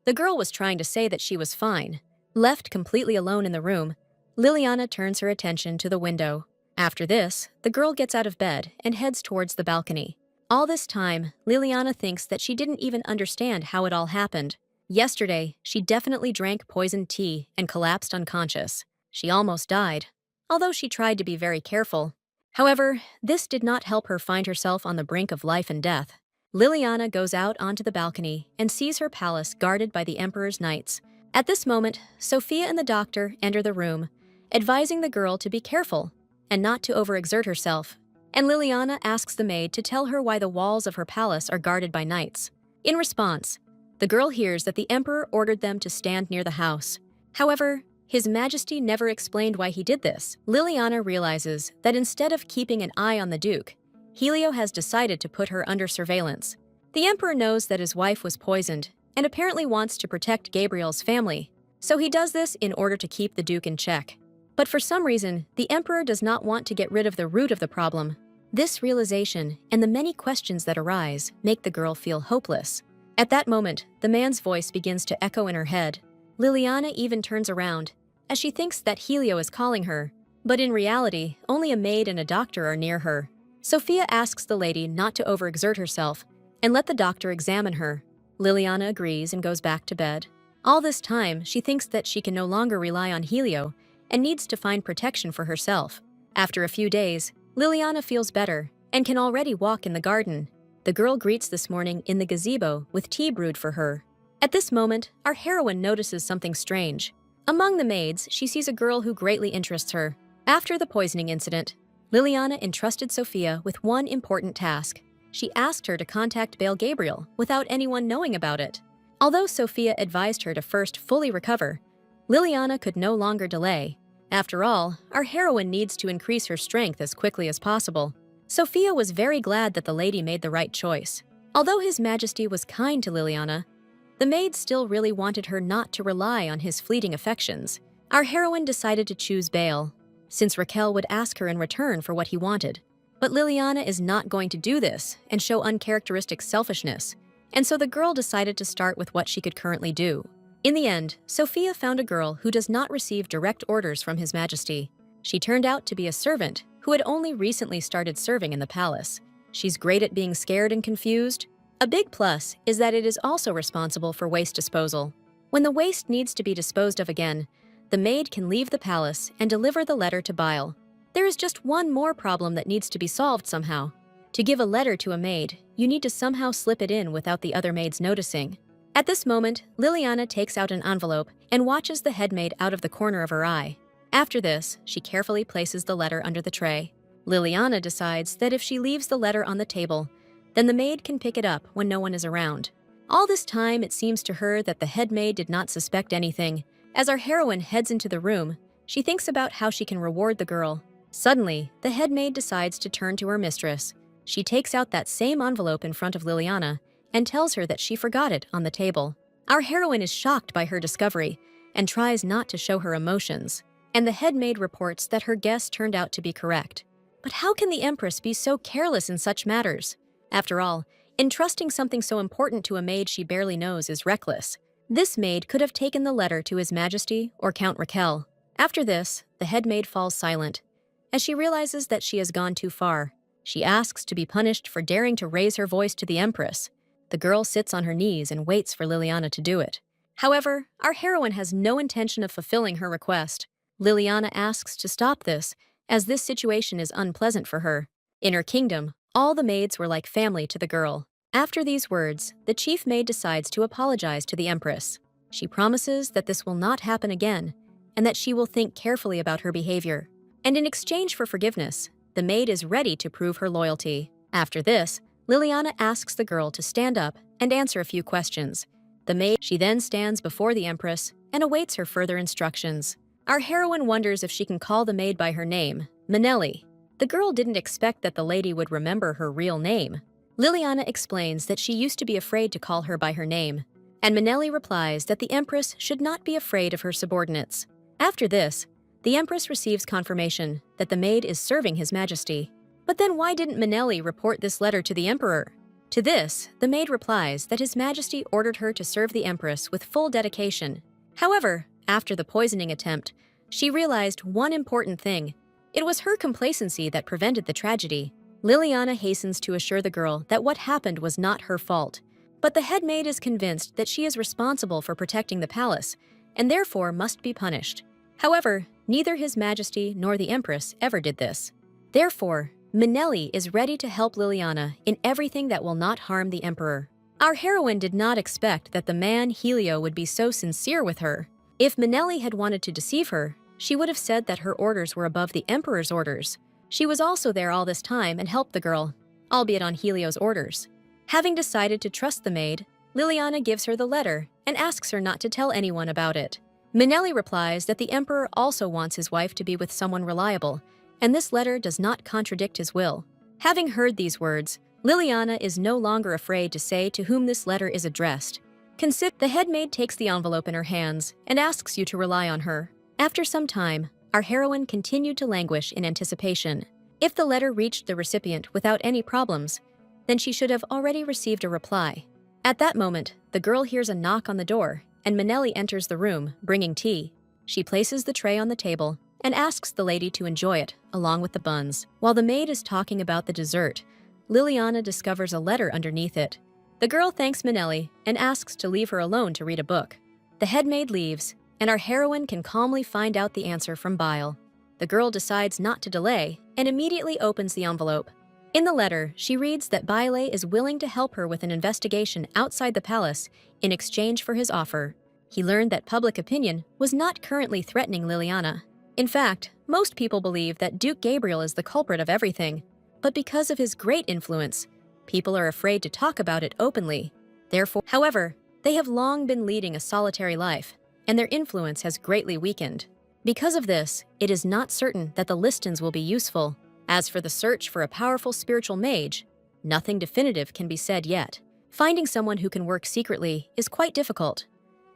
the girl was trying to say that she was fine. Left completely alone in the room, Liliana turns her attention to the window. After this, the girl gets out of bed and heads towards the balcony. All this time, Liliana thinks that she didn't even understand how it all happened. Yesterday, she definitely drank poisoned tea and collapsed unconscious. She almost died, although she tried to be very careful. However, this did not help her find herself on the brink of life and death. Liliana goes out onto the balcony and sees her palace guarded by the Emperor's knights. At this moment, Sophia and the doctor enter the room, advising the girl to be careful and not to overexert herself. And Liliana asks the maid to tell her why the walls of her palace are guarded by knights. In response, the girl hears that the Emperor ordered them to stand near the house. However, His Majesty never explained why he did this. Liliana realizes that instead of keeping an eye on the Duke, Helio has decided to put her under surveillance. The Emperor knows that his wife was poisoned and apparently wants to protect Gabriel's family, so he does this in order to keep the Duke in check. But for some reason, the Emperor does not want to get rid of the root of the problem. This realization and the many questions that arise make the girl feel hopeless. At that moment, the man's voice begins to echo in her head. Liliana even turns around, as she thinks that Helio is calling her, but in reality, only a maid and a doctor are near her. Sophia asks the lady not to overexert herself and let the doctor examine her. Liliana agrees and goes back to bed. All this time, she thinks that she can no longer rely on Helio and needs to find protection for herself. After a few days, Liliana feels better and can already walk in the garden. The girl greets this morning in the gazebo with tea brewed for her. At this moment, our heroine notices something strange. Among the maids, she sees a girl who greatly interests her. After the poisoning incident, Liliana entrusted Sophia with one important task. She asked her to contact Bale Gabriel without anyone knowing about it. Although Sophia advised her to first fully recover, Liliana could no longer delay. After all, our heroine needs to increase her strength as quickly as possible. Sophia was very glad that the lady made the right choice. Although His Majesty was kind to Liliana, the maid still really wanted her not to rely on his fleeting affections. Our heroine decided to choose Bale, since Raquel would ask her in return for what he wanted. But Liliana is not going to do this and show uncharacteristic selfishness, and so the girl decided to start with what she could currently do. In the end, Sophia found a girl who does not receive direct orders from His Majesty. She turned out to be a servant who had only recently started serving in the palace. She's great at being scared and confused, A big plus is that it is also responsible for waste disposal. When the waste needs to be disposed of again, the maid can leave the palace and deliver the letter to Bale. There is just one more problem that needs to be solved somehow. To give a letter to a maid, you need to somehow slip it in without the other maids noticing. At this moment, Liliana takes out an envelope and watches the head maid out of the corner of her eye. After this, she carefully places the letter under the tray. Liliana decides that if she leaves the letter on the table, then the maid can pick it up when no one is around. All this time, it seems to her that the head maid did not suspect anything. As our heroine heads into the room, she thinks about how she can reward the girl. Suddenly, the head maid decides to turn to her mistress. She takes out that same envelope in front of Liliana and tells her that she forgot it on the table. Our heroine is shocked by her discovery and tries not to show her emotions. And the head maid reports that her guess turned out to be correct. But how can the Empress be so careless in such matters? After all, entrusting something so important to a maid she barely knows is reckless. This maid could have taken the letter to His Majesty or Count Raquel. After this, the head maid falls silent. As she realizes that she has gone too far, she asks to be punished for daring to raise her voice to the Empress. The girl sits on her knees and waits for Liliana to do it. However, our heroine has no intention of fulfilling her request. Liliana asks to stop this, as this situation is unpleasant for her. In her kingdom, all the maids were like family to the girl. After these words, the chief maid decides to apologize to the Empress. She promises that this will not happen again, and that she will think carefully about her behavior. And in exchange for forgiveness, the maid is ready to prove her loyalty. After this, Liliana asks the girl to stand up and answer a few questions. She then stands before the Empress and awaits her further instructions. Our heroine wonders if she can call the maid by her name, Manelli. The girl didn't expect that the lady would remember her real name. Liliana explains that she used to be afraid to call her by her name, and Manelli replies that the Empress should not be afraid of her subordinates. After this, the Empress receives confirmation that the maid is serving His Majesty. But then why didn't Manelli report this letter to the Emperor? To this, the maid replies that His Majesty ordered her to serve the Empress with full dedication. However, after the poisoning attempt, she realized one important thing. It was her complacency that prevented the tragedy. Liliana hastens to assure the girl that what happened was not her fault, but the head maid is convinced that she is responsible for protecting the palace, and therefore must be punished. However, neither His Majesty nor the Empress ever did this. Therefore, Manelli is ready to help Liliana in everything that will not harm the Emperor. Our heroine did not expect that the man Helio would be so sincere with her. If Manelli had wanted to deceive her, she would have said that her orders were above the Emperor's orders. She was also there all this time and helped the girl, albeit on Helio's orders. Having decided to trust the maid, Liliana gives her the letter and asks her not to tell anyone about it. Manelli replies that the Emperor also wants his wife to be with someone reliable, and this letter does not contradict his will. Having heard these words, Liliana is no longer afraid to say to whom this letter is addressed. The head maid takes the envelope in her hands and asks you to rely on her. After some time, our heroine continued to languish in anticipation. If the letter reached the recipient without any problems, then she should have already received a reply. At that moment, the girl hears a knock on the door, and Manelli enters the room, bringing tea. She places the tray on the table and asks the lady to enjoy it, along with the buns. While the maid is talking about the dessert, Liliana discovers a letter underneath it. The girl thanks Manelli and asks to leave her alone to read a book. The head maid leaves, and our heroine can calmly find out the answer from Bale. The girl decides not to delay and immediately opens the envelope. In the letter, she reads that Bale is willing to help her with an investigation outside the palace in exchange for his offer. He learned that public opinion was not currently threatening Liliana. In fact, most people believe that Duke Gabriel is the culprit of everything, but because of his great influence, people are afraid to talk about it openly. However, they have long been leading a solitary life, and their influence has greatly weakened. Because of this, it is not certain that the listons will be useful. As for the search for a powerful spiritual mage, nothing definitive can be said yet. Finding someone who can work secretly is quite difficult,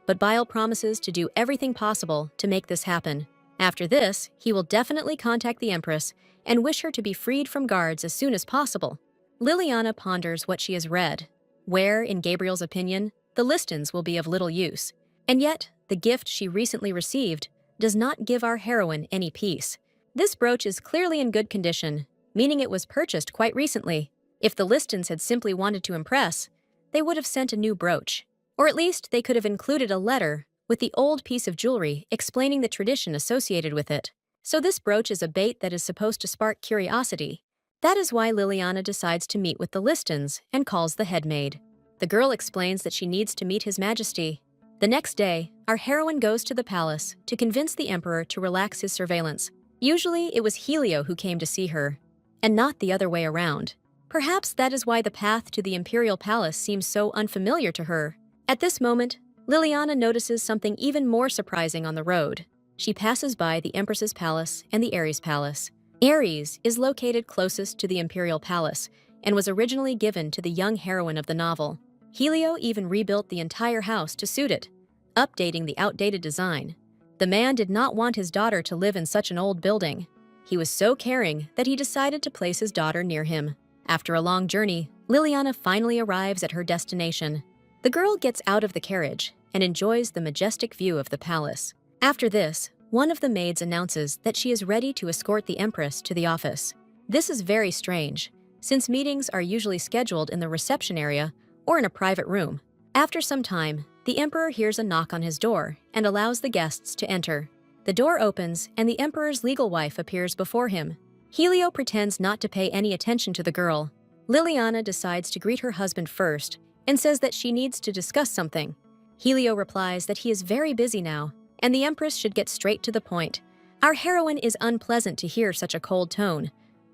but Bale promises to do everything possible to make this happen. After this, he will definitely contact the Empress and wish her to be freed from guards as soon as possible. Liliana ponders what she has read, where, in Gabriel's opinion, the listons will be of little use. And yet, the gift she recently received does not give our heroine any peace. This brooch is clearly in good condition, meaning it was purchased quite recently. If the listons had simply wanted to impress, they would have sent a new brooch. Or at least they could have included a letter with the old piece of jewelry explaining the tradition associated with it. So this brooch is a bait that is supposed to spark curiosity. That is why Liliana decides to meet with the listons and calls the head maid. The girl explains that she needs to meet His Majesty. The next day, our heroine goes to the palace to convince the emperor to relax his surveillance. Usually, it was Helio who came to see her, and not the other way around. Perhaps that is why the path to the imperial palace seems so unfamiliar to her. At this moment, Liliana notices something even more surprising on the road. She passes by the Empress's palace and the Ares palace. Ares is located closest to the imperial palace and was originally given to the young heroine of the novel. Helio even rebuilt the entire house to suit it, updating the outdated design. The man did not want his daughter to live in such an old building. He was so caring that he decided to place his daughter near him. After a long journey, Liliana finally arrives at her destination. The girl gets out of the carriage and enjoys the majestic view of the palace. After this, one of the maids announces that she is ready to escort the Empress to the office. This is very strange, since meetings are usually scheduled in the reception area or in a private room. After some time, the Emperor hears a knock on his door and allows the guests to enter. The door opens and the Emperor's legal wife appears before him. Helio pretends not to pay any attention to the girl. Liliana decides to greet her husband first and says that she needs to discuss something. Helio replies that he is very busy now, and the Empress should get straight to the point. Our heroine is unpleasant to hear such a cold tone,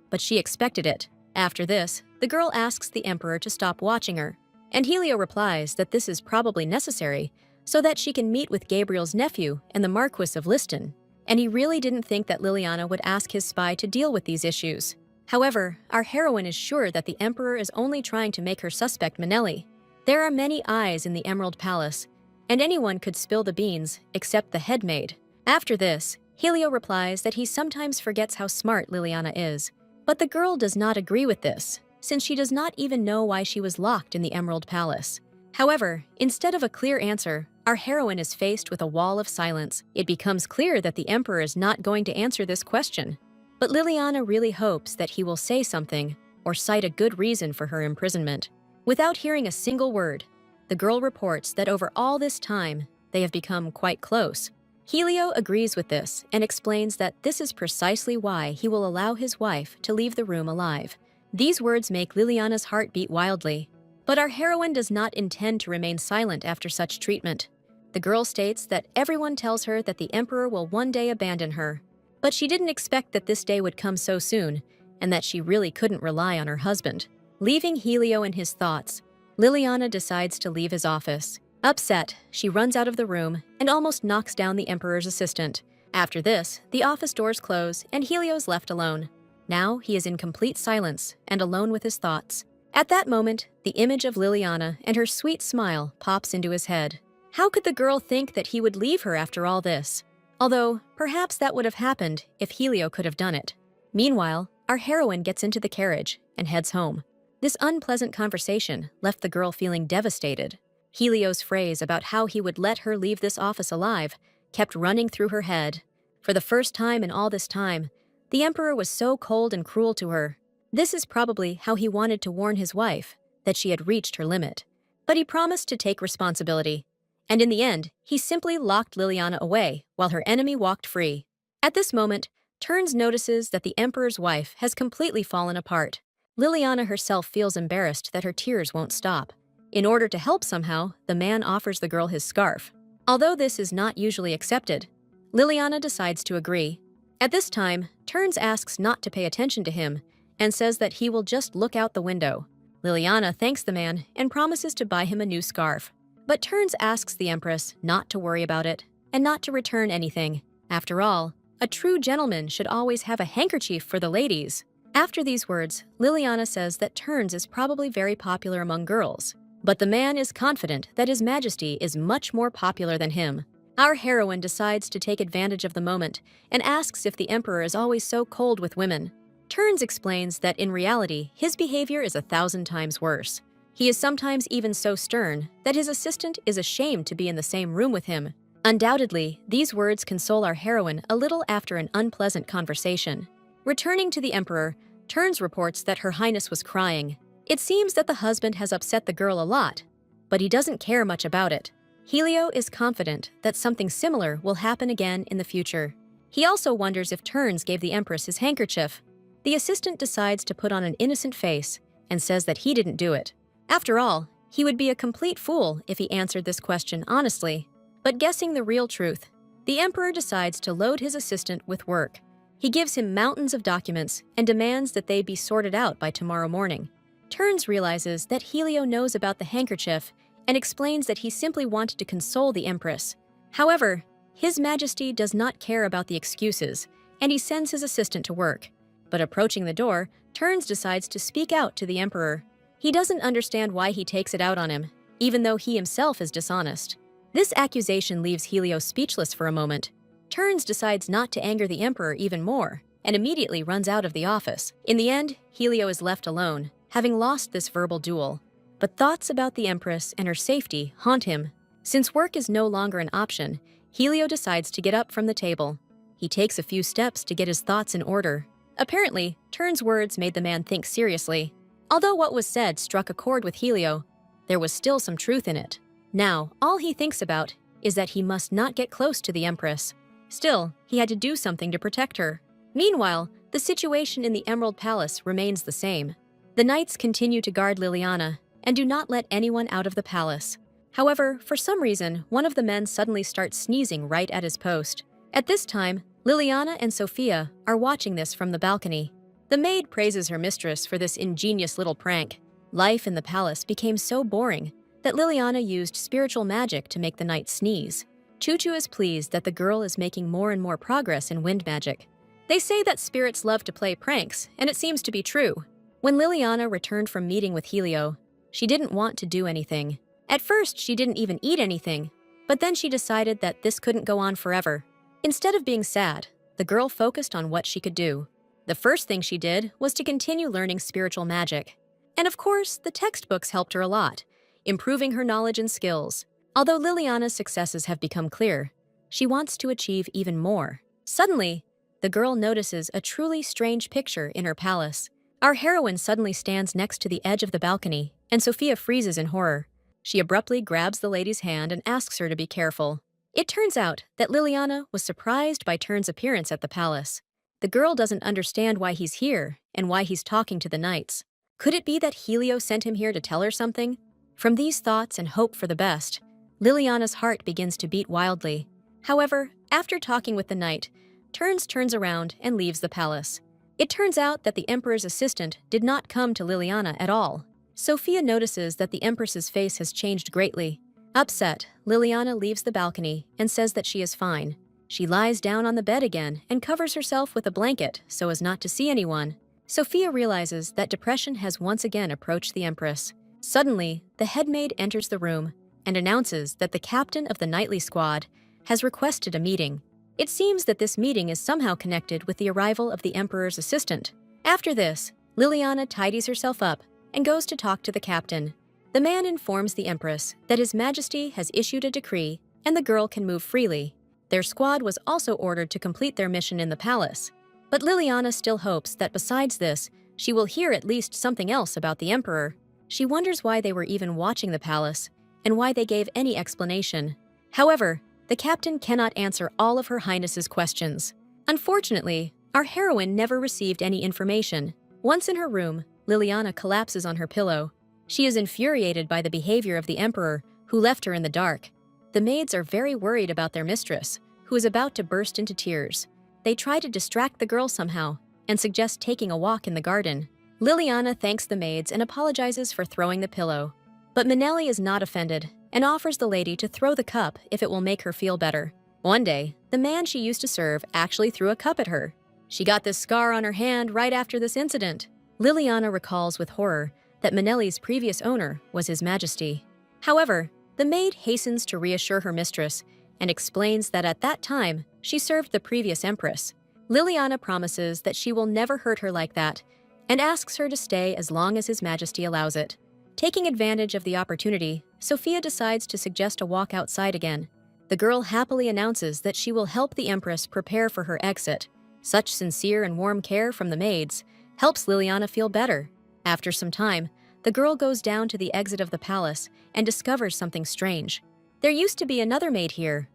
but she expected it. After this, the girl asks the Emperor to stop watching her, and Helio replies that this is probably necessary so that she can meet with Gabriel's nephew and the Marquis of Liston, and he really didn't think that Liliana would ask his spy to deal with these issues. However, our heroine is sure that the Emperor is only trying to make her suspect Manelli. There are many eyes in the Emerald Palace, and anyone could spill the beans except the head maid. After this, Helio replies that he sometimes forgets how smart Liliana is. But the girl does not agree with this, since she does not even know why she was locked in the Emerald Palace. However, instead of a clear answer, our heroine is faced with a wall of silence. It becomes clear that the Emperor is not going to answer this question. But Liliana really hopes that he will say something or cite a good reason for her imprisonment. Without hearing a single word, the girl reports that over all this time, they have become quite close. Helio agrees with this and explains that this is precisely why he will allow his wife to leave the room alive. These words make Liliana's heart beat wildly, but our heroine does not intend to remain silent after such treatment. The girl states that everyone tells her that the Emperor will one day abandon her, but she didn't expect that this day would come so soon and that she really couldn't rely on her husband. Leaving Helio in his thoughts, Liliana decides to leave his office. Upset, she runs out of the room and almost knocks down the Emperor's assistant. After this, the office doors close and Helio's left alone. Now he is in complete silence and alone with his thoughts. At that moment, the image of Liliana and her sweet smile pops into his head. How could the girl think that he would leave her after all this? Although, perhaps that would have happened if Helio could have done it. Meanwhile, our heroine gets into the carriage and heads home. This unpleasant conversation left the girl feeling devastated. Helio's phrase about how he would let her leave this office alive kept running through her head. For the first time in all this time, the Emperor was so cold and cruel to her. This is probably how he wanted to warn his wife that she had reached her limit. But he promised to take responsibility. And in the end, he simply locked Liliana away while her enemy walked free. At this moment, Turns notices that the Emperor's wife has completely fallen apart. Liliana herself feels embarrassed that her tears won't stop. In order to help somehow, the man offers the girl his scarf. Although this is not usually accepted, Liliana decides to agree. At this time, Turns asks not to pay attention to him and says that he will just look out the window. Liliana thanks the man and promises to buy him a new scarf. But Turns asks the Empress not to worry about it and not to return anything. After all, a true gentleman should always have a handkerchief for the ladies. After these words, Liliana says that Turns is probably very popular among girls. But the man is confident that His Majesty is much more popular than him. Our heroine decides to take advantage of the moment and asks if the Emperor is always so cold with women. Turns explains that in reality, his behavior is 1,000 times worse. He is sometimes even so stern that his assistant is ashamed to be in the same room with him. Undoubtedly, these words console our heroine a little after an unpleasant conversation. Returning to the Emperor, Turns reports that Her Highness was crying. It seems that the husband has upset the girl a lot, but he doesn't care much about it. Helio is confident that something similar will happen again in the future. He also wonders if Turns gave the Empress his handkerchief. The assistant decides to put on an innocent face and says that he didn't do it. After all, he would be a complete fool if he answered this question honestly. But guessing the real truth, the Emperor decides to load his assistant with work. He gives him mountains of documents and demands that they be sorted out by tomorrow morning. Turns realizes that Helio knows about the handkerchief and explains that he simply wanted to console the Empress. However, His Majesty does not care about the excuses, and he sends his assistant to work. But approaching the door, Turns decides to speak out to the Emperor. He doesn't understand why he takes it out on him, even though he himself is dishonest. This accusation leaves Helio speechless for a moment. Turns decides not to anger the Emperor even more, and immediately runs out of the office. In the end, Helio is left alone, having lost this verbal duel. But thoughts about the Empress and her safety haunt him. Since work is no longer an option, Helio decides to get up from the table. He takes a few steps to get his thoughts in order. Apparently, Turns' words made the man think seriously. Although what was said struck a chord with Helio, there was still some truth in it. Now, all he thinks about is that he must not get close to the Empress. Still, he had to do something to protect her. Meanwhile, the situation in the Emerald Palace remains the same. The knights continue to guard Liliana and do not let anyone out of the palace. However, for some reason, one of the men suddenly starts sneezing right at his post. At this time, Liliana and Sophia are watching this from the balcony. The maid praises her mistress for this ingenious little prank. Life in the palace became so boring that Liliana used spiritual magic to make the knight sneeze. Chuchu is pleased that the girl is making more and more progress in wind magic. They say that spirits love to play pranks, and it seems to be true. When Liliana returned from meeting with Helio, she didn't want to do anything. At first, she didn't even eat anything, but then she decided that this couldn't go on forever. Instead of being sad, the girl focused on what she could do. The first thing she did was to continue learning spiritual magic. And of course, the textbooks helped her a lot, improving her knowledge and skills. Although Liliana's successes have become clear, she wants to achieve even more. Suddenly, the girl notices a truly strange picture in her palace. Our heroine suddenly stands next to the edge of the balcony, and Sophia freezes in horror. She abruptly grabs the lady's hand and asks her to be careful. It turns out that Liliana was surprised by Turn's appearance at the palace. The girl doesn't understand why he's here and why he's talking to the knights. Could it be that Helio sent him here to tell her something? From these thoughts and hope for the best, Liliana's heart begins to beat wildly. However, after talking with the knight, turns around and leaves the palace. It turns out that the Emperor's assistant did not come to Liliana at all. Sophia notices that the Empress's face has changed greatly. Upset, Liliana leaves the balcony and says that she is fine. She lies down on the bed again and covers herself with a blanket so as not to see anyone. Sophia realizes that depression has once again approached the Empress. Suddenly, the headmaid enters the room and announces that the captain of the knightly squad has requested a meeting. It seems that this meeting is somehow connected with the arrival of the Emperor's assistant. After this, Liliana tidies herself up and goes to talk to the captain. The man informs the Empress that His Majesty has issued a decree and the girl can move freely. Their squad was also ordered to complete their mission in the palace. But Liliana still hopes that besides this, she will hear at least something else about the Emperor. She wonders why they were even watching the palace and why they gave any explanation. However, the captain cannot answer all of Her Highness's questions. Unfortunately, our heroine never received any information. Once in her room, Liliana collapses on her pillow. She is infuriated by the behavior of the Emperor, who left her in the dark. The maids are very worried about their mistress, who is about to burst into tears. They try to distract the girl somehow and suggest taking a walk in the garden. Liliana thanks the maids and apologizes for throwing the pillow. But Manelli is not offended and offers the lady to throw the cup if it will make her feel better. One day, the man she used to serve actually threw a cup at her. She got this scar on her hand right after this incident. Liliana recalls with horror that Manelli's previous owner was His Majesty. However, the maid hastens to reassure her mistress and explains that at that time, she served the previous Empress. Liliana promises that she will never hurt her like that and asks her to stay as long as His Majesty allows it. Taking advantage of the opportunity, Sophia decides to suggest a walk outside again. The girl happily announces that she will help the Empress prepare for her exit. Such sincere and warm care from the maids helps Liliana feel better. After some time, the girl goes down to the exit of the palace and discovers something strange. There used to be another maid here,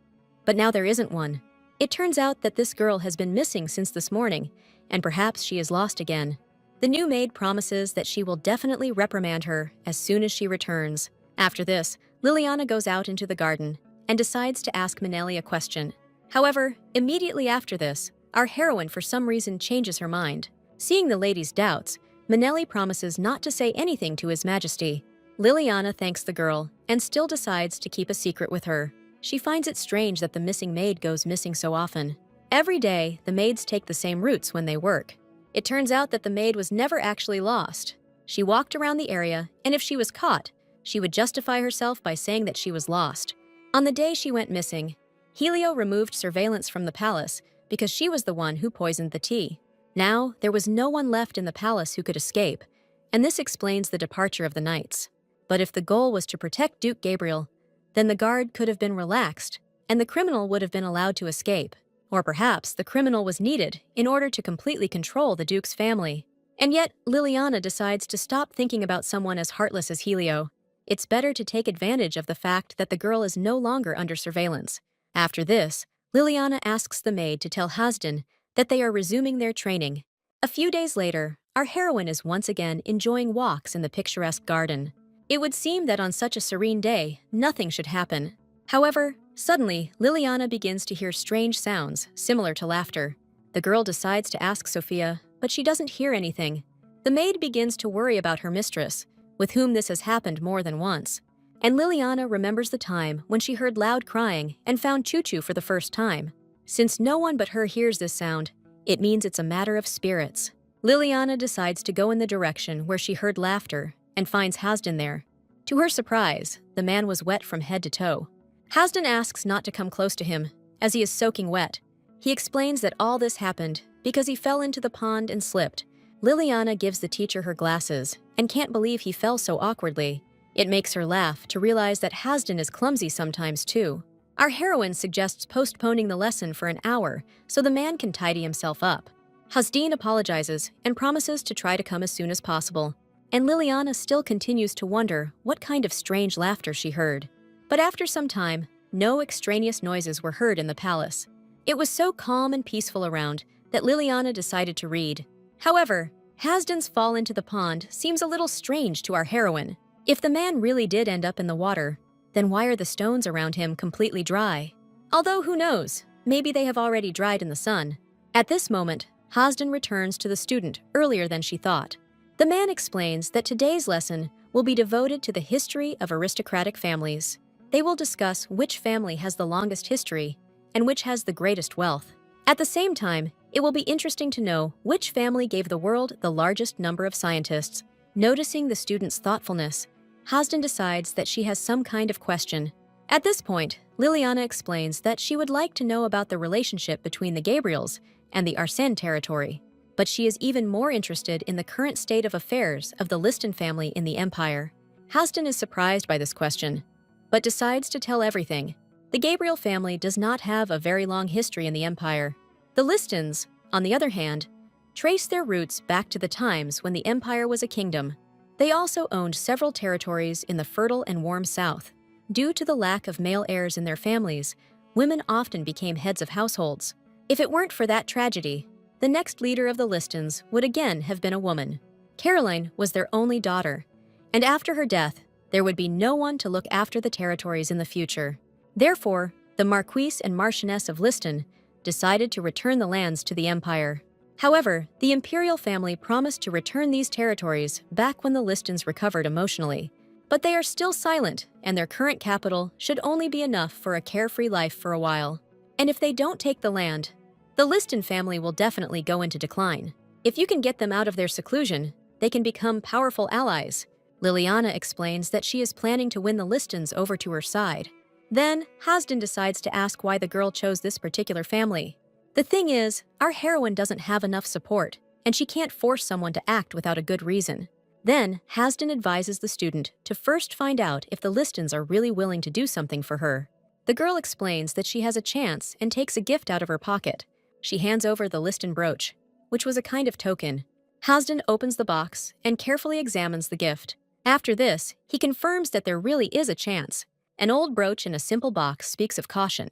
but now there isn't one. It turns out that this girl has been missing since this morning, and perhaps she is lost again. The new maid promises that she will definitely reprimand her as soon as she returns. After this, Liliana goes out into the garden and decides to ask Manelli a question. However, immediately after this, our heroine for some reason changes her mind. Seeing the lady's doubts, Manelli promises not to say anything to His Majesty. Liliana thanks the girl and still decides to keep a secret with her. She finds it strange that the missing maid goes missing so often. Every day, the maids take the same routes when they work. It turns out that the maid was never actually lost. She walked around the area, and if she was caught, she would justify herself by saying that she was lost. On the day she went missing, Helio removed surveillance from the palace because she was the one who poisoned the tea. Now, there was no one left in the palace who could escape, and this explains the departure of the knights. But if the goal was to protect Duke Gabriel, then the guard could have been relaxed, and the criminal would have been allowed to escape. Or perhaps the criminal was needed in order to completely control the Duke's family. And yet, Liliana decides to stop thinking about someone as heartless as Helio. It's better to take advantage of the fact that the girl is no longer under surveillance. After this, Liliana asks the maid to tell Hasdan that they are resuming their training. A few days later, our heroine is once again enjoying walks in the picturesque garden. It would seem that on such a serene day, nothing should happen. However, suddenly, Liliana begins to hear strange sounds, similar to laughter. The girl decides to ask Sophia, but she doesn't hear anything. The maid begins to worry about her mistress, with whom this has happened more than once. And Liliana remembers the time when she heard loud crying and found Choo-Choo for the first time. Since no one but her hears this sound, it means it's a matter of spirits. Liliana decides to go in the direction where she heard laughter and finds Hasdan there. To her surprise, the man was wet from head to toe. Hasdan asks not to come close to him, as he is soaking wet. He explains that all this happened because he fell into the pond and slipped. Liliana gives the teacher her glasses and can't believe he fell so awkwardly. It makes her laugh to realize that Hasdan is clumsy sometimes too. Our heroine suggests postponing the lesson for an hour so the man can tidy himself up. Hasdan apologizes and promises to try to come as soon as possible. And Liliana still continues to wonder what kind of strange laughter she heard. But after some time, no extraneous noises were heard in the palace. It was so calm and peaceful around that Liliana decided to read. However, Hasdan's fall into the pond seems a little strange to our heroine. If the man really did end up in the water, then why are the stones around him completely dry? Although who knows, maybe they have already dried in the sun. At this moment, Hasdan returns to the student earlier than she thought. The man explains that today's lesson will be devoted to the history of aristocratic families. They will discuss which family has the longest history and which has the greatest wealth. At the same time, it will be interesting to know which family gave the world the largest number of scientists. Noticing the student's thoughtfulness, Hasdan decides that she has some kind of question. At this point, Liliana explains that she would like to know about the relationship between the Gabriels and the Arsène territory. But she is even more interested in the current state of affairs of the Liston family in the Empire. Hasdan is surprised by this question, but decides to tell everything. The Gabriel family does not have a very long history in the Empire. The Listons, on the other hand, trace their roots back to the times when the Empire was a kingdom. They also owned several territories in the fertile and warm south. Due to the lack of male heirs in their families, women often became heads of households. If it weren't for that tragedy, the next leader of the Listons would again have been a woman. Caroline was their only daughter, and after her death, there would be no one to look after the territories in the future. Therefore, the Marquise and Marchioness of Liston decided to return the lands to the Empire. However, the imperial family promised to return these territories back when the Listons recovered emotionally. But they are still silent, and their current capital should only be enough for a carefree life for a while. And if they don't take the land, the Liston family will definitely go into decline. If you can get them out of their seclusion, they can become powerful allies. Liliana explains that she is planning to win the Listons over to her side. Then, Hasdan decides to ask why the girl chose this particular family. The thing is, our heroine doesn't have enough support, and she can't force someone to act without a good reason. Then, Hasdan advises the student to first find out if the Listons are really willing to do something for her. The girl explains that she has a chance and takes a gift out of her pocket. She hands over the liston brooch, which was a kind of token. Hasdan opens the box and carefully examines the gift. After this, he confirms that there really is a chance. An old brooch in a simple box speaks of caution.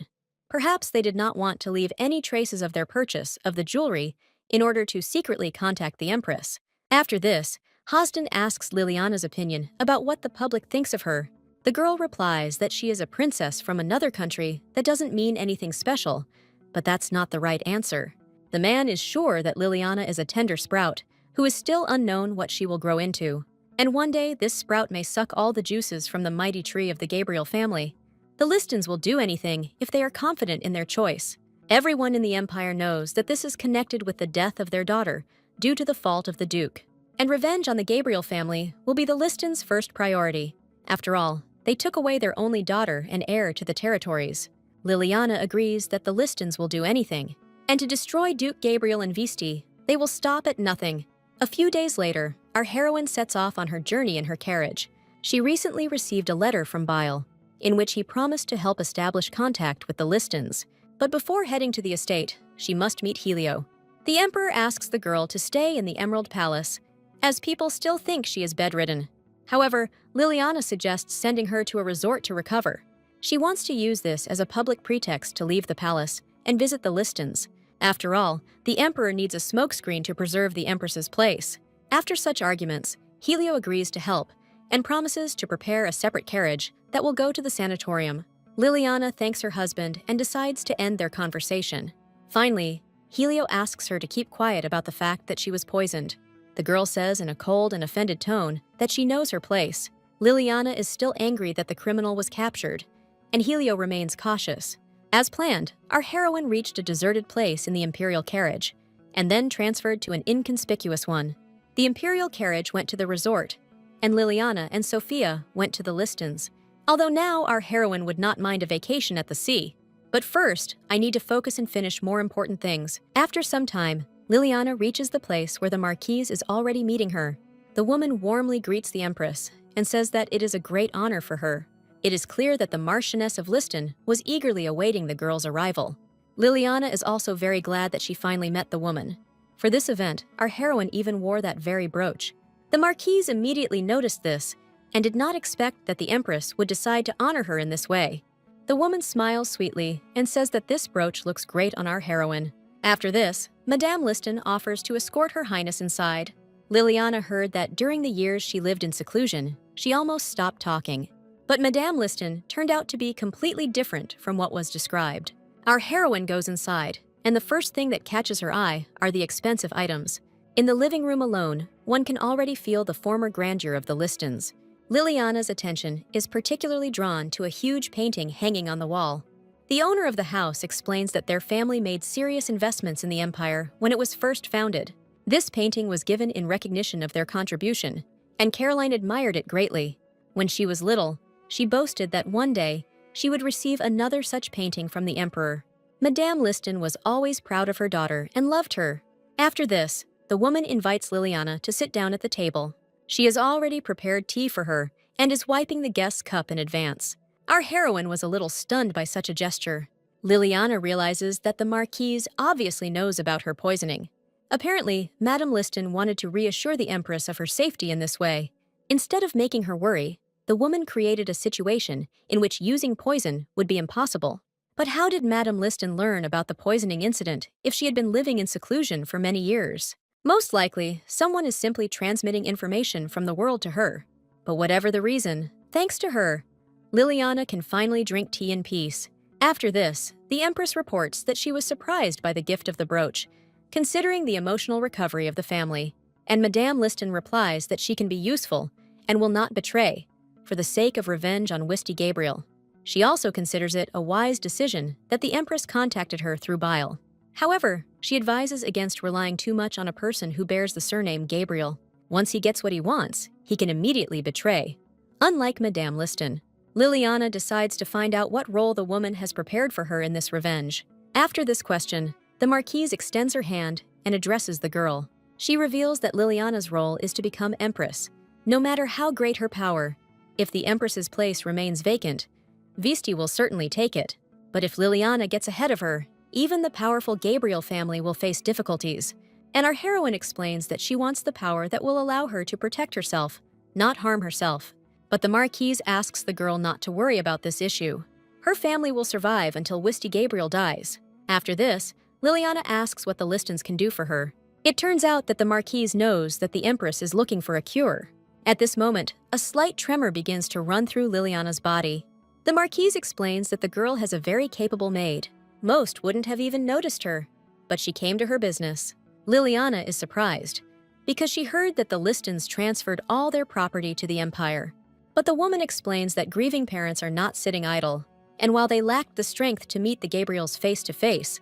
Perhaps they did not want to leave any traces of their purchase of the jewelry in order to secretly contact the Empress. After this, Hosden asks Liliana's opinion about what the public thinks of her. The girl replies that she is a princess from another country that doesn't mean anything special, but that's not the right answer. The man is sure that Liliana is a tender sprout, who is still unknown what she will grow into. And one day, this sprout may suck all the juices from the mighty tree of the Gabriel family. The listons will do anything if they are confident in their choice. Everyone in the Empire knows that this is connected with the death of their daughter, due to the fault of the Duke. And revenge on the Gabriel family will be the listons' first priority. After all, they took away their only daughter and heir to the territories. Liliana agrees that the listons will do anything. And to destroy Duke Gabriel and Visty, they will stop at nothing. A few days later, our heroine sets off on her journey in her carriage. She recently received a letter from Bale, in which he promised to help establish contact with the listons. But before heading to the estate, she must meet Helio. The Emperor asks the girl to stay in the Emerald Palace, as people still think she is bedridden. However, Liliana suggests sending her to a resort to recover. She wants to use this as a public pretext to leave the palace and visit the listons. After all, the Emperor needs a smokescreen to preserve the Empress's place. After such arguments, Helio agrees to help and promises to prepare a separate carriage that will go to the sanatorium. Liliana thanks her husband and decides to end their conversation. Finally, Helio asks her to keep quiet about the fact that she was poisoned. The girl says in a cold and offended tone that she knows her place. Liliana is still angry that the criminal was captured, and Helio remains cautious. As planned, our heroine reached a deserted place in the Imperial carriage, and then transferred to an inconspicuous one. The Imperial carriage went to the resort, and Liliana and Sophia went to the listons. Although now our heroine would not mind a vacation at the sea. But first, I need to focus and finish more important things. After some time, Liliana reaches the place where the Marquise is already meeting her. The woman warmly greets the Empress and says that it is a great honor for her. It is clear that the Marchioness of Liston was eagerly awaiting the girl's arrival. Liliana is also very glad that she finally met the woman. For this event, our heroine even wore that very brooch. The Marquise immediately noticed this and did not expect that the Empress would decide to honor her in this way. The woman smiles sweetly and says that this brooch looks great on our heroine. After this, Madame Liston offers to escort Her Highness inside. Liliana heard that during the years she lived in seclusion, she almost stopped talking. But Madame Liston turned out to be completely different from what was described. Our heroine goes inside, and the first thing that catches her eye are the expensive items. In the living room alone, one can already feel the former grandeur of the listons. Liliana's attention is particularly drawn to a huge painting hanging on the wall. The owner of the house explains that their family made serious investments in the empire when it was first founded. This painting was given in recognition of their contribution, and Caroline admired it greatly. When she was little, she boasted that one day she would receive another such painting from the Emperor. Madame Liston was always proud of her daughter and loved her. After this, the woman invites Liliana to sit down at the table. She has already prepared tea for her and is wiping the guest's cup in advance. Our heroine was a little stunned by such a gesture. Liliana realizes that the Marquise obviously knows about her poisoning. Apparently, Madame Liston wanted to reassure the Empress of her safety in this way. Instead of making her worry, the woman created a situation in which using poison would be impossible. But how did Madame Liston learn about the poisoning incident if she had been living in seclusion for many years? Most likely, someone is simply transmitting information from the world to her. But whatever the reason, thanks to her, Liliana can finally drink tea in peace. After this, the Empress reports that she was surprised by the gift of the brooch, considering the emotional recovery of the family, and Madame Liston replies that she can be useful and will not betray, for the sake of revenge on Visty Gabriel. She also considers it a wise decision that the Empress contacted her through Bale. However, she advises against relying too much on a person who bears the surname Gabriel. Once he gets what he wants, he can immediately betray. Unlike Madame Liston, Liliana decides to find out what role the woman has prepared for her in this revenge. After this question, the Marquise extends her hand and addresses the girl. She reveals that Liliana's role is to become Empress. No matter how great her power, if the Empress's place remains vacant, Visty will certainly take it. But if Liliana gets ahead of her, even the powerful Gabriel family will face difficulties. And our heroine explains that she wants the power that will allow her to protect herself not harm herself. But the Marquise asks the girl not to worry about this issue. Her family will survive until Visty Gabriel dies. After this, Liliana asks what the listons can do for her. It turns out that the Marquise knows that the Empress is looking for a cure. At this moment, a slight tremor begins to run through Liliana's body. The Marquise explains that the girl has a very capable maid. Most wouldn't have even noticed her, but she came to her business. Liliana is surprised, because she heard that the listons transferred all their property to the Empire. But the woman explains that grieving parents are not sitting idle, and while they lacked the strength to meet the Gabriels face-to-face,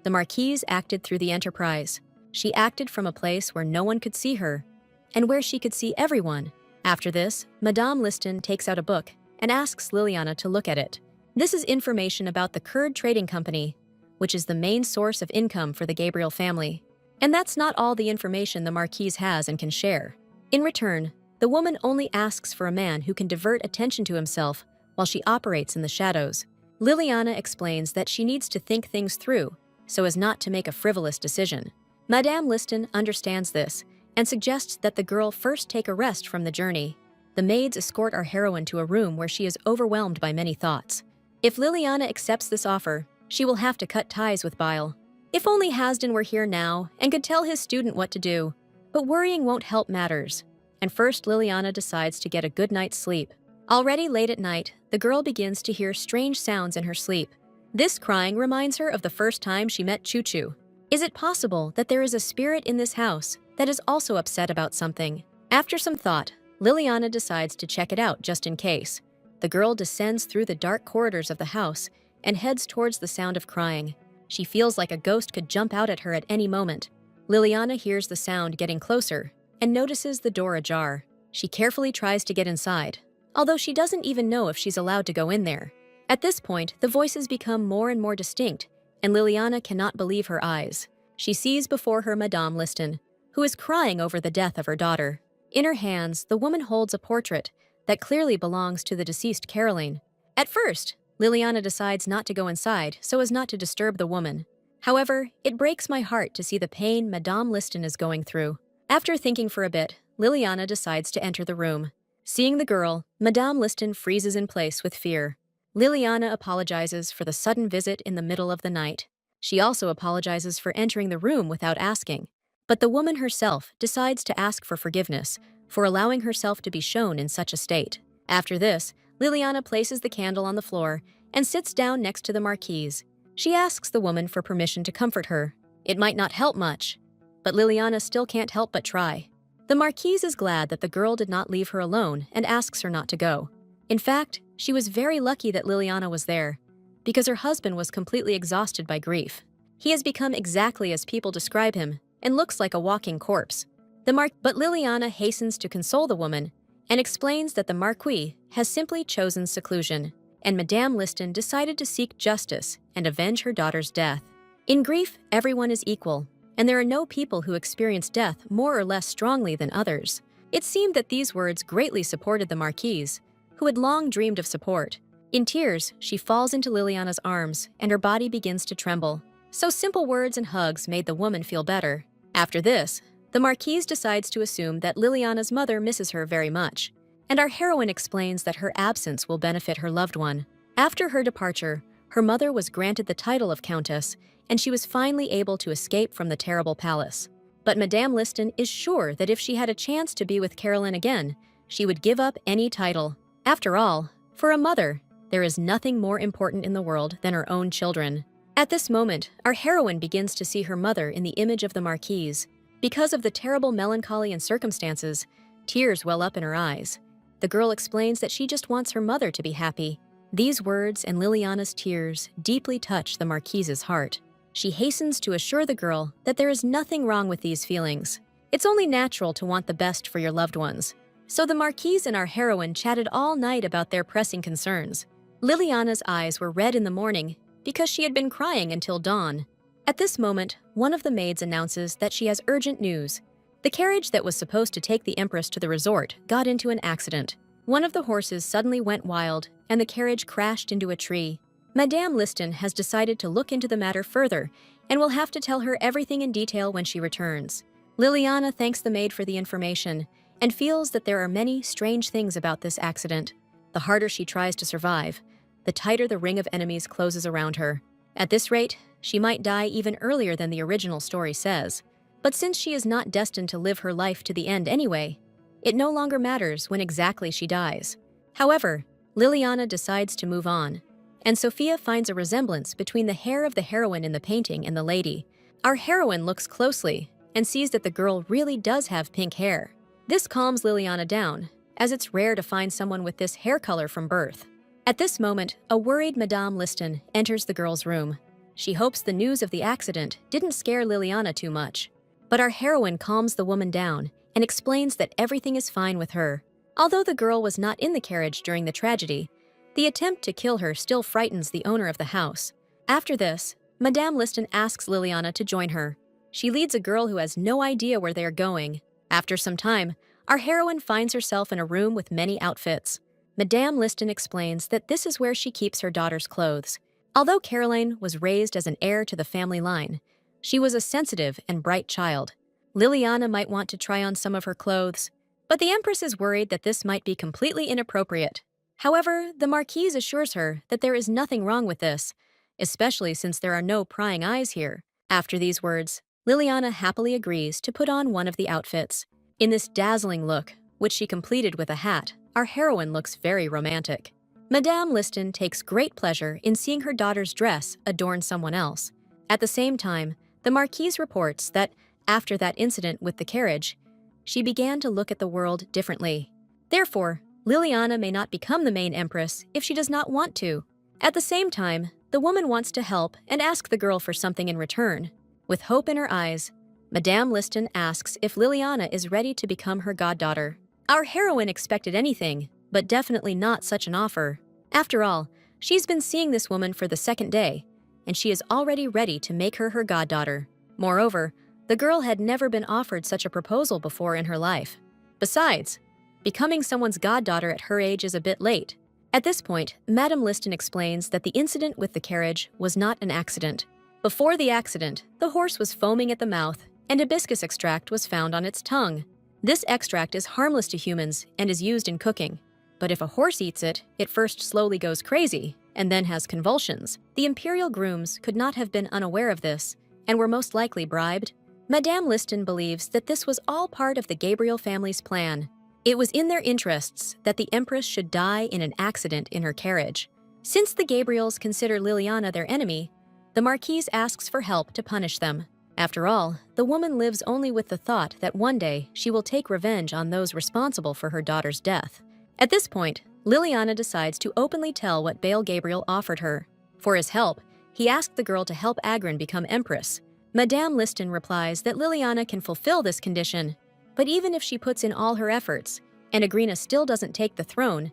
the Marquise acted through the Enterprise. She acted from a place where no one could see her, and where she could see everyone. After this, Madame Liston takes out a book and asks Liliana to look at it. This is information about the Kurd Trading Company, which is the main source of income for the Gabriel family. And that's not all the information the Marquise has and can share. In return, the woman only asks for a man who can divert attention to himself while she operates in the shadows. Liliana explains that she needs to think things through so as not to make a frivolous decision. Madame Liston understands this and suggests that the girl first take a rest from the journey. The maids escort our heroine to a room where she is overwhelmed by many thoughts. If Liliana accepts this offer, she will have to cut ties with Bale. If only Hasdin were here now and could tell his student what to do. But worrying won't help matters. And first Liliana decides to get a good night's sleep. Already late at night, the girl begins to hear strange sounds in her sleep. This crying reminds her of the first time she met Choo-Choo. Is it possible that there is a spirit in this house that is also upset about something? After some thought, Liliana decides to check it out just in case. The girl descends through the dark corridors of the house and heads towards the sound of crying. She feels like a ghost could jump out at her at any moment. Liliana hears the sound getting closer and notices the door ajar. She carefully tries to get inside, although she doesn't even know if she's allowed to go in there. At this point, the voices become more and more distinct, and Liliana cannot believe her eyes. She sees before her Madame Liston, who is crying over the death of her daughter. In her hands, the woman holds a portrait that clearly belongs to the deceased Caroline. At first, Liliana decides not to go inside so as not to disturb the woman. However, it breaks my heart to see the pain Madame Liston is going through. After thinking for a bit, Liliana decides to enter the room. Seeing the girl, Madame Liston freezes in place with fear. Liliana apologizes for the sudden visit in the middle of the night. She also apologizes for entering the room without asking. But the woman herself decides to ask for forgiveness for allowing herself to be shown in such a state. After this, Liliana places the candle on the floor and sits down next to the Marquise. She asks the woman for permission to comfort her. It might not help much, but Liliana still can't help but try. The Marquise is glad that the girl did not leave her alone and asks her not to go. In fact, she was very lucky that Liliana was there, because her husband was completely exhausted by grief. He has become exactly as people describe him and looks like a walking corpse. But Liliana hastens to console the woman and explains that the Marquis has simply chosen seclusion, and Madame Liston decided to seek justice and avenge her daughter's death. In grief, everyone is equal, and there are no people who experience death more or less strongly than others. It seemed that these words greatly supported the Marquise, who had long dreamed of support. In tears, she falls into Liliana's arms, and her body begins to tremble. So simple words and hugs made the woman feel better. After this, the Marquise decides to assume that Liliana's mother misses her very much, and our heroine explains that her absence will benefit her loved one. After her departure, her mother was granted the title of Countess, and she was finally able to escape from the terrible palace. But Madame Liston is sure that if she had a chance to be with Caroline again, she would give up any title. After all, for a mother, there is nothing more important in the world than her own children. At this moment, our heroine begins to see her mother in the image of the Marquise. Because of the terrible melancholy and circumstances, tears well up in her eyes. The girl explains that she just wants her mother to be happy. These words and Liliana's tears deeply touch the Marquise's heart. She hastens to assure the girl that there is nothing wrong with these feelings. It's only natural to want the best for your loved ones. So the Marquise and our heroine chatted all night about their pressing concerns. Liliana's eyes were red in the morning because she had been crying until dawn. At this moment, one of the maids announces that she has urgent news. The carriage that was supposed to take the Empress to the resort got into an accident. One of the horses suddenly went wild, and the carriage crashed into a tree. Madame Liston has decided to look into the matter further and will have to tell her everything in detail when she returns. Liliana thanks the maid for the information and feels that there are many strange things about this accident. The harder she tries to survive, the tighter the ring of enemies closes around her. At this rate, she might die even earlier than the original story says. But since she is not destined to live her life to the end anyway, it no longer matters when exactly she dies. However, Liliana decides to move on, and Sophia finds a resemblance between the hair of the heroine in the painting and the lady. Our heroine looks closely and sees that the girl really does have pink hair. This calms Liliana down, as it's rare to find someone with this hair color from birth. At this moment, a worried Madame Liston enters the girl's room. She hopes the news of the accident didn't scare Liliana too much. But our heroine calms the woman down and explains that everything is fine with her. Although the girl was not in the carriage during the tragedy, the attempt to kill her still frightens the owner of the house. After this, Madame Liston asks Liliana to join her. She leads a girl who has no idea where they are going. After some time, our heroine finds herself in a room with many outfits. Madame Liston explains that this is where she keeps her daughter's clothes. Although Caroline was raised as an heir to the family line, she was a sensitive and bright child. Liliana might want to try on some of her clothes, but the Empress is worried that this might be completely inappropriate. However, the Marquise assures her that there is nothing wrong with this, especially since there are no prying eyes here. After these words, Liliana happily agrees to put on one of the outfits. In this dazzling look, which she completed with a hat, our heroine looks very romantic. Madame Liston takes great pleasure in seeing her daughter's dress adorn someone else. At the same time, the Marquise reports that, after that incident with the carriage, she began to look at the world differently. Therefore, Liliana may not become the main Empress if she does not want to. At the same time, the woman wants to help and ask the girl for something in return. With hope in her eyes, Madame Liston asks if Liliana is ready to become her goddaughter. Our heroine expected anything, but definitely not such an offer. After all, she's been seeing this woman for the second day, and she is already ready to make her goddaughter. Moreover, the girl had never been offered such a proposal before in her life. Besides, becoming someone's goddaughter at her age is a bit late. At this point, Madame Liston explains that the incident with the carriage was not an accident. Before the accident, the horse was foaming at the mouth, and hibiscus extract was found on its tongue. This extract is harmless to humans and is used in cooking. But if a horse eats it, it first slowly goes crazy and then has convulsions. The imperial grooms could not have been unaware of this and were most likely bribed. Madame Liston believes that this was all part of the Gabriel family's plan. It was in their interests that the Empress should die in an accident in her carriage. Since the Gabriels consider Liliana their enemy, the Marquise asks for help to punish them. After all, the woman lives only with the thought that one day she will take revenge on those responsible for her daughter's death. At this point, Liliana decides to openly tell what Bale Gabriel offered her. For his help, he asked the girl to help Agrin become Empress. Madame Liston replies that Liliana can fulfill this condition, but even if she puts in all her efforts, and Agrina still doesn't take the throne,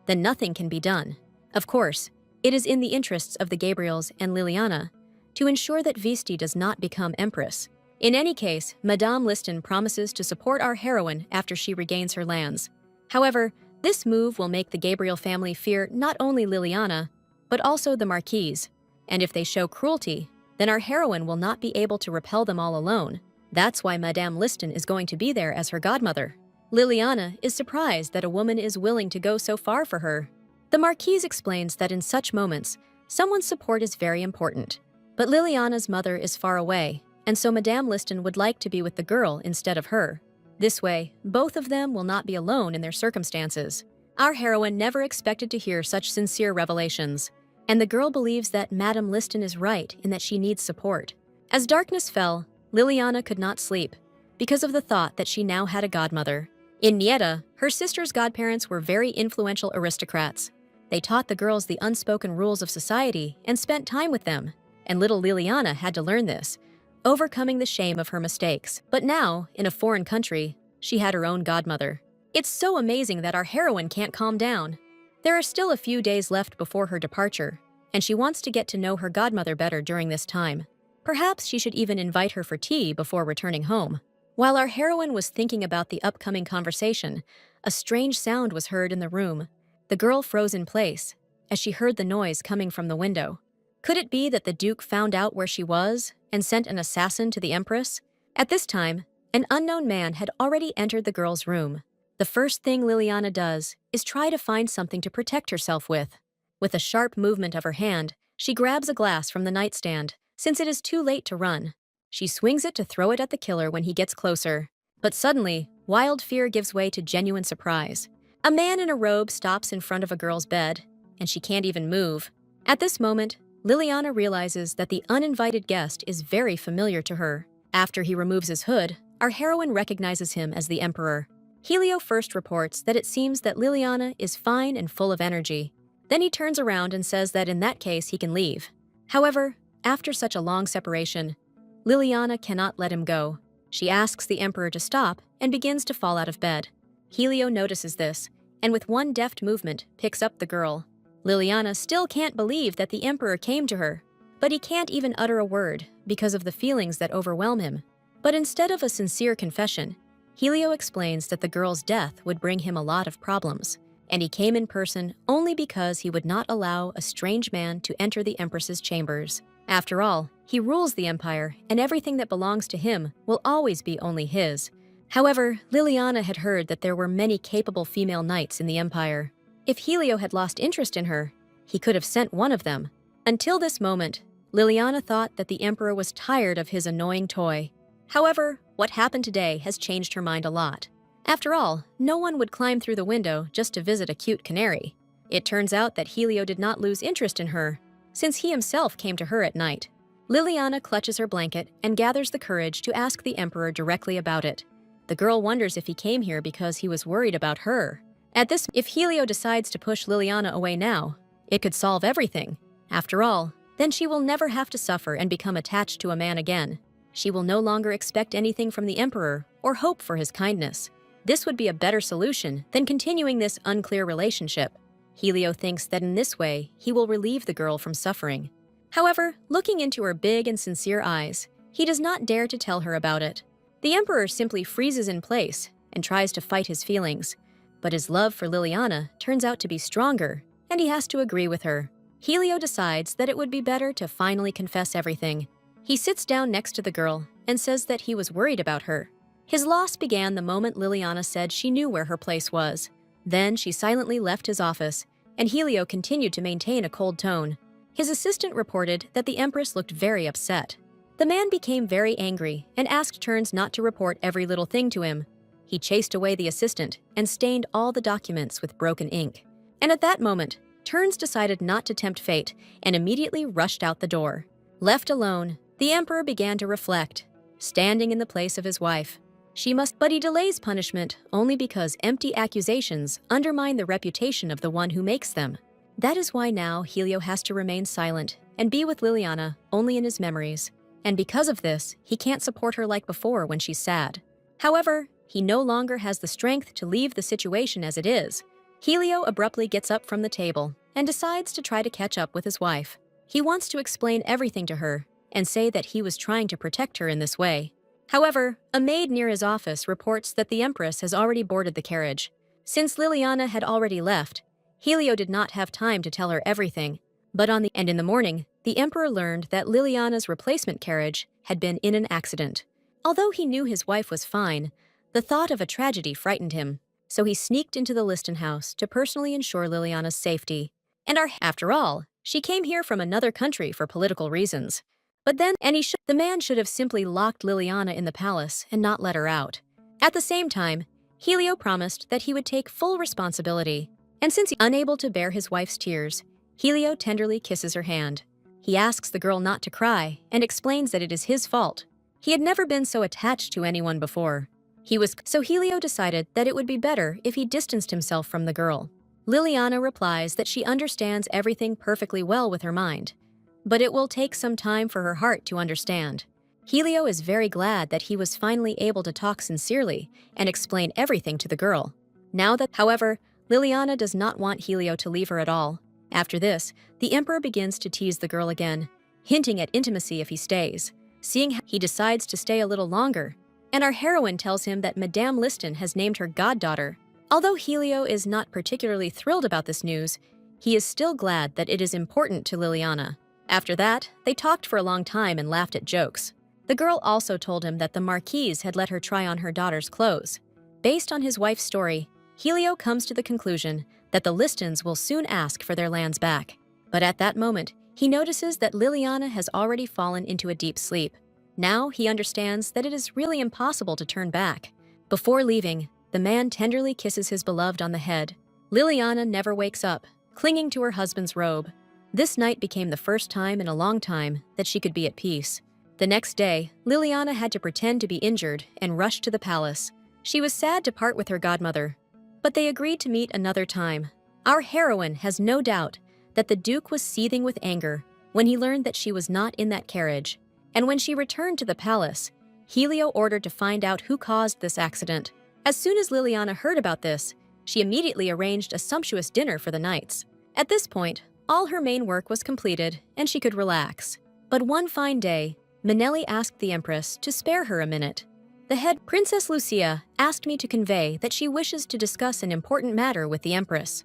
then nothing can be done. Of course, it is in the interests of the Gabriels and Liliana to ensure that Visty does not become Empress. In any case, Madame Liston promises to support our heroine after she regains her lands. However, this move will make the Gabriel family fear not only Liliana, but also the Marquise. And if they show cruelty, then our heroine will not be able to repel them all alone. That's why Madame Liston is going to be there as her godmother. Liliana is surprised that a woman is willing to go so far for her. The Marquise explains that in such moments, someone's support is very important. But Liliana's mother is far away, and so Madame Liston would like to be with the girl instead of her. This way, both of them will not be alone in their circumstances. Our heroine never expected to hear such sincere revelations, and the girl believes that Madame Liston is right in that she needs support. As darkness fell, Liliana could not sleep because of the thought that she now had a godmother. In Nieta, her sister's godparents were very influential aristocrats. They taught the girls the unspoken rules of society and spent time with them, and little Liliana had to learn this, overcoming the shame of her mistakes. But now, in a foreign country, she had her own godmother. It's so amazing that our heroine can't calm down. There are still a few days left before her departure, and she wants to get to know her godmother better during this time. Perhaps she should even invite her for tea before returning home. While our heroine was thinking about the upcoming conversation, a strange sound was heard in the room. The girl froze in place as she heard the noise coming from the window. Could it be that the Duke found out where she was and sent an assassin to the Empress? At this time, an unknown man had already entered the girl's room. The first thing Liliana does is try to find something to protect herself with. With a sharp movement of her hand, she grabs a glass from the nightstand, since it is too late to run. She swings it to throw it at the killer when he gets closer. But suddenly, wild fear gives way to genuine surprise. A man in a robe stops in front of a girl's bed, and she can't even move. At this moment, Liliana realizes that the uninvited guest is very familiar to her. After he removes his hood, our heroine recognizes him as the Emperor. Helio first reports that it seems that Liliana is fine and full of energy. Then he turns around and says that in that case he can leave. However, after such a long separation, Liliana cannot let him go. She asks the Emperor to stop and begins to fall out of bed. Helio notices this, and with one deft movement, picks up the girl. Liliana still can't believe that the Emperor came to her, but he can't even utter a word because of the feelings that overwhelm him. But instead of a sincere confession, Helio explains that the girl's death would bring him a lot of problems, and he came in person only because he would not allow a strange man to enter the Empress's chambers. After all, he rules the empire, and everything that belongs to him will always be only his. However, Liliana had heard that there were many capable female knights in the empire. If Helio had lost interest in her, he could have sent one of them. Until this moment, Liliana thought that the Emperor was tired of his annoying toy. However, what happened today has changed her mind a lot. After all, no one would climb through the window just to visit a cute canary. It turns out that Helio did not lose interest in her, since he himself came to her at night. Liliana clutches her blanket and gathers the courage to ask the Emperor directly about it. The girl wonders if he came here because he was worried about her. If Helio decides to push Liliana away now, it could solve everything. After all, then she will never have to suffer and become attached to a man again. She will no longer expect anything from the Emperor or hope for his kindness. This would be a better solution than continuing this unclear relationship. Helio thinks that in this way, he will relieve the girl from suffering. However, looking into her big and sincere eyes, he does not dare to tell her about it. The Emperor simply freezes in place and tries to fight his feelings. But his love for Liliana turns out to be stronger, and he has to agree with her. Helio decides that it would be better to finally confess everything. He sits down next to the girl and says that he was worried about her. His loss began the moment Liliana said she knew where her place was. Then she silently left his office, and Helio continued to maintain a cold tone. His assistant reported that the Empress looked very upset. The man became very angry and asked Turns not to report every little thing to him. He chased away the assistant and stained all the documents with broken ink. And at that moment, Turns decided not to tempt fate and immediately rushed out the door. Left alone, the Emperor began to reflect, standing in the place of his wife. But he delays punishment only because empty accusations undermine the reputation of the one who makes them. That is why now Helio has to remain silent and be with Liliana only in his memories. And because of this, he can't support her like before when she's sad. However, he no longer has the strength to leave the situation as it is. Helio abruptly gets up from the table and decides to try to catch up with his wife. He wants to explain everything to her and say that he was trying to protect her in this way. However, a maid near his office reports that the Empress has already boarded the carriage. Since Liliana had already left, Helio did not have time to tell her everything. And in the morning, the Emperor learned that Liliana's replacement carriage had been in an accident. Although he knew his wife was fine, the thought of a tragedy frightened him, so he sneaked into the Liston house to personally ensure Liliana's safety. After all, she came here from another country for political reasons. The man should have simply locked Liliana in the palace and not let her out. At the same time, Helio promised that he would take full responsibility. And since he's unable to bear his wife's tears, Helio tenderly kisses her hand. He asks the girl not to cry and explains that it is his fault. He had never been so attached to anyone before. So Helio decided that it would be better if he distanced himself from the girl. Liliana replies that she understands everything perfectly well with her mind, but it will take some time for her heart to understand. Helio is very glad that he was finally able to talk sincerely and explain everything to the girl. However, Liliana does not want Helio to leave her at all. After this, the Emperor begins to tease the girl again, hinting at intimacy if he stays. Seeing how he decides to stay a little longer, and our heroine tells him that Madame Liston has named her goddaughter. Although Helio is not particularly thrilled about this news, he is still glad that it is important to Liliana. After that, they talked for a long time and laughed at jokes. The girl also told him that the Marquise had let her try on her daughter's clothes. Based on his wife's story, Helio comes to the conclusion that the listons will soon ask for their lands back. But at that moment, he notices that Liliana has already fallen into a deep sleep. Now he understands that it is really impossible to turn back. Before leaving, the man tenderly kisses his beloved on the head. Liliana never wakes up, clinging to her husband's robe. This night became the first time in a long time that she could be at peace. The next day, Liliana had to pretend to be injured and rush to the palace. She was sad to part with her godmother, but they agreed to meet another time. Our heroine has no doubt that the Duke was seething with anger when he learned that she was not in that carriage. And when she returned to the palace, Helio ordered to find out who caused this accident. As soon as Liliana heard about this, she immediately arranged a sumptuous dinner for the knights. At this point, all her main work was completed and she could relax. But one fine day, Manelli asked the Empress to spare her a minute. The head Princess Lucia asked me to convey that she wishes to discuss an important matter with the Empress.